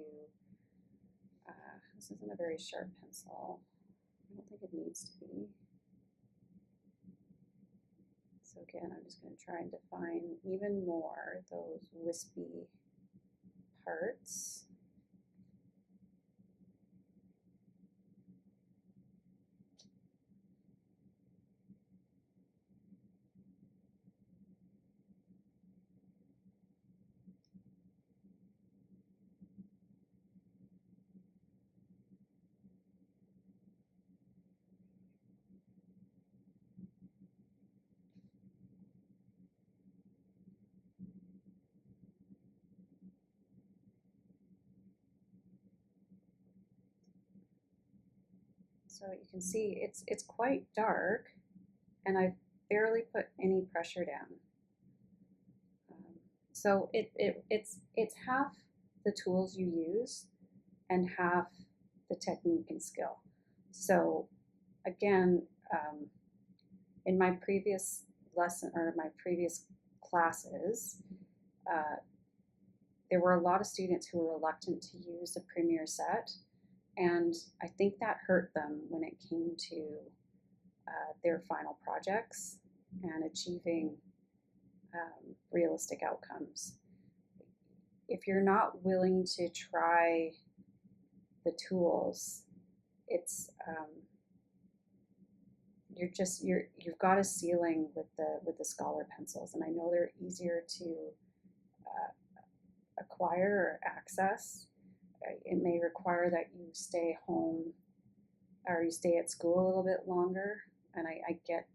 this isn't a very sharp pencil. I don't think it needs to be. So again, I'm just going to try and define even more those wispy parts. So you can see it's quite dark, and I've barely put any pressure down. So it's half the tools you use and half the technique and skill. So again, in my previous lesson or my previous classes, there were a lot of students who were reluctant to use the Premier set, and I think that hurt them when it came to their final projects and achieving realistic outcomes. If you're not willing to try the tools, it's you've got a ceiling with the Scholar pencils, and I know they're easier to acquire or access. It may require that you stay home or you stay at school a little bit longer, and I get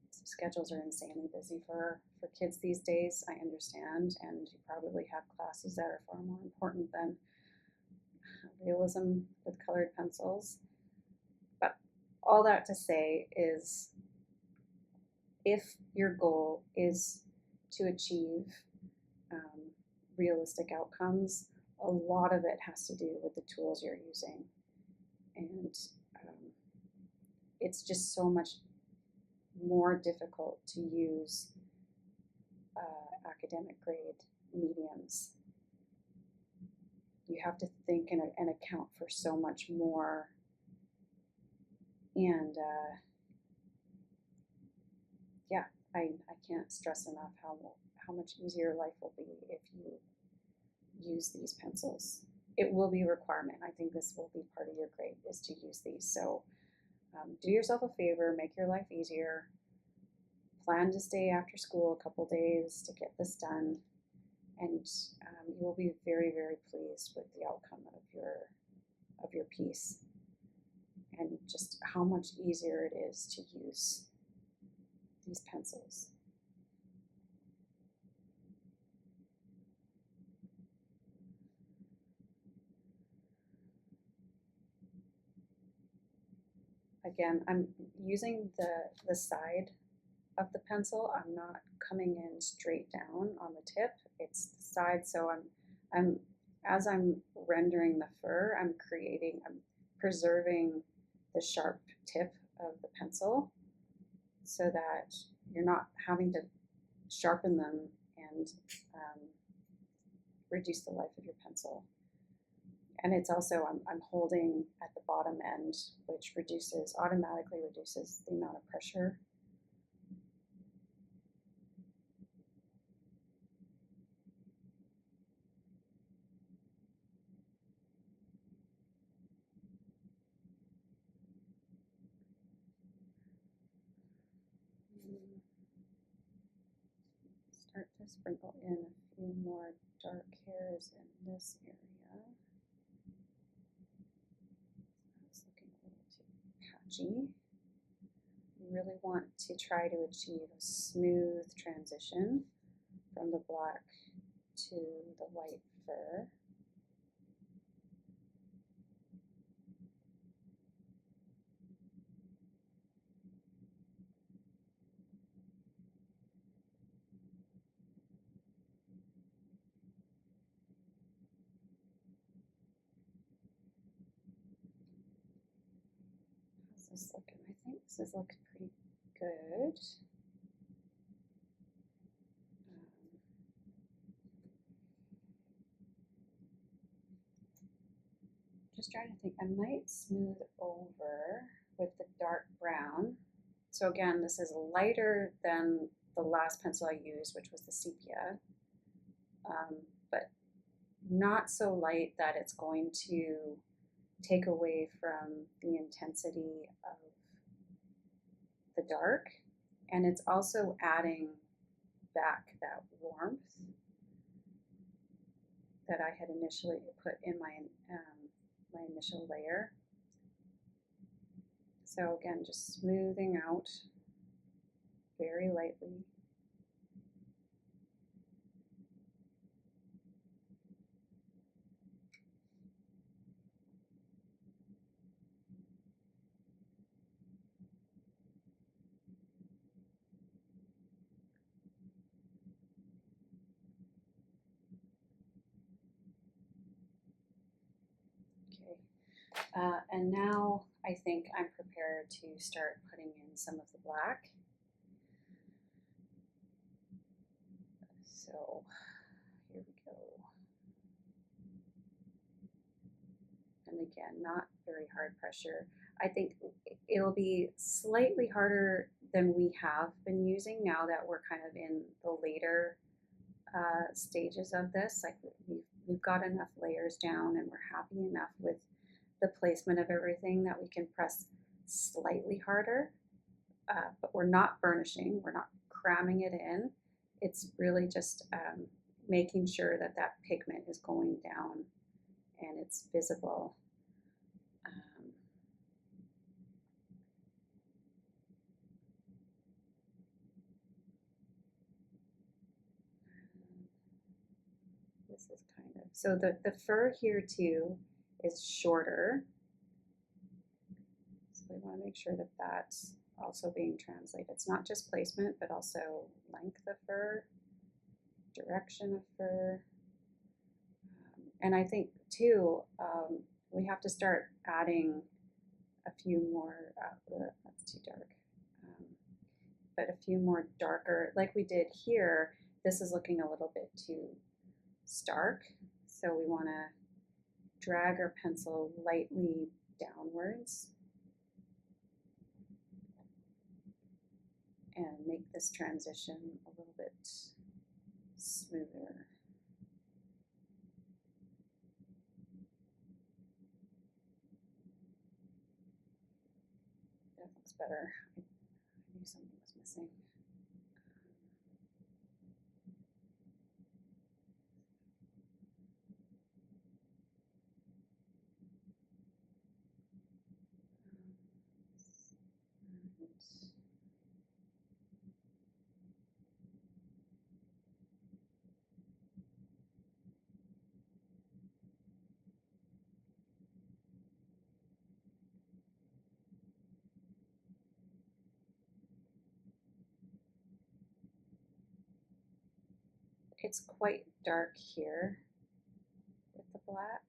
schedules are insanely busy for kids these days. I understand, and you probably have classes that are far more important than realism with colored pencils. But all that to say is, if your goal is to achieve realistic outcomes, a lot of it has to do with the tools you're using, and it's just so much more difficult to use academic grade mediums. You have to think and account for so much more, and yeah, I can't stress enough how much easier life will be if you use these pencils. It will be a requirement. I think this will be part of your grade, is to use these. So do yourself a favor, make your life easier. Plan to stay after school a couple days to get this done, and you will be very, very pleased with the outcome of your piece, and just how much easier it is to use these pencils. Again, I'm using the side of the pencil. I'm not coming in straight down on the tip. It's the side. So as I'm rendering the fur, I'm preserving the sharp tip of the pencil so that you're not having to sharpen them and reduce the life of your pencil. And it's also, I'm holding at the bottom end, which automatically reduces the amount of pressure. Start to sprinkle in a few more dark hairs in this area. It's looking a little too patchy. You really want to try to achieve a smooth transition from the black to the white fur. How's this looking? I think this is looking pretty good. Just trying to think, I might smooth over with the dark brown. So again, this is lighter than the last pencil I used, which was the sepia, but not so light that it's going to take away from the intensity of the dark. And it's also adding back that warmth that I had initially put in my initial layer. So again, just smoothing out very lightly. And now I think I'm prepared to start putting in some of the black. So here we go. And again, not very hard pressure. I think it'll be slightly harder than we have been using now that we're kind of in the later stages of this. Like we've got enough layers down and we're happy enough with the placement of everything that we can press slightly harder, but we're not burnishing, we're not cramming it in. It's really just making sure that that pigment is going down and it's visible. This is kind of, so the fur here too is shorter. So we want to make sure that that's also being translated. It's not just placement, but also length of fur, direction of fur. And I think too, we have to start adding a few more, that's too dark, but a few more darker, like we did here. This is looking a little bit too stark. So we want to drag our pencil lightly downwards and make this transition a little bit smoother. That looks better. I knew something was missing. It's quite dark here with the black.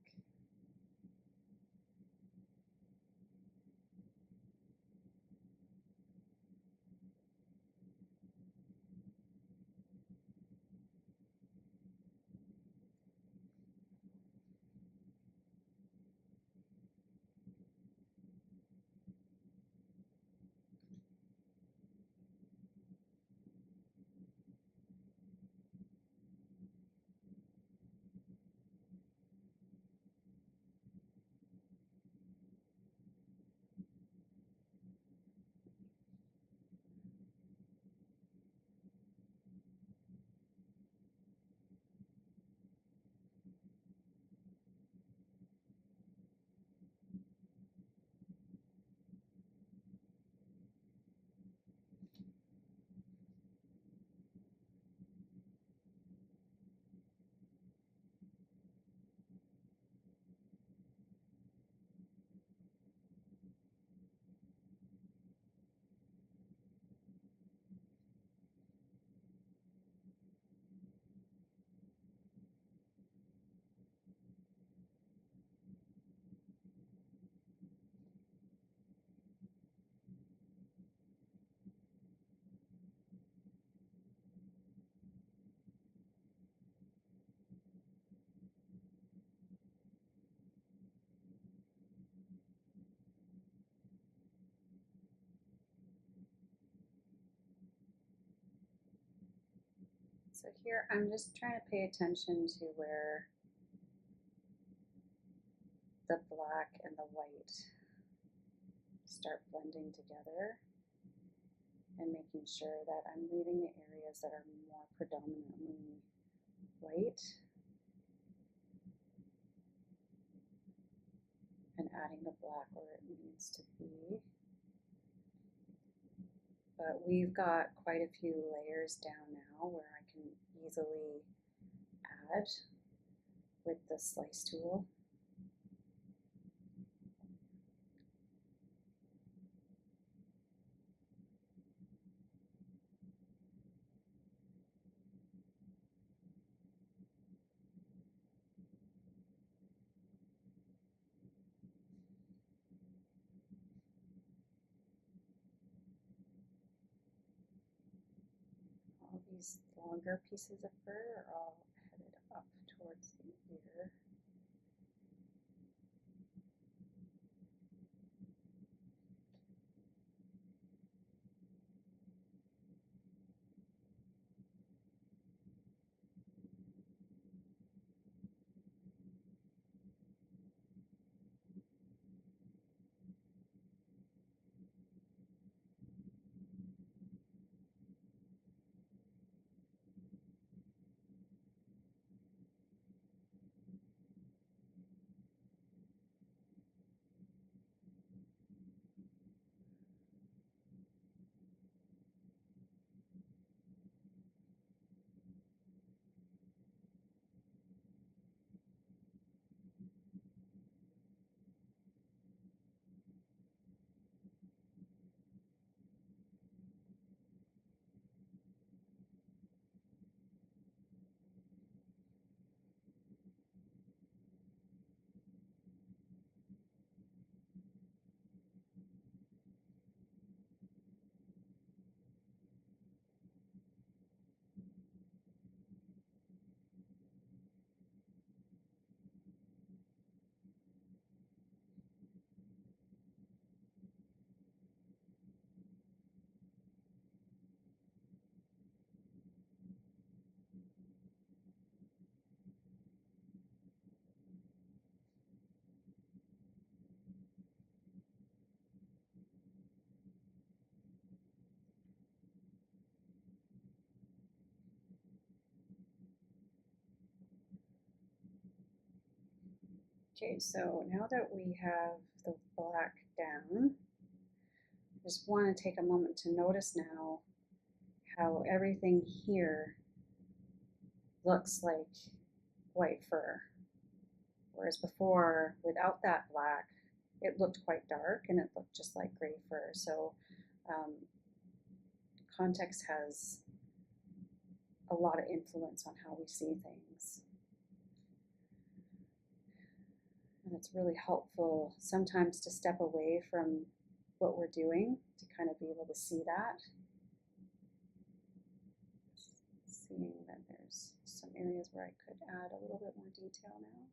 So here I'm just trying to pay attention to where the black and the white start blending together, and making sure that I'm leaving the areas that are more predominantly white and adding the black where it needs to be. But we've got quite a few layers down now where I can easily add with the slice tool. All these longer pieces of fur are all headed up towards the ear. Okay, so now that we have the black down, I just want to take a moment to notice now how everything here looks like white fur. Whereas before, without that black, it looked quite dark and it looked just like gray fur. So context has a lot of influence on how we see things. And it's really helpful sometimes to step away from what we're doing to kind of be able to see that. Seeing that there's some areas where I could add a little bit more detail now.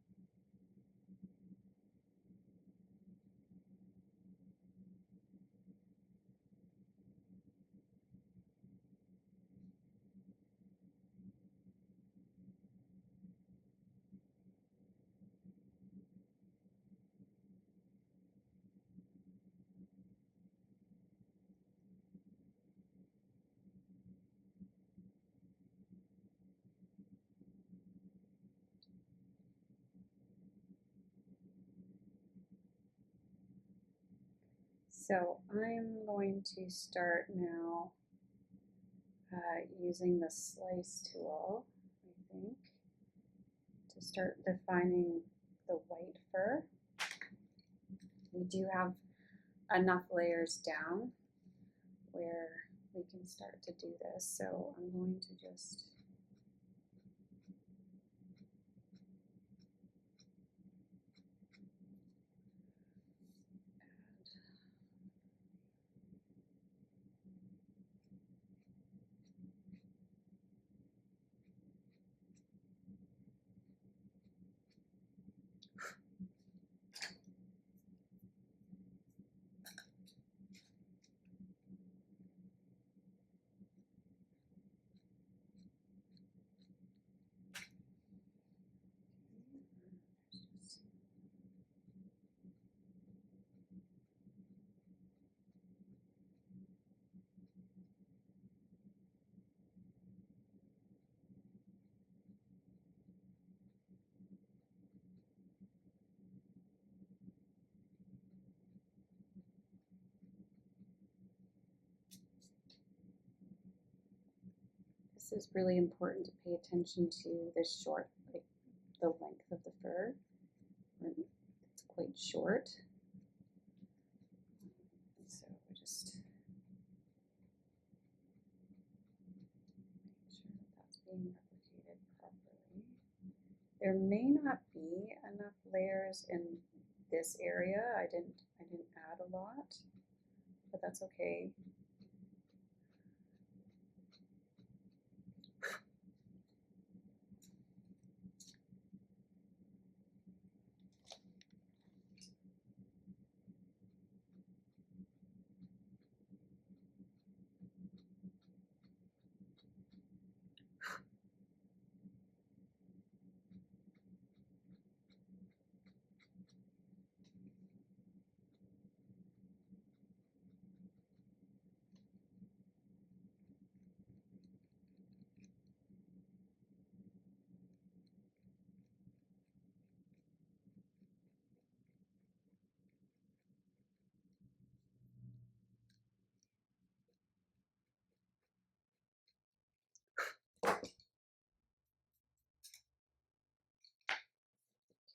So I'm going to start now using the slice tool, I think, to start defining the white fur. We do have enough layers down where we can start to do this, so I'm going to just This is really important to pay attention to this short, like the length of the fur. It's quite short. So we just make sure that that's being replicated properly. There may not be enough layers in this area. I didn't add a lot, but that's okay.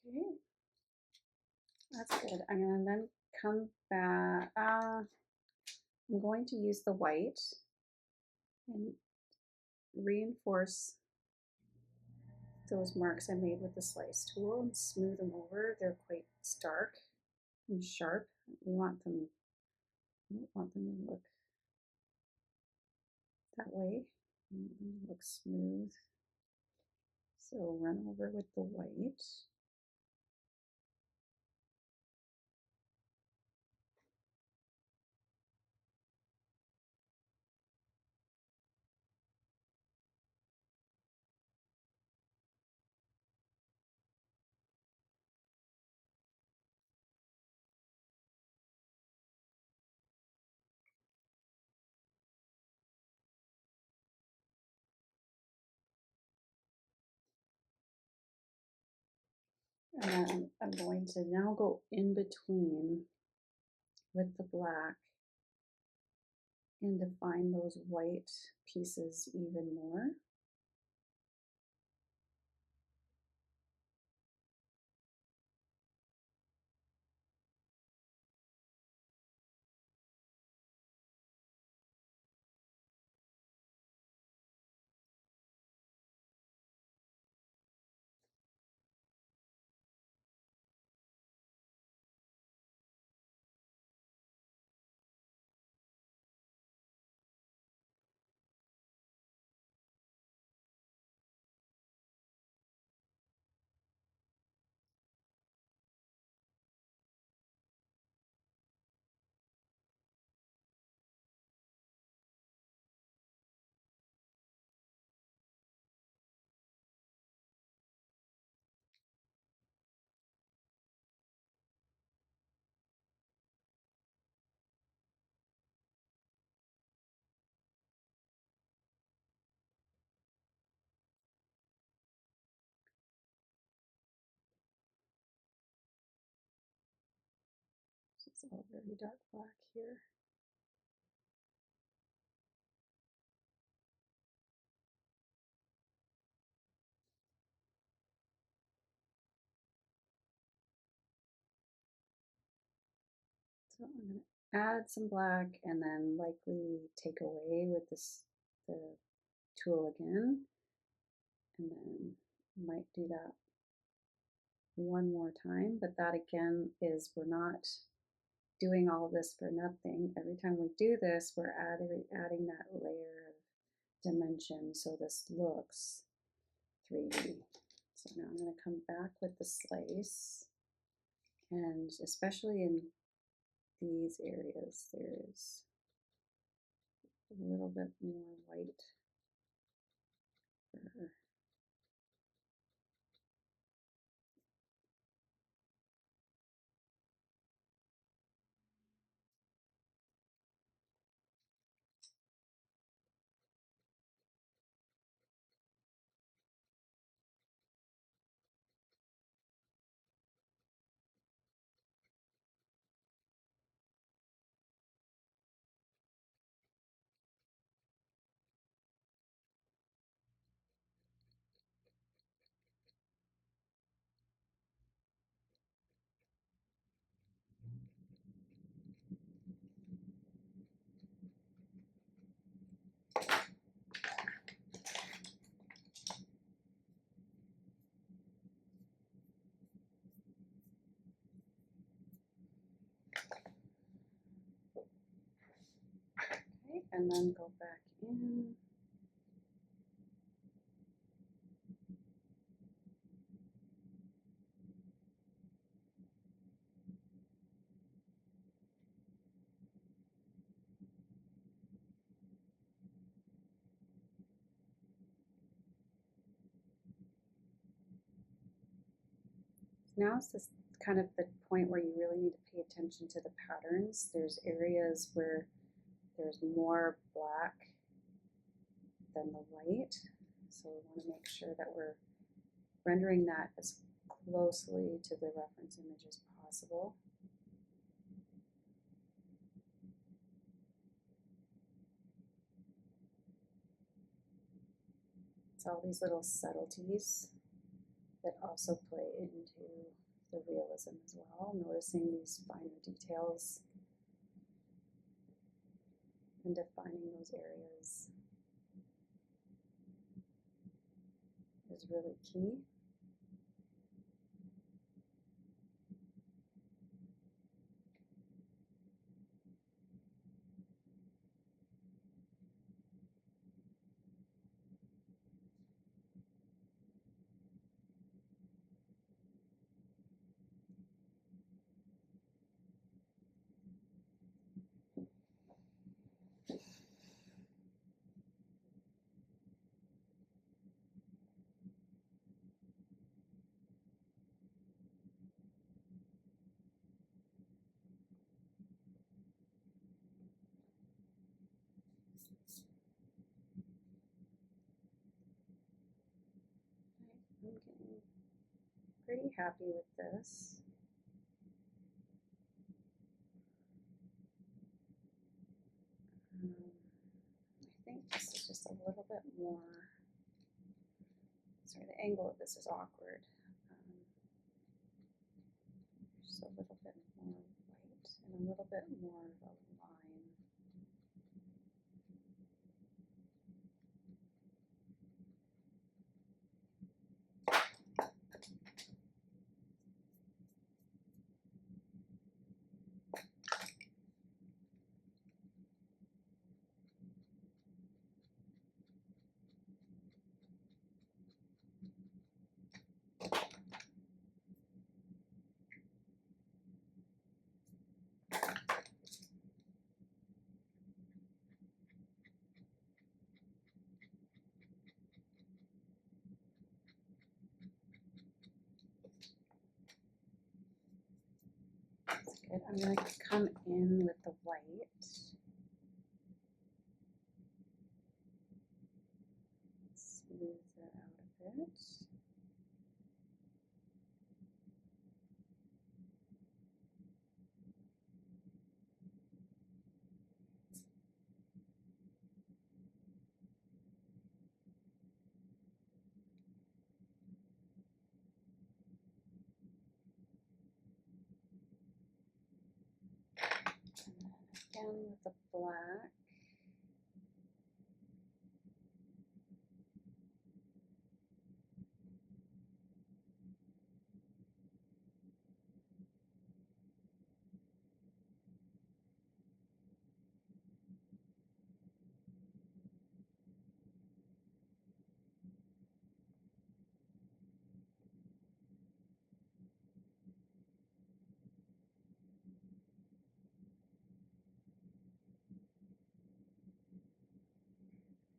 Okay, that's good. I'm gonna then come back. I'm going to use the white and reinforce those marks I made with the slice tool and smooth them over. They're quite stark and sharp. We want them, we don't want them to look that way. We want them to look smooth. So run over with the white. And then I'm going to now go in between with the black and define those white pieces even more. It's all very dark black here. So I'm going to add some black and then likely take away with this the tool again, and then might do that one more time. But that again is, we're not doing all of this for nothing. Every time we do this, we're adding that layer of dimension so this looks 3D. So now I'm going to come back with the slice, and especially in these areas, there's a little bit more white fur. and then go back in. Now is this kind of the point where you really need to pay attention to the patterns. There's areas where there's more black than the white, so we want to make sure that we're rendering that as closely to the reference image as possible. It's all these little subtleties that also play into the realism as well, noticing these finer details and defining those areas is really key. I'm getting pretty happy with this. I think this is just a little bit more, sorry, the angle of this is awkward. Just a little bit more white and a little bit more of a line. That's good. I'm going to come in with the white. Smooth that out a bit. Again with the black.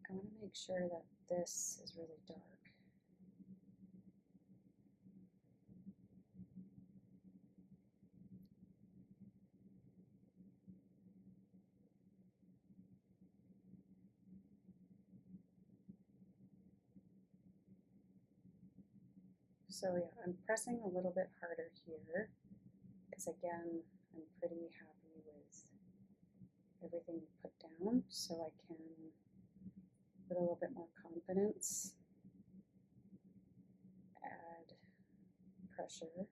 I want to make sure that this is really dark. So yeah, I'm pressing a little bit harder here because again, I'm pretty happy with everything put down, so I can with a little bit more confidence add pressure.